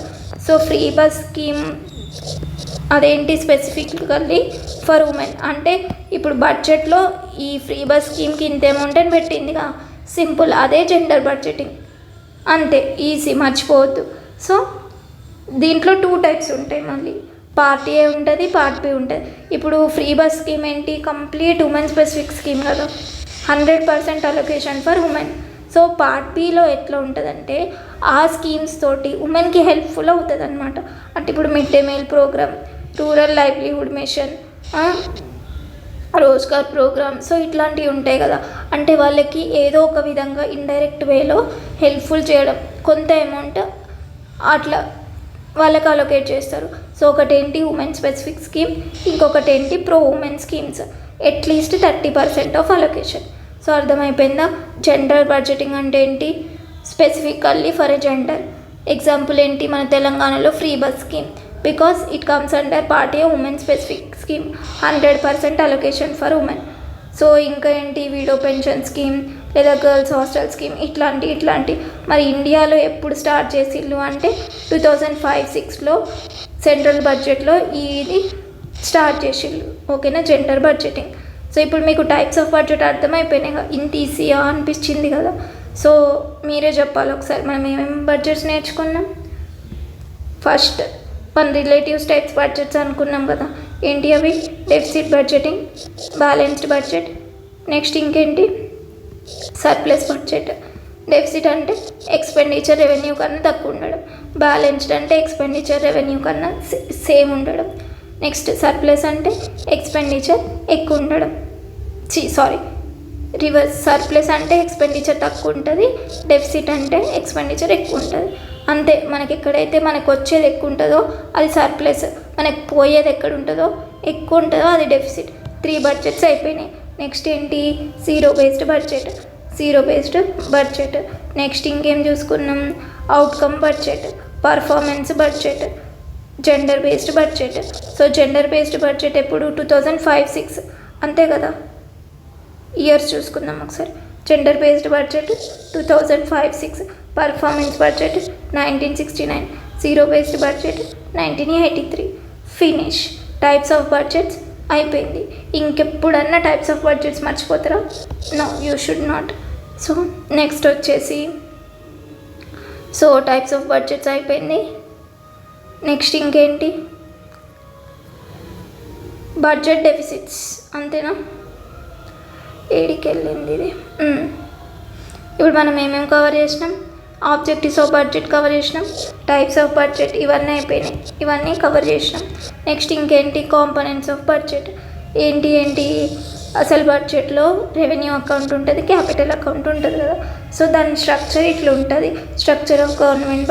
సో ఫ్రీ బస్ స్కీమ్ అదేంటి, స్పెసిఫికల్లీ ఫర్ ఉమెన్. అంటే ఇప్పుడు బడ్జెట్లో ఈ ఫ్రీ బస్ స్కీమ్కి ఇంత అమౌంట్ అని పెట్టిందిగా, సింపుల్, అదే జెండర్ బడ్జెటింగ్, అంతే, ఈజీ, మర్చిపోవద్దు. సో దీంట్లో 2 types ఉంటాయి, మళ్ళీ పార్ట్ ఏ ఉంటుంది, పార్ట్ బి ఉంటుంది. ఇప్పుడు ఫ్రీ బస్ స్కీమ్ ఏంటి, కంప్లీట్ ఉమెన్ స్పెసిఫిక్ స్కీమ్ కదా, 100% allocation for women. So part below ఎట్లా ఉంటుందంటే ఆ స్కీమ్స్ తోటి ఉమెన్కి హెల్ప్ఫుల్ అవుతుంది అనమాట. అంటే ఇప్పుడు mid day meal programme, rural livelihood mission, Rozgar programme, so ఇట్లాంటివి ఉంటాయి కదా. అంటే వాళ్ళకి ఏదో ఒక విధంగా ఇండైరెక్ట్ వేలో హెల్ప్ఫుల్ చేయడం, కొంత అమౌంట్ అట్లా వాళ్ళకి అలొకేట్ చేస్తారు. సో ఒకటేంటి ఉమెన్ స్పెసిఫిక్ స్కీమ్, ఇంకొకటి ఏంటి pro women schemes, at least 30% of allocation. So అర్థమైపోయిందా? జెండర్ బడ్జెటింగ్ అంటే ఏంటి? Specifically for a gender. Example ఏంటి? మన తెలంగాణలో free bus scheme, because it comes under part a women specific scheme, 100% allocation for women. So ఇంకా ఏంటి? వీడో పెన్షన్ స్కీమ్ లేదా girls hostel scheme, ఇట్లాంటి. మరి ఇండియాలో ఎప్పుడు స్టార్ట్ చేసిళ్ళు అంటే 2005-06లో సెంట్రల్ బడ్జెట్లో ఇది స్టార్ట్ చేసిళ్ళు. ఓకేనా? Gender budgeting. సో ఇప్పుడు మీకు టైప్స్ ఆఫ్ బడ్జెట్ అర్థమైపోయినాయి కదా. ఇంత ఈజీయా అనిపించింది కదా. సో మీరే చెప్పాలి ఒకసారి మనం ఏమేమి బడ్జెట్స్ నేర్చుకున్నాం. ఫస్ట్ మన రిలేటివ్స్ టైప్స్ బడ్జెట్స్ అనుకున్నాం కదా. ఏంటి అవి? Deficit budgeting, balanced budget, next ఇంకేంటి? Surplus budget. డెఫిసిట్ అంటే ఎక్స్పెండిచర్ రెవెన్యూ కన్నా తక్కువ ఉండడం, బ్యాలెన్స్డ్ అంటే ఎక్స్పెండిచర్ రెవెన్యూ కన్నా సేమ్ ఉండడం. నెక్స్ట్ సర్ప్లస్ అంటే ఎక్స్పెండిచర్ ఎక్కువ ఉండడం, రివర్స్. సర్ప్లస్ అంటే ఎక్స్పెండిచర్ తక్కువ ఉంటుంది, డెఫిసిట్ అంటే ఎక్స్పెండిచర్ ఎక్కువ ఉంటుంది. అంతే. మనకి ఎక్కడైతే మనకు వచ్చేది ఎక్కువ ఉంటుందో అది సర్ప్లస్, మనకు పోయేది ఎక్కడ ఉంటుందో ఎక్కువ ఉంటుందో అది డెఫిసిట్. 3 బడ్జెట్స్ అయిపోయినాయి. నెక్స్ట్ ఏంటి? Zero based budget. నెక్స్ట్ ఇంకేం చూసుకున్నాం? Outcome budget, performance budget, gender based budget. So gender based budget ఎప్పుడు? 2005-06 అంతే కదా. ఇయర్స్ చూసుకుందాం ఒకసారి. Gender based budget 2005-06, performance budget 1969, zero based budget 1983. Finish. Types of budgets అయిపోయింది. ఇంకెప్పుడన్నా టైప్స్ ఆఫ్ బడ్జెట్స్ మర్చిపోతారా? No, you should not. So next వచ్చేసి types of budgets అయిపోయింది. నెక్స్ట్ ఇంకేంటి? Budget deficits. అంతేనా? ఏడికి వెళ్ళింది ఇది. ఇప్పుడు మనం ఏమేమి కవర్ చేసినాం? ఆబ్జెక్టివ్స్ ఆఫ్ బడ్జెట్ కవర్ చేసినాం, టైప్స్ ఆఫ్ బడ్జెట్ ఇవన్నీ అయిపోయినాయి, ఇవన్నీ కవర్ చేసినాం. నెక్స్ట్ ఇంకేంటి? Components of budget. ఏంటి? అసలు బడ్జెట్లో రెవెన్యూ అకౌంట్ ఉంటుంది, క్యాపిటల్ అకౌంట్ ఉంటుంది కదా. సో దాని స్ట్రక్చర్ ఇట్లా ఉంటుంది. Structure of government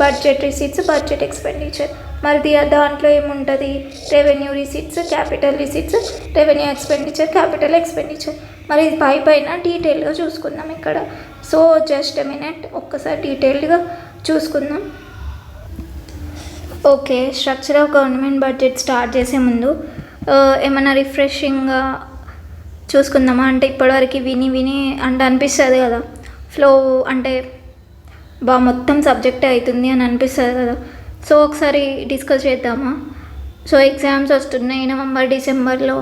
budget receipts, budget expenditure. మరి దాంట్లో ఏముంటుంది? Revenue receipts, capital receipts, revenue expenditure, capital expenditure. మరి ఇది పైన డీటెయిల్గా చూసుకుందాం ఇక్కడ. సో జస్ట్ మినిట్, ఒక్కసారి డీటెయిల్డ్గా చూసుకుందాం. Okay, structure of government budget start చేసే ముందు ఏమైనా రిఫ్రెషింగ్గా చూసుకుందామా? అంటే ఇప్పటివరకు విని అంటే అనిపిస్తుంది కదా, ఫ్లో అంటే మొత్తం సబ్జెక్టే అవుతుంది అని అనిపిస్తుంది కదా. సో ఒకసారి డిస్కస్ చేద్దామా? సో ఎగ్జామ్స్ వస్తున్నాయి నవంబర్ డిసెంబర్లో.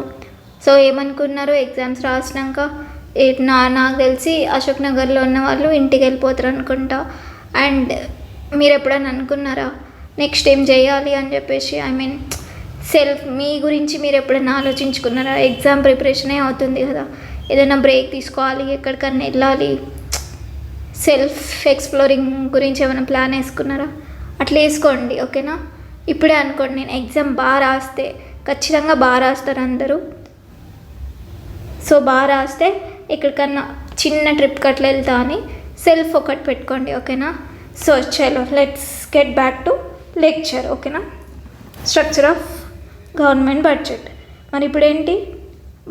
సో ఏమనుకున్నారు? ఎగ్జామ్స్ రాసినాక నాకు తెలిసి అశోక్ నగర్లో ఉన్న వాళ్ళు ఇంటికి వెళ్ళిపోతారు అనుకుంటా. అండ్ మీరు ఎప్పుడైనా అనుకున్నారా నెక్స్ట్ ఏం చేయాలి అని చెప్పేసి? ఐ మీన్ మీ గురించి మీరు ఎప్పుడైనా ఆలోచించుకున్నారా? ఎగ్జామ్ ప్రిపరేషనే అవుతుంది కదా, ఏదైనా బ్రేక్ తీసుకోవాలి, ఎక్కడికన్నా వెళ్ళాలి, సెల్ఫ్ ఎక్స్ప్లోరింగ్ గురించి ఏమైనా ప్లాన్ వేసుకున్నారా? అట్లా వేసుకోండి. ఓకేనా? ఇప్పుడే అనుకోండి, నేను ఎగ్జామ్ బాగా రాస్తే, ఖచ్చితంగా బాగా రాస్తారు అందరూ. సో బాగా రాస్తే ఎక్కడికన్నా చిన్న ట్రిప్కి అట్లా వెళ్తా అని సెల్ఫ్ ఒకటి పెట్టుకోండి. ఓకేనా? సో చలో let's get back to lecture. ఓకేనా? Structure of government budget. మరి ఇప్పుడు ఏంటి?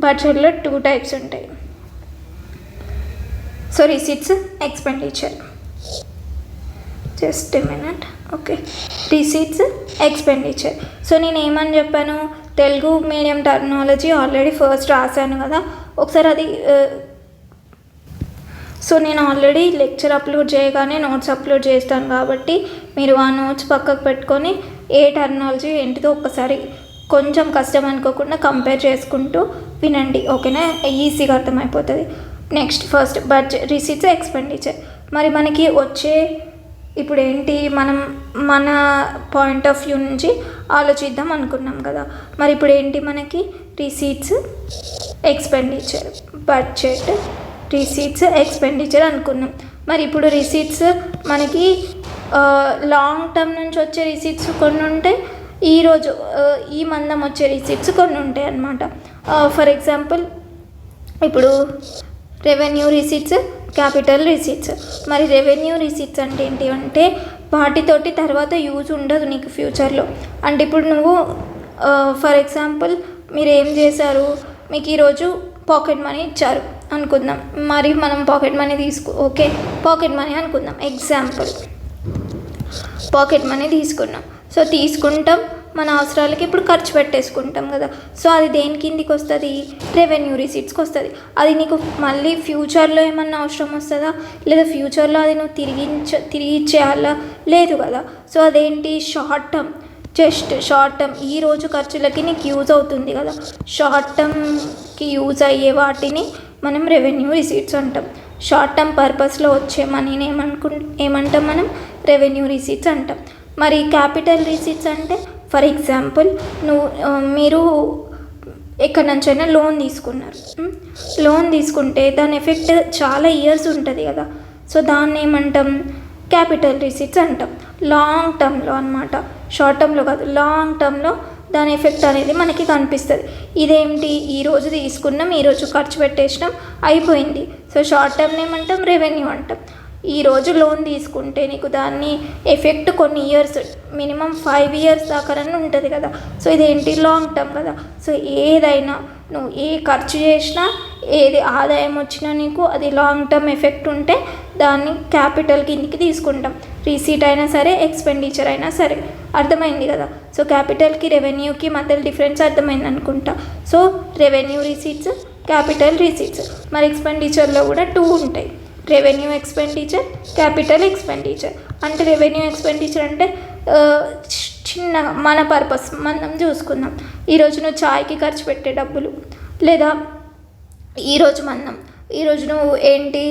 బడ్జెట్లో 2 టైప్స్ ఉంటాయి. So receipts, expenditure. Just minute. Okay, receipts, expenditure. So నేను ఏమని చెప్పాను? Telugu medium terminology already first రాశాను కదా, ఒకసారి అది. సో నేను ఆల్రెడీ లెక్చర్ అప్లోడ్ చేయగానే నోట్స్ అప్లోడ్ చేస్తాను కాబట్టి మీరు ఆ నోట్స్ పక్కకు పెట్టుకొని ఏ టర్మినాలజీ ఏంటిదో ఒక్కసారి కొంచెం కష్టం అనుకోకుండా కంపేర్ చేసుకుంటూ వినండి. ఓకేనా? ఈజీగా అర్థమైపోతుంది. Next first budget, receipts, expenditure. మరి మనకి వచ్చే ఇప్పుడు ఏంటి? మన పాయింట్ ఆఫ్ వ్యూ నుంచి ఆలోచిద్దాం అనుకున్నాం కదా. మరి ఇప్పుడు ఏంటి? మనకి receipts, expenditure, budget, receipts, expenditure అనుకున్నాం. మరి ఇప్పుడు రిసీట్స్ మనకి లాంగ్ టర్మ్ నుంచి వచ్చే రిసీట్స్ కొన్ని ఉంటాయి, ఈరోజు ఈ మందం వచ్చే రిసీట్స్ కొన్ని ఉంటాయి అన్నమాట. ఫర్ ఎగ్జాంపుల్ ఇప్పుడు రెవెన్యూ రిసీట్స్, క్యాపిటల్ రిసీట్స్. మరి రెవెన్యూ రిసీట్స్ అంటే ఏంటి అంటే వాటితోటి తర్వాత యూజ్ ఉండదు నీకు ఫ్యూచర్లో. అంటే ఇప్పుడు నువ్వు ఫర్ ఎగ్జాంపుల్ మీరు ఏం చేశారు, మీకు ఈరోజు పాకెట్ మనీ ఇచ్చారు అనుకుందాం. మరి మనం pocket money okay pocket money అనుకుందాం, ఎగ్జాంపుల్ పాకెట్ మనీ తీసుకున్నాం. సో తీసుకుంటాం, మన అవసరాలకి ఇప్పుడు ఖర్చు పెట్టేసుకుంటాం కదా. సో అది దేని కిందికి వస్తుంది, రెవెన్యూ రిసీట్స్కి వస్తుంది. అది నీకు మళ్ళీ ఫ్యూచర్లో ఏమన్నా అవసరం వస్తుందా, లేదా ఫ్యూచర్లో అది నువ్వు తిరిగి ఇచ్చేయాలా, లేదు కదా. సో అదేంటి, short term, just short term ఈ రోజు ఖర్చులకి నీకు యూజ్ అవుతుంది కదా. షార్ట్ టర్మ్కి యూజ్ అయ్యే వాటిని మనం రెవెన్యూ రిసీట్స్ అంటాం. షార్ట్ టర్మ్ పర్పస్లో వచ్చే మనీని ఏమంటాం మనం, రెవెన్యూ రిసీట్స్ అంటాం. మరి క్యాపిటల్ రిసీట్స్ అంటే ఫర్ ఎగ్జాంపుల్ మీరు ఎక్కడి నుంచైనా లోన్ తీసుకున్నారు. లోన్ తీసుకుంటే దాని ఎఫెక్ట్ చాలా ఇయర్స్ ఉంటుంది కదా. సో దాన్ని ఏమంటాం, క్యాపిటల్ రిసీట్స్ అంటాం. లాంగ్ టర్మ్లో అన్నమాట, షార్ట్ టర్మ్లో కాదు, లాంగ్ టర్మ్లో దాని ఎఫెక్ట్ అనేది మనకి కనిపిస్తుంది. ఇదేంటి, ఈరోజు తీసుకున్నాం, ఈరోజు ఖర్చు పెట్టేసినాం, అయిపోయింది. సో షార్ట్ టర్మ్ ఏమంటాం, రెవెన్యూ అంటాం. ఈరోజు లోన్ తీసుకుంటే నీకు దాన్ని ఎఫెక్ట్ కొన్ని ఇయర్స్, మినిమం 5 years దాకా ఉంటుంది కదా. సో ఇదేంటి, లాంగ్ టర్మ్ కదా. సో ఏదైనా నువ్వు ఏ ఖర్చు చేసినా, ఏది ఆదాయం వచ్చినా నీకు అది లాంగ్ టర్మ్ ఎఫెక్ట్ ఉంటే దాన్ని క్యాపిటల్ కిందికి తీసుకుంటాం. రిసీట్ అయినా సరే, ఎక్స్పెండిచర్ అయినా సరే. అర్థమైంది కదా. సో క్యాపిటల్కి రెవెన్యూకి మధ్య డిఫరెన్స్ అర్థమైంది అనుకుంటా. So revenue receipts, capital receipts. మరి ఎక్స్పెండిచర్లో కూడా 2 ఉంటాయి, రెవెన్యూ ఎక్స్పెండిచర్, క్యాపిటల్ ఎక్స్పెండిచర్. అంటే రెవెన్యూ ఎక్స్పెండిచర్ అంటే చిన్నగా మన పర్పస్ మనం చూసుకుందాం. ఈరోజు నువ్వు ఛాయ్కి ఖర్చు పెట్టే డబ్బులు, లేదా ఈరోజు నువ్వు ఏంటి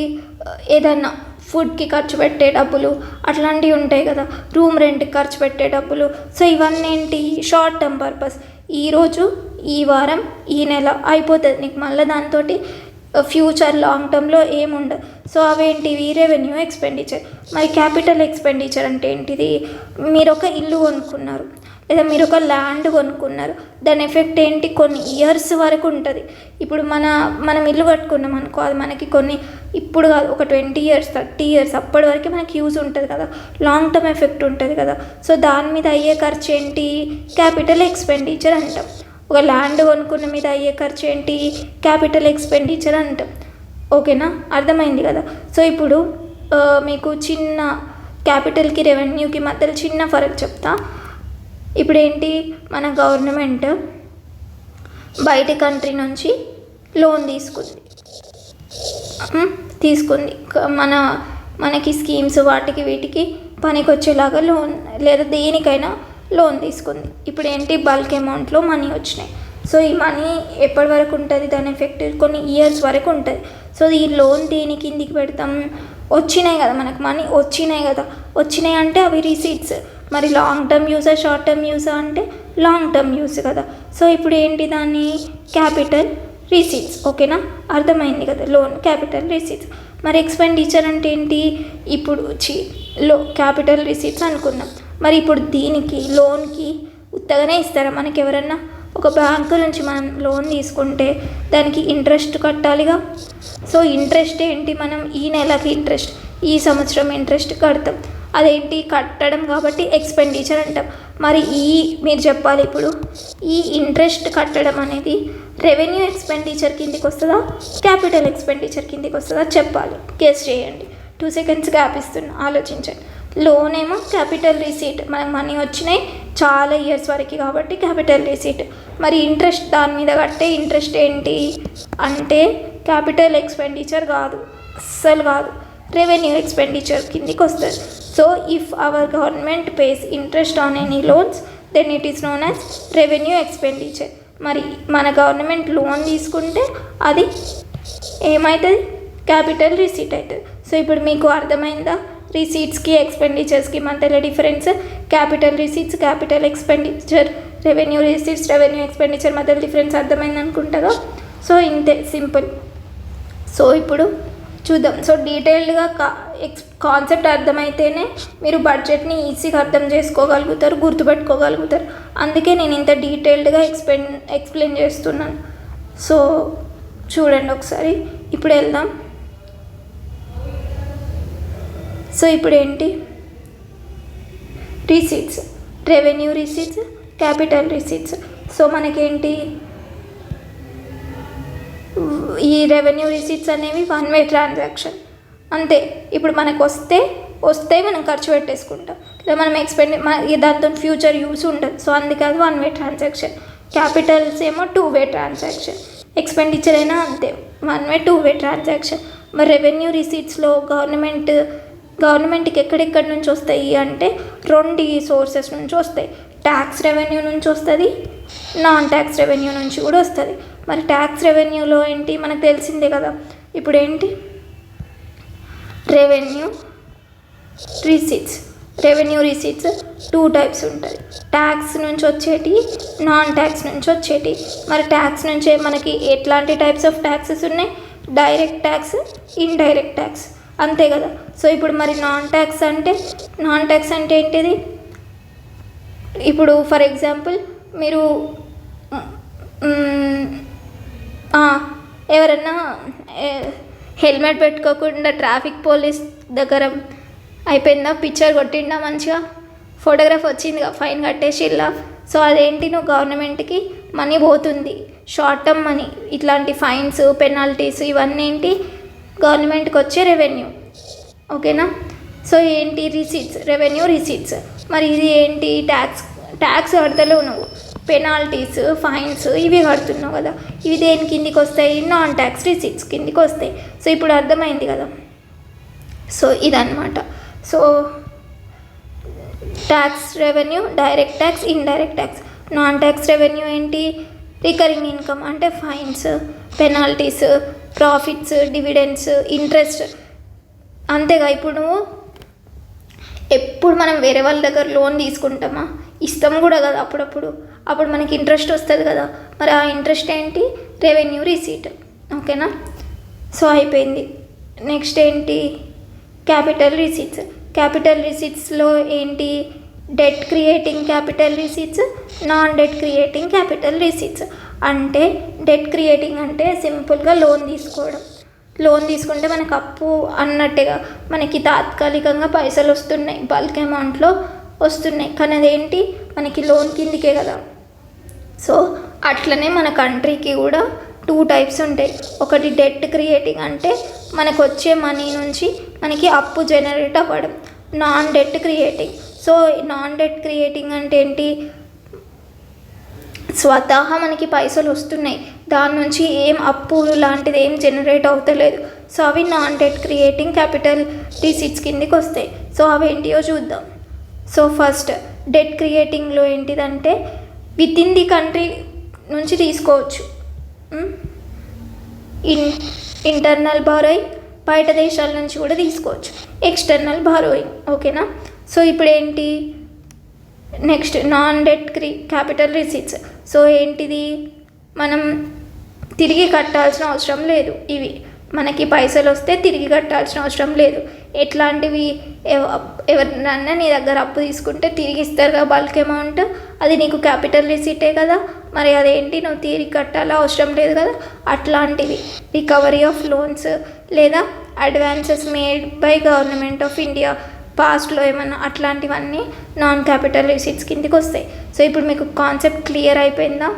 ఏదన్నా ఫుడ్కి ఖర్చు పెట్టే డబ్బులు, అట్లాంటివి ఉంటాయి కదా. రూమ్ రెంట్కి ఖర్చు పెట్టే డబ్బులు. సో ఇవన్నీ ఏంటి, షార్ట్ టర్మ్ పర్పస్. ఈరోజు, ఈ వారం, ఈ నెల అయిపోతుంది నీకు, మళ్ళీ దాంతో ఫ్యూచర్ లాంగ్ టర్మ్లో ఏముండదు. సో అవేంటివి, రెవెన్యూ ఎక్స్పెండిచర్. మరి క్యాపిటల్ ఎక్స్పెండిచర్ అంటే ఏంటిది, మీరు ఒక ఇల్లు కొనుక్కున్నారు, లేదా మీరు ఒక ల్యాండ్ కొనుక్కున్నారు, దాని ఎఫెక్ట్ ఏంటి, కొన్ని ఇయర్స్ వరకు ఉంటుంది. ఇప్పుడు మనం ఇల్లు కట్టుకున్నాం అనుకో, అది మనకి కొన్ని ఇప్పుడు కాదు, ఒక 20 years 30 years అప్పటి వరకు మనకి యూజ్ ఉంటుంది కదా, లాంగ్ టర్మ్ ఎఫెక్ట్ ఉంటుంది కదా. సో దాని మీద అయ్యే ఖర్చు ఏంటి, క్యాపిటల్ ఎక్స్పెండిచర్ అంటాం. ఒక ల్యాండ్ కొనుక్కున్న మీద అయ్యే ఖర్చు ఏంటి, క్యాపిటల్ ఎక్స్పెండిచర్ అంటాం. ఓకేనా, అర్థమైంది కదా. సో ఇప్పుడు మీకు చిన్న క్యాపిటల్కి రెవెన్యూకి మధ్యలో చిన్న ఫరక్ చెప్తా. ఇప్పుడు ఏంటి, మన గవర్నమెంట్ బయట కంట్రీ నుంచి లోన్ తీసుకుంది మనకి స్కీమ్స్ వాటికి వీటికి పనికి వచ్చేలాగా లోన్, లేదా దేనికైనా లోన్ తీసుకుంది. ఇప్పుడు ఏంటి, బల్క్ అమౌంట్లో మనీ వచ్చినాయి. సో ఈ మనీ ఎప్పటి వరకు ఉంటుంది, దాని ఎఫెక్ట్ కొన్ని ఇయర్స్ వరకు ఉంటుంది. సో ఈ లోన్ దేని కిందికి పెడతాం, వచ్చినాయి కదా మనకు మనీ, వచ్చినాయి అంటే అవి రిసీట్స్. మరి లాంగ్ టర్మ్ యూసా, షార్ట్ టర్మ్ యూసా అంటే లాంగ్ టర్మ్ యూస్ కదా. సో ఇప్పుడు ఏంటి, దాన్ని క్యాపిటల్ రిసీట్స్. ఓకేనా, అర్థమైంది కదా, లోన్, క్యాపిటల్ రిసీట్స్. మరి ఎక్స్పెండిచర్ అంటే ఏంటి, ఇప్పుడు క్యాపిటల్ రిసీట్స్ అనుకుందాం. మరి ఇప్పుడు దీనికి లోన్కి ఉత్తగానే ఇస్తారా మనకి ఎవరన్నా, ఒక బ్యాంకు నుంచి మనం లోన్ తీసుకుంటే దానికి ఇంట్రెస్ట్ కట్టాలిగా. సో ఇంట్రెస్ట్ ఏంటి, మనం ఈ నెలకి ఇంట్రెస్ట్, ఈ సంవత్సరం ఇంట్రెస్ట్ కడతాం. అదేంటి, కట్టడం కాబట్టి ఎక్స్పెండిచర్ అంటాం. మరి మీరు చెప్పాలి ఇప్పుడు, ఈ ఇంట్రెస్ట్ కట్టడం అనేది రెవెన్యూ ఎక్స్పెండిచర్ కిందికి వస్తుందా, క్యాపిటల్ ఎక్స్పెండిచర్ కిందికి వస్తుందా చెప్పాలి, గెస్ చేయండి. 2 seconds గ్యాప్ ఇస్తున్నా, ఆలోచించండి. లోన్ ఏమో క్యాపిటల్ రిసీట్, మనకు మనీ వచ్చినాయి చాలా ఇయర్స్ వరకు కాబట్టి క్యాపిటల్ రిసీట్. మరి ఇంట్రెస్ట్, దాని మీద కట్టే ఇంట్రెస్ట్ ఏంటి అంటే క్యాపిటల్ ఎక్స్పెండిచర్ కాదు, అస్సలు కాదు, రెవెన్యూ ఎక్స్పెండిచర్ కిందికి వస్తుంది. So if our government pays interest on any loans then it is known as revenue expenditure. మరి మన గవర్నమెంట్ లోన్ తీసుకుంటే అది ఏమవుతుంది, క్యాపిటల్ రిసీట్ అవుతుంది. సో ఇప్పుడు మీకు అర్థమైందా, రిసీట్స్కి ఎక్స్పెండిచర్స్కి మధ్యలో difference, capital receipts, capital expenditure, revenue receipts, revenue expenditure మధ్యలో డిఫరెన్స్ అర్థమైంది అనుకుంటారా. సో ఇంతే, సింపుల్. సో ఇప్పుడు చూద్దాం. సో డీటెయిల్డ్గా కాన్సెప్ట్ అర్థమైతేనే మీరు బడ్జెట్ని ఈజీగా అర్థం చేసుకోగలుగుతారు, గుర్తుపెట్టుకోగలుగుతారు. అందుకే నేను ఇంత డీటెయిల్డ్గా ఎక్స్ప్లెయిన్ చేస్తున్నాను. సో చూడండి ఒకసారి. ఇప్పుడు వెళ్దాం. సో ఇప్పుడు ఏంటి, receipts, revenue receipts, capital receipts. So మనకేంటి, ఈ రెవెన్యూ రిసీట్స్ అనేవి వన్ వే ట్రాన్సాక్షన్ అంతే. ఇప్పుడు మనకు వస్తే మనం ఖర్చు పెట్టేసుకుంటాం, లేదా మనం దాంతో ఫ్యూచర్ యూస్ ఉండదు. సో అందుకే అది వన్ వే ట్రాన్సాక్షన్. క్యాపిటల్స్ ఏమో టూ వే ట్రాన్సాక్షన్. ఎక్స్పెండిచర్ అయినా అంతే, one way two way transaction. మరి రెవెన్యూ రిసీట్స్లో గవర్నమెంట్కి ఎక్కడెక్కడి నుంచి వస్తాయి అంటే 2 సోర్సెస్ నుంచి వస్తాయి. ట్యాక్స్ రెవెన్యూ నుంచి వస్తుంది, నాన్ ట్యాక్స్ రెవెన్యూ నుంచి కూడా వస్తుంది. మరి ట్యాక్స్ రెవెన్యూలో ఏంటి మనకు తెలిసిందే కదా. ఇప్పుడు ఏంటి, రెవెన్యూ రిసీట్స్ 2 టైప్స్ ఉంటుంది. ట్యాక్స్ నుంచి వచ్చేటి, నాన్ ట్యాక్స్ నుంచి వచ్చేటి. మరి ట్యాక్స్ నుంచే మనకి ఎట్లాంటి టైప్స్ ఆఫ్ ట్యాక్సెస్ ఉన్నాయి, డైరెక్ట్ ట్యాక్స్, ఇండైరెక్ట్ ట్యాక్స్, అంతే కదా. సో ఇప్పుడు మరి నాన్ ట్యాక్స్ అంటే ఏంటిది, ఇప్పుడు ఫర్ ఎగ్జాంపుల్ మీరు ఎవరన్నా హెల్మెట్ పెట్టుకోకుండా ట్రాఫిక్ పోలీస్ దగ్గర అయిపోయిందా, పిక్చర్ కొట్టిండా, మంచిగా ఫోటోగ్రాఫ్ వచ్చిందిగా, ఫైన్ కట్టేసిల్లా. సో అదేంటి, నువ్వు గవర్నమెంట్కి మనీ పోతుంది, షార్ట్ టర్మ్ మనీ. ఇట్లాంటి ఫైన్స్, పెనాల్టీస్ ఇవన్నీ ఏంటి, గవర్నమెంట్కి వచ్చే రెవెన్యూ, ఓకేనా. సో ఏంటి, రెవెన్యూ రిసీట్స్. మరి ఇది ఏంటి, ట్యాక్స్ కడతలేవు నువ్వు, పెనాల్టీస్, ఫైన్స్ ఇవి కడుతున్నావు కదా. ఇవి దేని కిందికి వస్తాయి, నాన్ ట్యాక్స్ రిసీట్స్ కిందికి వస్తాయి. సో ఇప్పుడు అర్థమైంది కదా. సో ఇదన్నమాట. So tax revenue, direct tax, indirect tax. Non tax revenue ఏంటి, రికరింగ్ ఇన్కమ్ అంటే fines, penalties, profits, dividends, interest, అంతేగా. ఇప్పుడు ఎప్పుడు మనం వేరే వాళ్ళ దగ్గర లోన్ తీసుకుంటామా, ఇస్తాం కూడా కదా అప్పుడు మనకి ఇంట్రెస్ట్ వస్తుంది కదా. మరి ఆ ఇంట్రెస్ట్ ఏంటి, రెవెన్యూ రిసీట్, ఓకేనా. సో అయిపోయింది. నెక్స్ట్ ఏంటి, క్యాపిటల్ రిసీట్స్లో ఏంటి, debt creating capital receipts, non debt creating capital receipts. అంటే డెట్ క్రియేటింగ్ అంటే సింపుల్గా లోన్ తీసుకుంటే మనకు అప్పు అన్నట్టుగా, మనకి తాత్కాలికంగా పైసలు వస్తున్నాయి, బల్క్ అమౌంట్లో వస్తున్నాయి, కానీ అదేంటి మనకి లోన్ కిందికే కదా. సో అట్లనే మన కంట్రీకి కూడా 2 టైప్స్ ఉంటాయి. ఒకటి డెట్ క్రియేటింగ్ అంటే మనకు వచ్చే మనీ నుంచి మనకి అప్పు జనరేట్ అవ్వడం, non debt creating. So non debt creating అంటే ఏంటి, స్వతహా మనకి పైసలు వస్తున్నాయి, దాని నుంచి ఏం అప్పు లాంటిది ఏం జనరేట్ అవుతలేదు. సో అవి non debt creating capital receipts కిందికి వస్తాయి. సో అవి ఏంటియో చూద్దాం. సో ఫస్ట్ డెట్ క్రియేటింగ్లో ఏంటిదంటే విత్ ఇన్ ది కంట్రీ నుంచి తీసుకోవచ్చు, ఇంటర్నల్ బారోయింగ్, బయట దేశాల నుంచి కూడా తీసుకోవచ్చు, ఎక్స్టర్నల్ బారోయింగ్, ఓకేనా. సో ఇప్పుడు ఏంటి, next non debt capital receipts. So ఏంటిది, మనం తిరిగి కట్టాల్సిన అవసరం లేదు. ఇవి మనకి పైసలు వస్తే తిరిగి కట్టాల్సిన అవసరం లేదు. ఎట్లాంటివి, ఎవరినన్నా నీ దగ్గర అప్పు తీసుకుంటే తిరిగి ఇస్తారు కదా బల్క్ అమౌంట్, అది నీకు క్యాపిటల్ రిసీటే కదా. మరి అదేంటి, నువ్వు తిరిగి కట్టాలా అవసరం లేదు కదా. అట్లాంటివి రికవరీ ఆఫ్ లోన్స్ లేదా advances made by government of India పాస్ట్లో ఏమన్నా, అట్లాంటివన్నీ నాన్ క్యాపిటల్ రిసీట్స్ కిందికి వస్తాయి. సో ఇప్పుడు మీకు కాన్సెప్ట్ క్లియర్ అయిపోయిందా.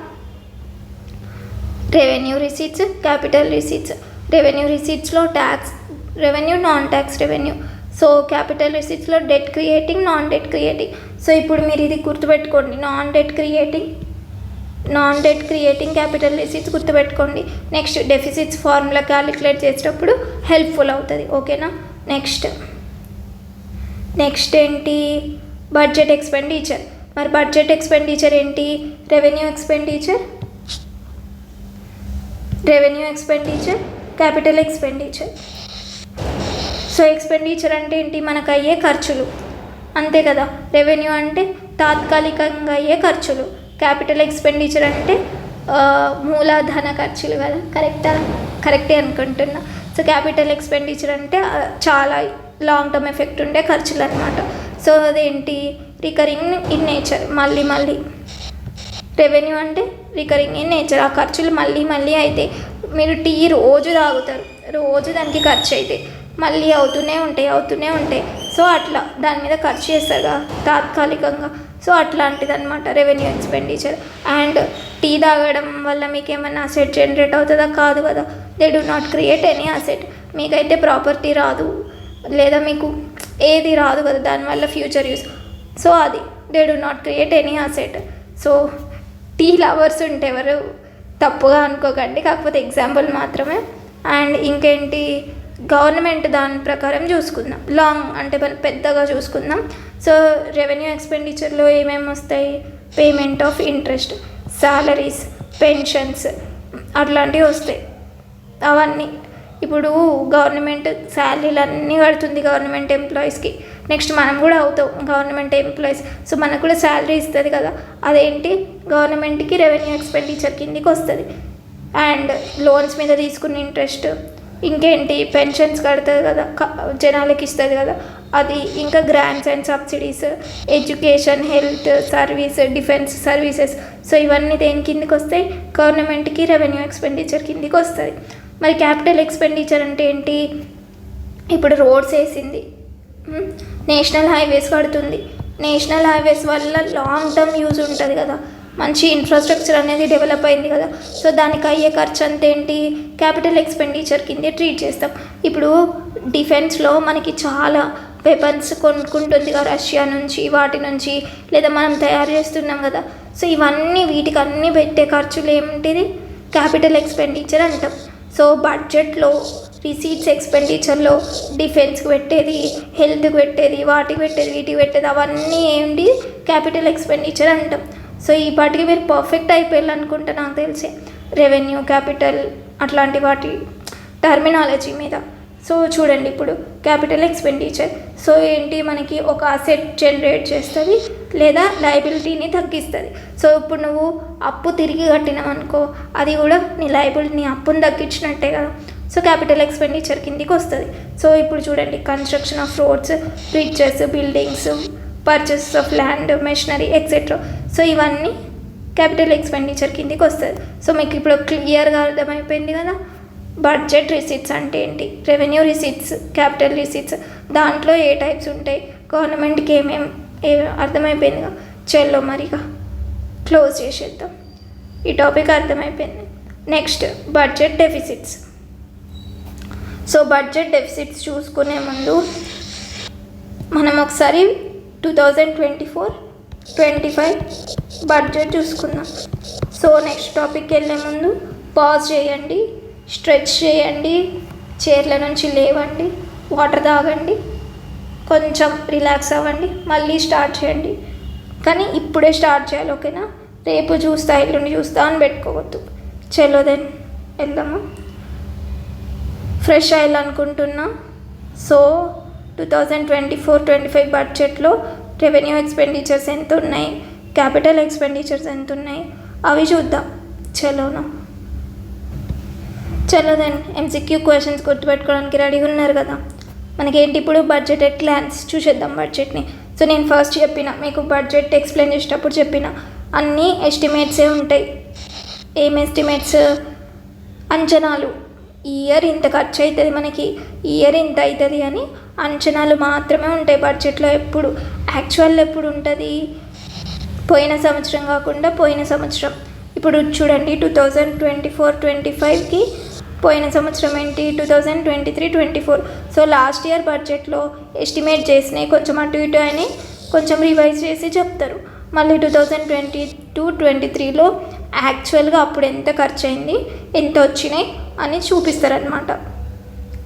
Revenue receipts, capital receipts. Revenue రిసీట్స్లో tax revenue, non tax revenue. So capital రిసీట్స్లో debt creating, non debt creating. So ఇప్పుడు మీరు ఇది గుర్తుపెట్టుకోండి, non debt creating capital receipts గుర్తుపెట్టుకోండి. నెక్స్ట్ డెఫిసిట్స్ ఫార్ములా క్యాలిక్యులేట్ చేసేటప్పుడు హెల్ప్ఫుల్ అవుతుంది, ఓకేనా. నెక్స్ట్ ఏంటి, బడ్జెట్ ఎక్స్పెండిచర్. మరి బడ్జెట్ ఎక్స్పెండిచర్ ఏంటి, revenue expenditure, capital expenditure. So expenditure అంటే ఏంటి, మనకు అయ్యే ఖర్చులు, అంతే కదా. రెవెన్యూ అంటే తాత్కాలికంగా అయ్యే ఖర్చులు, క్యాపిటల్ ఎక్స్పెండిచర్ అంటే మూలధన ఖర్చులు కదా. కరెక్టే అనుకుంటున్నా. సో క్యాపిటల్ ఎక్స్పెండిచర్ అంటే చాలా లాంగ్ టర్మ్ ఎఫెక్ట్ ఉండే ఖర్చులు అనమాట. సో అదేంటి, రికరింగ్ ఇన్ నేచర్, మళ్ళీ మళ్ళీ. రెవెన్యూ అంటే రికరింగ్ ఇన్ నేచర్, ఆ ఖర్చులు మళ్ళీ మళ్ళీ అయితే. మీరు టీ రోజు తాగుతారు, రోజు దానికి ఖర్చు అయితే మళ్ళీ అవుతూనే ఉంటాయి. సో అట్లా దాని మీద ఖర్చు చేస్తారు కదా తాత్కాలికంగా. సో అట్లాంటిది అనమాట రెవెన్యూ ఎక్స్పెండిచర్. అండ్ టీ తాగడం వల్ల మీకు ఏమైనా అసెట్ జనరేట్ అవుతుందా? కాదు కదా. They do not create any asset. మీకైతే ప్రాపర్టీ రాదు, లేదా మీకు ఏది రాదు కదా దానివల్ల ఫ్యూచర్ యూస్. సో అది they do not create any asset. So tea lovers ఉంటే ఎవరు తప్పుగా అనుకోకండి, కాకపోతే ఎగ్జాంపుల్ మాత్రమే. అండ్ ఇంకేంటి, గవర్నమెంట్ దాని ప్రకారం చూసుకుందాం, లాంగ్ అంటే పెద్దగా చూసుకుందాం. సో రెవెన్యూ ఎక్స్పెండిచర్లో ఏమేమి వస్తాయి? Payment of interest, salaries, pensions అట్లాంటివి వస్తాయి. అవన్నీ ఇప్పుడు గవర్నమెంట్ శాలరీలు అన్నీ కడుతుంది గవర్నమెంట్ ఎంప్లాయీస్కి. నెక్స్ట్ మనం కూడా అవుతాం గవర్నమెంట్ ఎంప్లాయీస్. సో మనకు కూడా శాలరీ ఇస్తుంది కదా, అదేంటి గవర్నమెంట్కి రెవెన్యూ ఎక్స్పెండిచర్ కిందికి వస్తుంది. అండ్ లోన్స్ మీద తీసుకున్న ఇంట్రెస్ట్, ఇంకేంటి పెన్షన్స్ కడుతుంది కదా జనాలకి ఇస్తుంది కదా అది, ఇంకా grants and subsidies, education, health service, defence services. So ఇవన్నీ దేని కిందికి వస్తాయి? గవర్నమెంట్కి రెవెన్యూ ఎక్స్పెండిచర్ కిందికి వస్తుంది. మరి క్యాపిటల్ ఎక్స్పెండిచర్ అంటే ఏంటి? ఇప్పుడు రోడ్స్ వేసింది, నేషనల్ హైవేస్ కడుతుంది. నేషనల్ హైవేస్ వల్ల లాంగ్ టర్మ్ యూజ్ ఉంటుంది కదా, మంచి ఇన్ఫ్రాస్ట్రక్చర్ అనేది డెవలప్ అయింది కదా. సో దానికి అయ్యే ఖర్చు అంతా ఏంటి? క్యాపిటల్ ఎక్స్పెండిచర్ కిందే ట్రీట్ చేస్తాం. ఇప్పుడు డిఫెన్స్లో మనకి చాలా వెపన్స్ కొనుక్కుంటుంది కదా రష్యా నుంచి, వాటి నుంచి, లేదా మనం తయారు చేస్తున్నాం కదా. సో ఇవన్నీ వీటికి అన్నీ పెట్టే ఖర్చులు ఏమిటిది? క్యాపిటల్ ఎక్స్పెండిచర్ అంటాం. సో బడ్జెట్లో రిసీట్స్ ఎక్స్పెండిచర్లో డిఫెన్స్కి పెట్టేది, హెల్త్కి పెట్టేది, వాటికి పెట్టేది, వీటికి పెట్టేది, అవన్నీ ఏంటి? క్యాపిటల్ ఎక్స్పెండిచర్ అంటాం. సో ఈ పాటికి మీరు పర్ఫెక్ట్ అయిపోయారు అనుకుంటా నాకు తెలిసి రెవెన్యూ, క్యాపిటల్ అట్లాంటి వాటి టర్మినాలజీ మీద. సో చూడండి ఇప్పుడు క్యాపిటల్ ఎక్స్పెండిచర్. సో ఏంటి, మనకి ఒక అసెట్ జనరేట్ చేస్తుంది లేదా లయబిలిటీని తగ్గిస్తుంది. సో ఇప్పుడు నువ్వు అప్పు తిరిగి కట్టినావు అనుకో, అది కూడా నీ లయబిలిటీ, అప్పుని తగ్గించినట్టే కదా. సో క్యాపిటల్ ఎక్స్పెండిచర్ కిందికి వస్తుంది. సో ఇప్పుడు చూడండి, construction of roads, bridges, buildings, purchase of land, machinery etcetera. So ఇవన్నీ క్యాపిటల్ ఎక్స్పెండిచర్ కిందికి వస్తుంది. సో మీకు ఇప్పుడు క్లియర్గా అర్థమైపోయింది కదా బడ్జెట్ రిసీట్స్ అంటే ఏంటి, రెవెన్యూ రిసీట్స్, క్యాపిటల్ రిసీట్స్, దాంట్లో ఏ టైప్స్ ఉంటాయి, గవర్నమెంట్కి అర్థమైపోయింది కదా. చలో మరిగా క్లోజ్ చేసేద్దాం, ఈ టాపిక్ అర్థమైపోయింది. Next budget deficits. So budget deficits చూసుకునే ముందు మనం ఒకసారి 2024-25 బడ్జెట్ చూసుకుందాం. సో నెక్స్ట్ టాపిక్కి వెళ్ళే ముందు పాజ్ చేయండి, స్ట్రెచ్ చేయండి, చైర్ల నుంచి లేవండి, వాటర్ తాగండి, కొంచెం రిలాక్స్ అవ్వండి, మళ్ళీ స్టార్ట్ చేయండి. కానీ ఇప్పుడే స్టార్ట్ చేయాలి, ఓకేనా? రేపు చూస్తా, ఎల్లుండి చూస్తా అని పెట్టుకోవద్దు. చలో దెన్ వెళ్దాము. ఫ్రెష్ అయ్యాలనుకుంటున్నా. సో 2024-25 బడ్జెట్లో రెవెన్యూ ఎక్స్పెండిచర్స్ ఎంత ఉన్నాయి, క్యాపిటల్ ఎక్స్పెండిచర్స్ ఎంత ఉన్నాయి అవి చూద్దాం. చలో దెన్ ఎంసీక్యూ క్వశ్చన్స్ గుర్తుపెట్టుకోవడానికి రెడీగా ఉన్నారు కదా. మనకేంటి ఇప్పుడు బడ్జెట్ ఎట్ గ్లాన్స్ చూసేద్దాం బడ్జెట్ని. సో నేను ఫస్ట్ చెప్పిన మీకు బడ్జెట్ ఎక్స్ప్లెయిన్ చేసేటప్పుడు చెప్పిన అన్నీ ఎస్టిమేట్సే ఉంటాయి. ఏం ఎస్టిమేట్స్? అంచనాలు. ఈ ఇయర్ ఇంత ఖర్చు అవుతుంది, మనకి ఈ ఇయర్ ఇంత అవుతుంది అని అంచనాలు మాత్రమే ఉంటాయి బడ్జెట్లో. ఎప్పుడు యాక్చువల్ ఎప్పుడు ఉంటుంది? పోయిన సంవత్సరం కాకుండా పోయిన సంవత్సరం. ఇప్పుడు చూడండి 2024-25కి పోయిన సంవత్సరం ఏంటి 2023-24. సో లాస్ట్ ఇయర్ బడ్జెట్లో ఎస్టిమేట్ చేసినాయి, కొంచెం అటు ఇటు అని కొంచెం రివైజ్ చేసి చెప్తారు. మళ్ళీ 2022-23లో యాక్చువల్గా అప్పుడు ఎంత ఖర్చు అయింది, ఎంత వచ్చినాయి అని చూపిస్తారనమాట.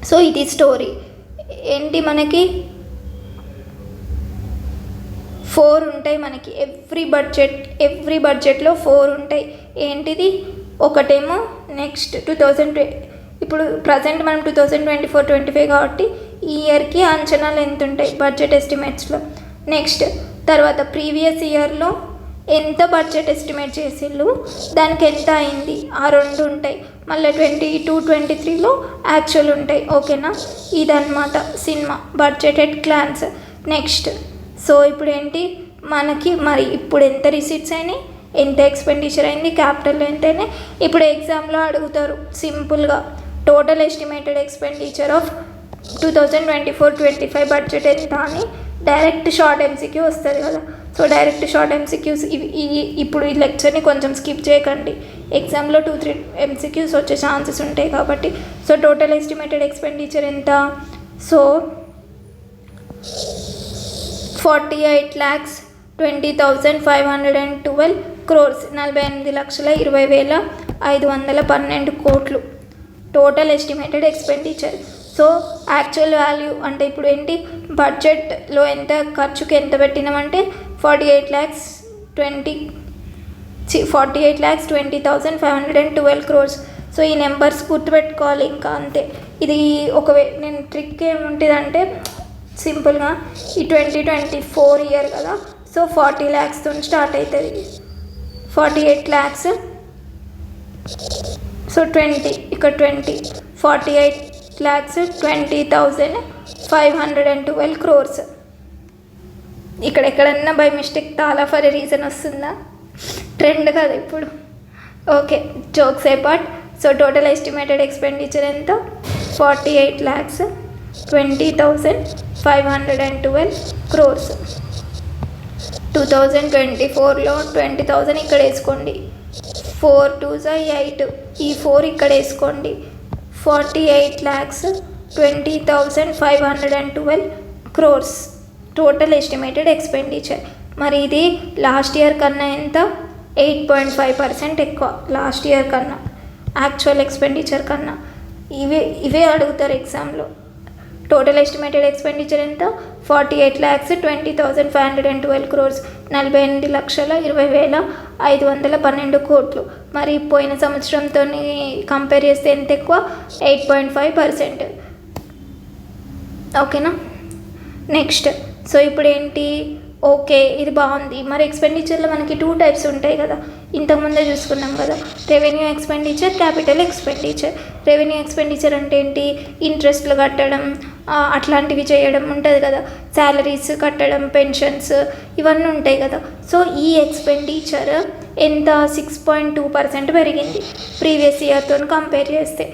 సో ఇది స్టోరీ ఏంటి, మనకి 4 ఉంటాయి మనకి ఎవ్రీ బడ్జెట్లో 4 ఉంటాయి. ఏంటిది? ఒకటేమో నెక్స్ట్ 2020, ఇప్పుడు ప్రజెంట్ మనం 2024-25 కాబట్టి ఈ ఇయర్కి అంచనాలు ఎంత ఉంటాయి బడ్జెట్ ఎస్టిమేట్స్లో. నెక్స్ట్ తర్వాత ప్రీవియస్ ఇయర్లో ఎంత బడ్జెట్ ఎస్టిమేట్ చేసిళ్ళు, దానికి ఎంత అయింది, ఆ 2 ఉంటాయి. మళ్ళీ 22-23లో యాక్చువల్ ఉంటాయి. ఓకేనా, ఇదన్నమాట cinema budgeted clans. Next so ఇప్పుడు ఏంటి మనకి మరి ఇప్పుడు ఎంత రిసీట్స్ అయినాయి, ఎంత ఎక్స్పెండిచర్ అయింది, క్యాపిటల్ ఎంతైనా. ఇప్పుడు ఎగ్జామ్లో అడుగుతారు సింపుల్గా total estimated expenditure of 2024-25 budget ఎంత అని డైరెక్ట్ షార్ట్ ఎంసీక్యూ వస్తుంది కదా. సో డైరెక్ట్ షార్ట్ ఎంసీక్యూస్ ఇప్పుడు ఈ లెక్చర్ని కొంచెం స్కిప్ చేయకండి, ఎగ్జామ్లో 2-3 ఎంసీక్యూస్ వచ్చే ఛాన్సెస్ ఉంటాయి కాబట్టి. సో టోటల్ ఎస్టిమేటెడ్ ఎక్స్పెండిచర్ ఎంత, సో 48,20,512 crores, 48,20,512 కోట్లు total estimated expenditure. So actual value అంటే ఇప్పుడు ఏంటి బడ్జెట్లో ఎంత ఖర్చుకి ఎంత పెట్టినామంటే 48,20,512 crores. సో ఈ నెంబర్స్ గుర్తుపెట్టుకోవాలి ఇంకా అంతే. ఇది నేను ట్రిక్ ఏముంటుందంటే సింపుల్గా ఈ 2024 ఇయర్ కదా, సో 40 lakhsతో స్టార్ట్ అవుతుంది. 48 lakhs, సో 20 ఇక్కడ 48,20,512 crores. ఇక్కడ ఎక్కడన్నా బై మిస్టేక్ తాలా ఫర్ ఏ రీజన్ వస్తుందా, ట్రెండ్ కదా ఇప్పుడు. Okay, jokes apart. So total estimated expenditure ఎంత, 48,20,512 crores. 2024లో 20,000 ఇక్కడ వేసుకోండి, 4 2s 8, ఈ 4 ఇక్కడ వేసుకోండి. 48,20,512 crores టోటల్ ఎస్టిమేటెడ్ ఎక్స్పెండిచర్. మరి ఇది లాస్ట్ ఇయర్ కన్నా ఎంత, 8.5% ఎక్కువ లాస్ట్ ఇయర్ కన్నా, యాక్చువల్ ఎక్స్పెండిచర్ కన్నా. ఇవే అడుగుతారు ఎగ్జామ్లో. టోటల్ ఎస్టిమేటెడ్ ఎక్స్పెండిచర్ ఎంత, 48,20,512 crores, 48,20,512 కోట్లు. మరి పోయిన సంవత్సరంతో కంపేర్ చేస్తే ఎంత ఎక్కువ, 8.5%. ఓకేనా. నెక్స్ట్ సో ఇప్పుడు ఏంటి, ఓకే ఇది బాగుంది. మరి ఎక్స్పెండిచర్లో మనకి 2 types ఉంటాయి కదా, ఇంతకుముందే చూసుకున్నాం కదా, revenue expenditure, capital expenditure. Revenue expenditure అంటే ఏంటి, ఇంట్రెస్ట్లు కట్టడం అట్లాంటివి చేయడం ఉంటుంది కదా, శాలరీస్ కట్టడం, పెన్షన్స్ ఇవన్నీ ఉంటాయి కదా. సో ఈ ఎక్స్పెండిచర్ ఎంత, 6.2% పెరిగింది ప్రీవియస్ ఇయర్తో కంపేర్ చేస్తే.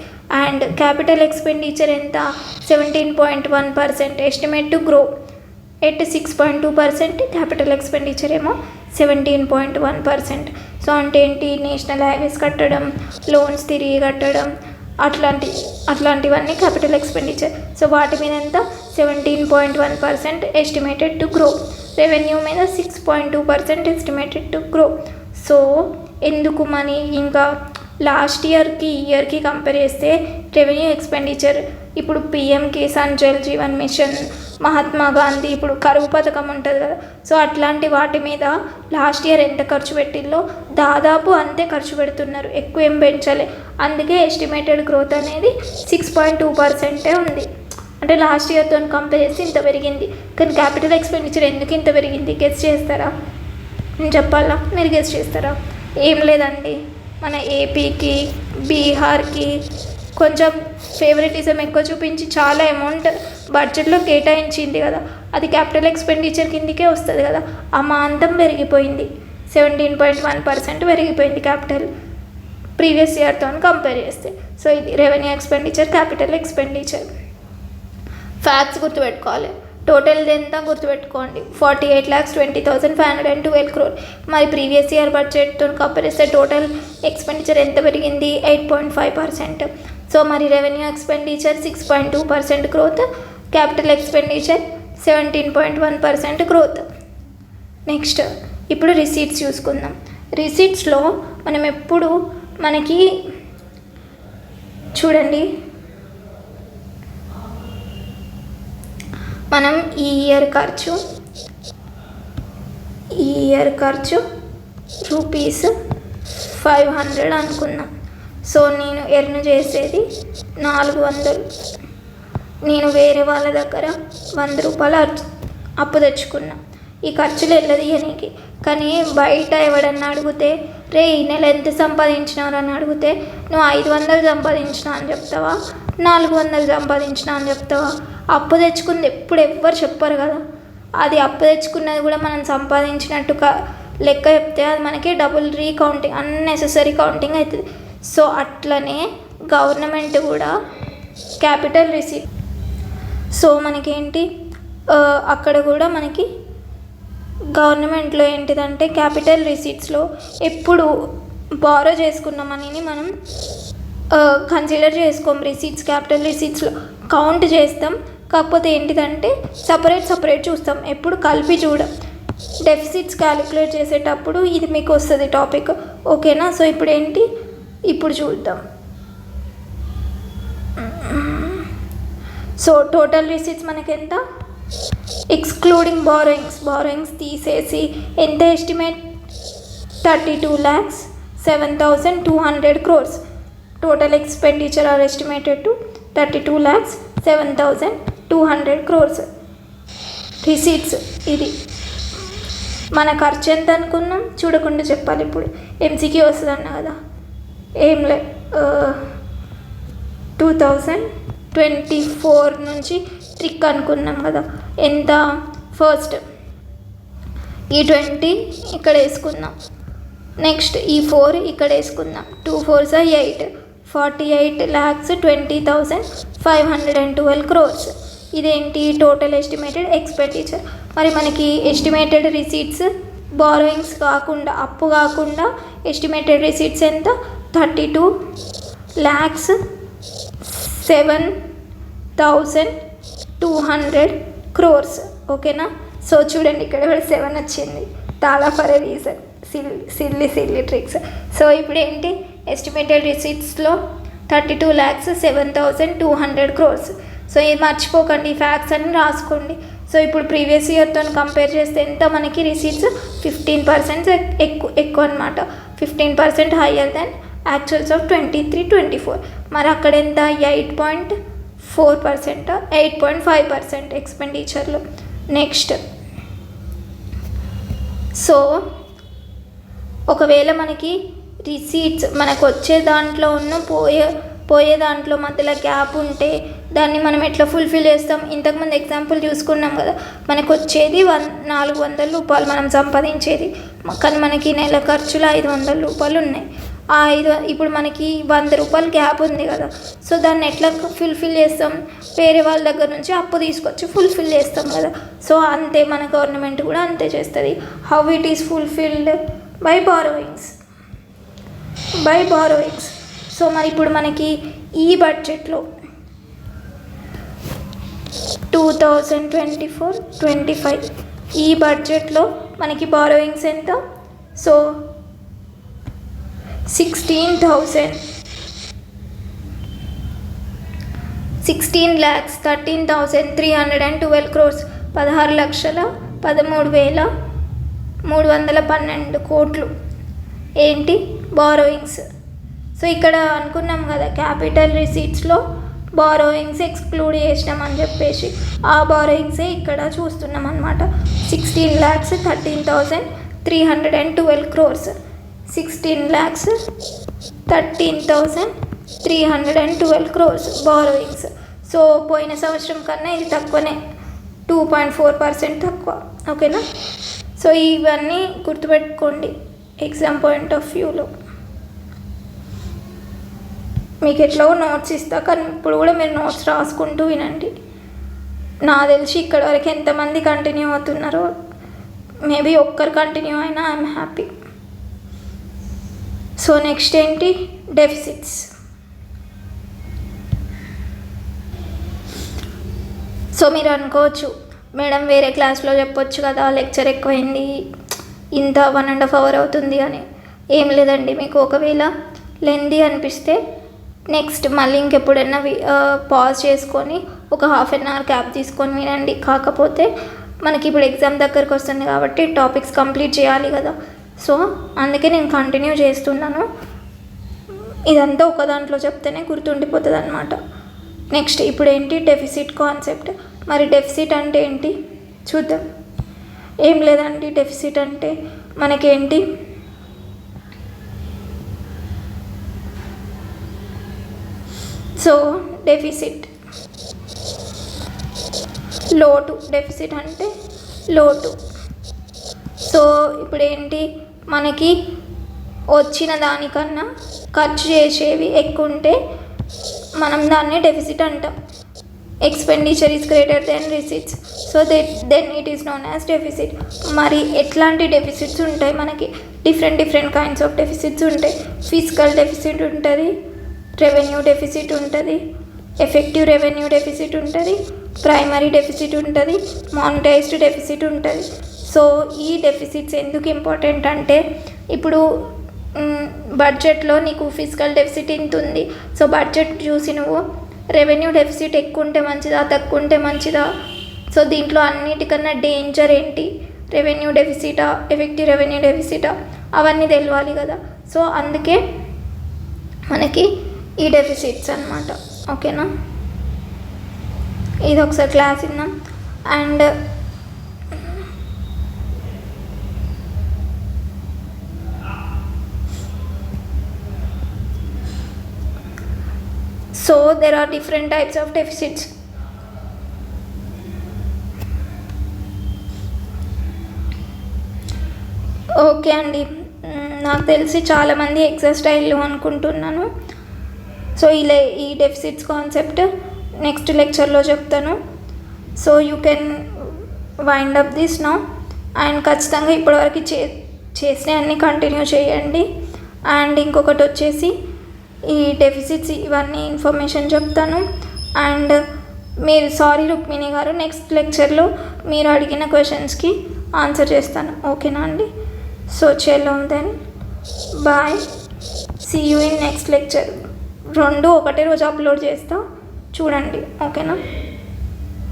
అండ్ క్యాపిటల్ ఎక్స్పెండిచర్ ఎంత, 17.1%, estimate to grow at 6.2%, capital expenditure ఏమో 17.1%. సో అంటే ఏంటి, నేషనల్ హైవేస్ కట్టడం, లోన్స్ తిరిగి కట్టడం, అట్లాంటివన్నీ క్యాపిటల్ ఎక్స్పెండిచర్. సో వాటి మీద ఎంత, 17.1% ఎస్టిమేటెడ్ టు గ్రో. రెవెన్యూ మీద 6.2% ఎస్టిమేటెడ్ టు గ్రో. సో ఎందుకు మనీ ఇంకా లాస్ట్ ఇయర్కి ఈ ఇయర్కి కంపేర్ చేస్తే రెవెన్యూ ఎక్స్పెండిచర్ ఇప్పుడు పిఎం కిసాన్ జల్ జీవన్ మిషన్, మహాత్మా గాంధీ ఇప్పుడు కరువు పథకం ఉంటుంది కదా, సో అట్లాంటి వాటి మీద లాస్ట్ ఇయర్ ఎంత ఖర్చు పెట్టిల్లో దాదాపు అంతే ఖర్చు పెడుతున్నారు, ఎక్కువ ఏం పెంచలే. అందుకే ఎస్టిమేటెడ్ గ్రోత్ అనేది 6.2% ఉంది. అంటే లాస్ట్ ఇయర్తో కంపేర్ చేస్తే ఇంత పెరిగింది. కానీ క్యాపిటల్ ఎక్స్పెండిచర్ ఎందుకు ఇంత పెరిగింది గెస్ చేస్తారా, నేను చెప్పాలా, మీరు గెస్ చేస్తారా? ఏం లేదండి, మన ఏపీకి బీహార్కి కొంచెం ఫేవరెటిజం ఎక్కువ చూపించి చాలా అమౌంట్ బడ్జెట్లో కేటాయించింది కదా, అది క్యాపిటల్ ఎక్స్పెండిచర్ కిందకే వస్తుంది కదా, అమాంతం పెరిగిపోయింది. 17.1% పెరిగిపోయింది క్యాపిటల్ ప్రీవియస్ ఇయర్తో కంపేర్ చేస్తే. సో ఇది revenue expenditure, capital expenditure. Facts గుర్తుపెట్టుకోవాలి. టోటల్ ఎంత గుర్తుపెట్టుకోండి, 48,20,512 crore. మరి ప్రీవియస్ ఇయర్ బడ్జెట్తో కంపేర్ చేస్తే టోటల్ ఎక్స్పెండిచర్ ఎంత పెరిగింది, 8.5%. సో మరి revenue expenditure 6.2% growth, capital expenditure 17.1% growth. Next ఇప్పుడు రిసీట్స్ చూసుకుందాం. రిసీట్స్లో మనం ఎప్పుడు మనకి చూడండి, మనం ఈ ఇయర్ ఖర్చు ₹500 అనుకున్నాం. సో నేను ఎర్న్ చేసేది 400. నేను వేరే వాళ్ళ దగ్గర ₹100 అప్పు తెచ్చుకున్నా ఈ ఖర్చులు వెళ్ళదీయనీకి. కానీ బయట ఎవడన్నా అడిగితే రే ఈ నెల ఎంత సంపాదించినారు అని అడిగితే నువ్వు 500 సంపాదించినా అని చెప్తావా, 400 సంపాదించినా అని చెప్తావా? అప్పు తెచ్చుకుంది ఎప్పుడు ఎవ్వరు చెప్పరు కదా. అది అప్పు తెచ్చుకున్నది కూడా మనం సంపాదించినట్టు లెక్క చెప్తే అది మనకి డబుల్ రీకౌంటింగ్, అన్నెసెసరీ కౌంటింగ్ అవుతుంది. సో అట్లనే గవర్నమెంట్ కూడా క్యాపిటల్ రిసీట్, సో మనకేంటి అక్కడ కూడా మనకి గవర్నమెంట్లో ఏంటిదంటే క్యాపిటల్ రిసీట్స్లో ఎప్పుడు బారో చేసుకున్న మనీని మనం కన్సిడర్ చేసుకోం. రిసీట్స్ క్యాపిటల్ రిసీట్స్లో కౌంట్ చేస్తాం, కాకపోతే ఏంటిదంటే సపరేట్ చూస్తాం, ఎప్పుడు కలిపి చూడం. డెఫిసిట్స్ క్యాలిక్యులేట్ చేసేటప్పుడు ఇది మీకు వస్తుంది టాపిక్, ఓకేనా? సో ఇప్పుడు చూద్దాం. సో టోటల్ రిసీట్స్ మనకి ఎంత, ఎక్స్క్లూడింగ్ బారోయింగ్స్ తీసేసి ఎంత estimate, 32,07,200 crores. Total expenditure are estimated to 32,07,200 crores. Receipts ఇది మన ఖర్చు ఎంత అనుకున్నాం చూడకుండా చెప్పాలి. ఇప్పుడు ఎంసీక్యూ వస్తుంది అన్న కదా, ఏం లే 2024 నుంచి ట్రిక్ అనుకున్నాం కదా, ఎంత ఫస్ట్ ఈ 20 ఇక్కడ వేసుకుందాం, నెక్స్ట్ ఈ 4 ఇక్కడ వేసుకుందాం, 2 4s 8, 48,20,512 crores. ఇదేంటి టోటల్ ఎస్టిమేటెడ్ ఎక్స్పెండిచర్. మరి మనకి ఎస్టిమేటెడ్ రిసీట్స్ బారోయింగ్స్ కాకుండా, అప్పు కాకుండా ఎస్టిమేటెడ్ రిసీట్స్ ఎంత, 32,07,200 crores, ఓకేనా? సో చూడండి ఇక్కడ కూడా 7 వచ్చింది, తాలా for a reason, silly tricks. So ఇప్పుడు ఏంటి ఎస్టిమేటెడ్ రిసీట్స్లో 32,07,200 crores. సో ఇది మర్చిపోకండి, ఈ ఫ్యాక్ట్స్ అన్ని రాసుకోండి. సో ఇప్పుడు ప్రీవియస్ ఇయర్తో కంపేర్ చేస్తే ఎంత మనకి రిసీట్స్ 15% ఎక్కువ అనమాట, 15% హయ్యర్ దెన్ యాక్చువల్స్ ఆఫ్ 23-24. మరి అక్కడ ఎంత, 8.4%, 8.5% ఎక్స్పెండిచర్లో. నెక్స్ట్ సో ఒకవేళ మనకి రిసీట్స్ మనకు వచ్చే దాంట్లో ఉన్న పోయే దాంట్లో మధ్యలో గ్యాప్ ఉంటే దాన్ని మనం ఎట్లా ఫుల్ఫిల్ చేస్తాం? ఇంతకుముందు ఎగ్జాంపుల్ చూసుకున్నాం కదా, మనకు వచ్చేది 400 రూపాయలు మనం సంపాదించేది, కానీ మనకి నెల ఖర్చులు 500 రూపాయలు ఉన్నాయి. ఇప్పుడు మనకి 100 రూపాయలు గ్యాప్ ఉంది కదా, సో దాన్ని ఎట్లా ఫుల్ఫిల్ చేస్తాం? వేరే వాళ్ళ దగ్గర నుంచి అప్పు తీసుకొచ్చి ఫుల్ఫిల్ చేస్తాం కదా. సో అంతే మన గవర్నమెంట్ కూడా అంతే చేస్తుంది. How it is fulfilled? By borrowings. So మరి ఇప్పుడు మనకి ఈ బడ్జెట్లో 2024-25 ఈ బడ్జెట్లో మనకి బారోయింగ్స్ ఎంత? సో 16,13,312 crores, 16,13,312 కోట్లు ఏంటి బారోయింగ్స్. సో ఇక్కడ అనుకున్నాం కదా క్యాపిటల్ రిసీట్స్లో బారోయింగ్స్ ఎక్స్క్లూడ్ చేసినాం అని చెప్పేసి, ఆ బారోయింగ్సే ఇక్కడ చూస్తున్నాం అనమాట. 16,13,312 crores, 16,13,312 crores బారోయింగ్స్. సో పోయిన సంవత్సరం కన్నా ఇది తక్కువనే, 2.4% తక్కువ, ఓకేనా? సో ఇవన్నీ గుర్తుపెట్టుకోండి ఎగ్జామ్ పాయింట్ ఆఫ్ వ్యూలో. మీకు ఎట్లా నోట్స్ ఇస్తా, కానీ ఇప్పుడు కూడా మీరు నోట్స్ రాసుకుంటూ వినండి. నాకు తెలిసి ఇక్కడ వరకు ఎంతమంది కంటిన్యూ అవుతున్నారో, మేబీ ఒక్కరు కంటిన్యూ అయినా ఐఎమ్ హ్యాపీ. సో నెక్స్ట్ ఏంటి, డెఫిసిట్స్. సో మీరు అనుకోవచ్చు మేడం వేరే క్లాస్లో చెప్పొచ్చు కదా, లెక్చర్ ఎక్కువైంది, ఇంత 1.5 hour అవుతుంది అని. ఏం లేదండి, మీకు ఒకవేళ లెందీ అనిపిస్తే నెక్స్ట్ మళ్ళీ ఇంకెప్పుడైనా పాజ్ చేసుకొని ఒక 1/2 hour గ్యాప్ తీసుకొని వినండి. కాకపోతే మనకి ఇప్పుడు ఎగ్జామ్ దగ్గరకు వస్తుంది కాబట్టి టాపిక్స్ కంప్లీట్ చేయాలి కదా, సో అందుకే నేను కంటిన్యూ చేస్తున్నాను. ఇదంతా ఒక దాంట్లో చెప్తేనే గుర్తుండిపోతుంది అనమాట. నెక్స్ట్ ఇప్పుడు ఏంటి, డెఫిసిట్ కాన్సెప్ట్. మరి డెఫిసిట్ అంటే ఏంటి చూద్దాం. ఏం లేదండి, డెఫిసిట్ అంటే మనకేంటి, సో డెఫిసిట్ లోటు, డెఫిసిట్ అంటే లోటు. సో ఇప్పుడు ఏంటి, మనకి వచ్చిన దానికన్నా ఖర్చు చేసేవి ఎక్కువ ఉంటే మనం దాన్ని డెఫిసిట్ అంటాం. Expenditure is greater than receipts, so then it is known as deficit. మరి ఎట్లాంటి డెఫిసిట్స్ ఉంటాయి మనకి? డిఫరెంట్ కైండ్స్ ఆఫ్ డెఫిసిట్స్ ఉంటాయి. ఫిజికల్ డెఫిసిట్ ఉంటుంది, రెవెన్యూ డెఫిసిట్ ఉంటుంది, ఎఫెక్టివ్ రెవెన్యూ డెఫిసిట్ ఉంటుంది, ప్రైమరీ డెఫిసిట్ ఉంటుంది, మానిటైజ్డ్ డెఫిసిట్ ఉంటుంది. సో ఈ డెఫిసిట్స్ ఎందుకు ఇంపార్టెంట్ అంటే, ఇప్పుడు బడ్జెట్లో నీకు ఫిజికల్ డెఫిసిట్ ఇంత ఉంది, సో బడ్జెట్ చూసి నువ్వు రెవెన్యూ డెఫిసిట్ ఎక్కువ ఉంటే మంచిదా, తక్కువ ఉంటే మంచిదా, సో దీంట్లో అన్నిటికన్నా డేంజర్ ఏంటి, రెవెన్యూ డెఫిసిటా, ఎఫెక్టివ్ రెవెన్యూ డెఫిసిటా, అవన్నీ తెలియాలి కదా. సో అందుకే మనకి ఈ డెఫిసిట్స్ అన్నమాట. ఓకేనా, ఇది ఒకసారి క్లాస్ విన్నాం. And so there are different types of deficits. Okay అండి, నాకు తెలిసి చాలామంది ఎగ్జామ్ స్టైల్లో అనుకుంటున్నాను. సో ఈ డెఫిసిట్స్ కాన్సెప్ట్ నెక్స్ట్ లెక్చర్లో చెప్తాను. So you can wind up this now. And ఖచ్చితంగా ఇప్పటివరకు చేసిన అన్నీ కంటిన్యూ చేయండి. అండ్ ఇంకొకటి వచ్చేసి ఈ డెఫిసిట్స్ ఇవన్నీ ఇన్ఫర్మేషన్ చెప్తాను. అండ్ మీరు రుక్మిణి గారు నెక్స్ట్ లెక్చర్లో మీరు అడిగిన క్వశ్చన్స్కి ఆన్సర్ చేస్తాను. ఓకేనా అండి? సో చలో then bye, see you in next lecture. 2 ఒకటే రోజు అప్లోడ్ చేస్తా, చూడండి. ఓకేనా?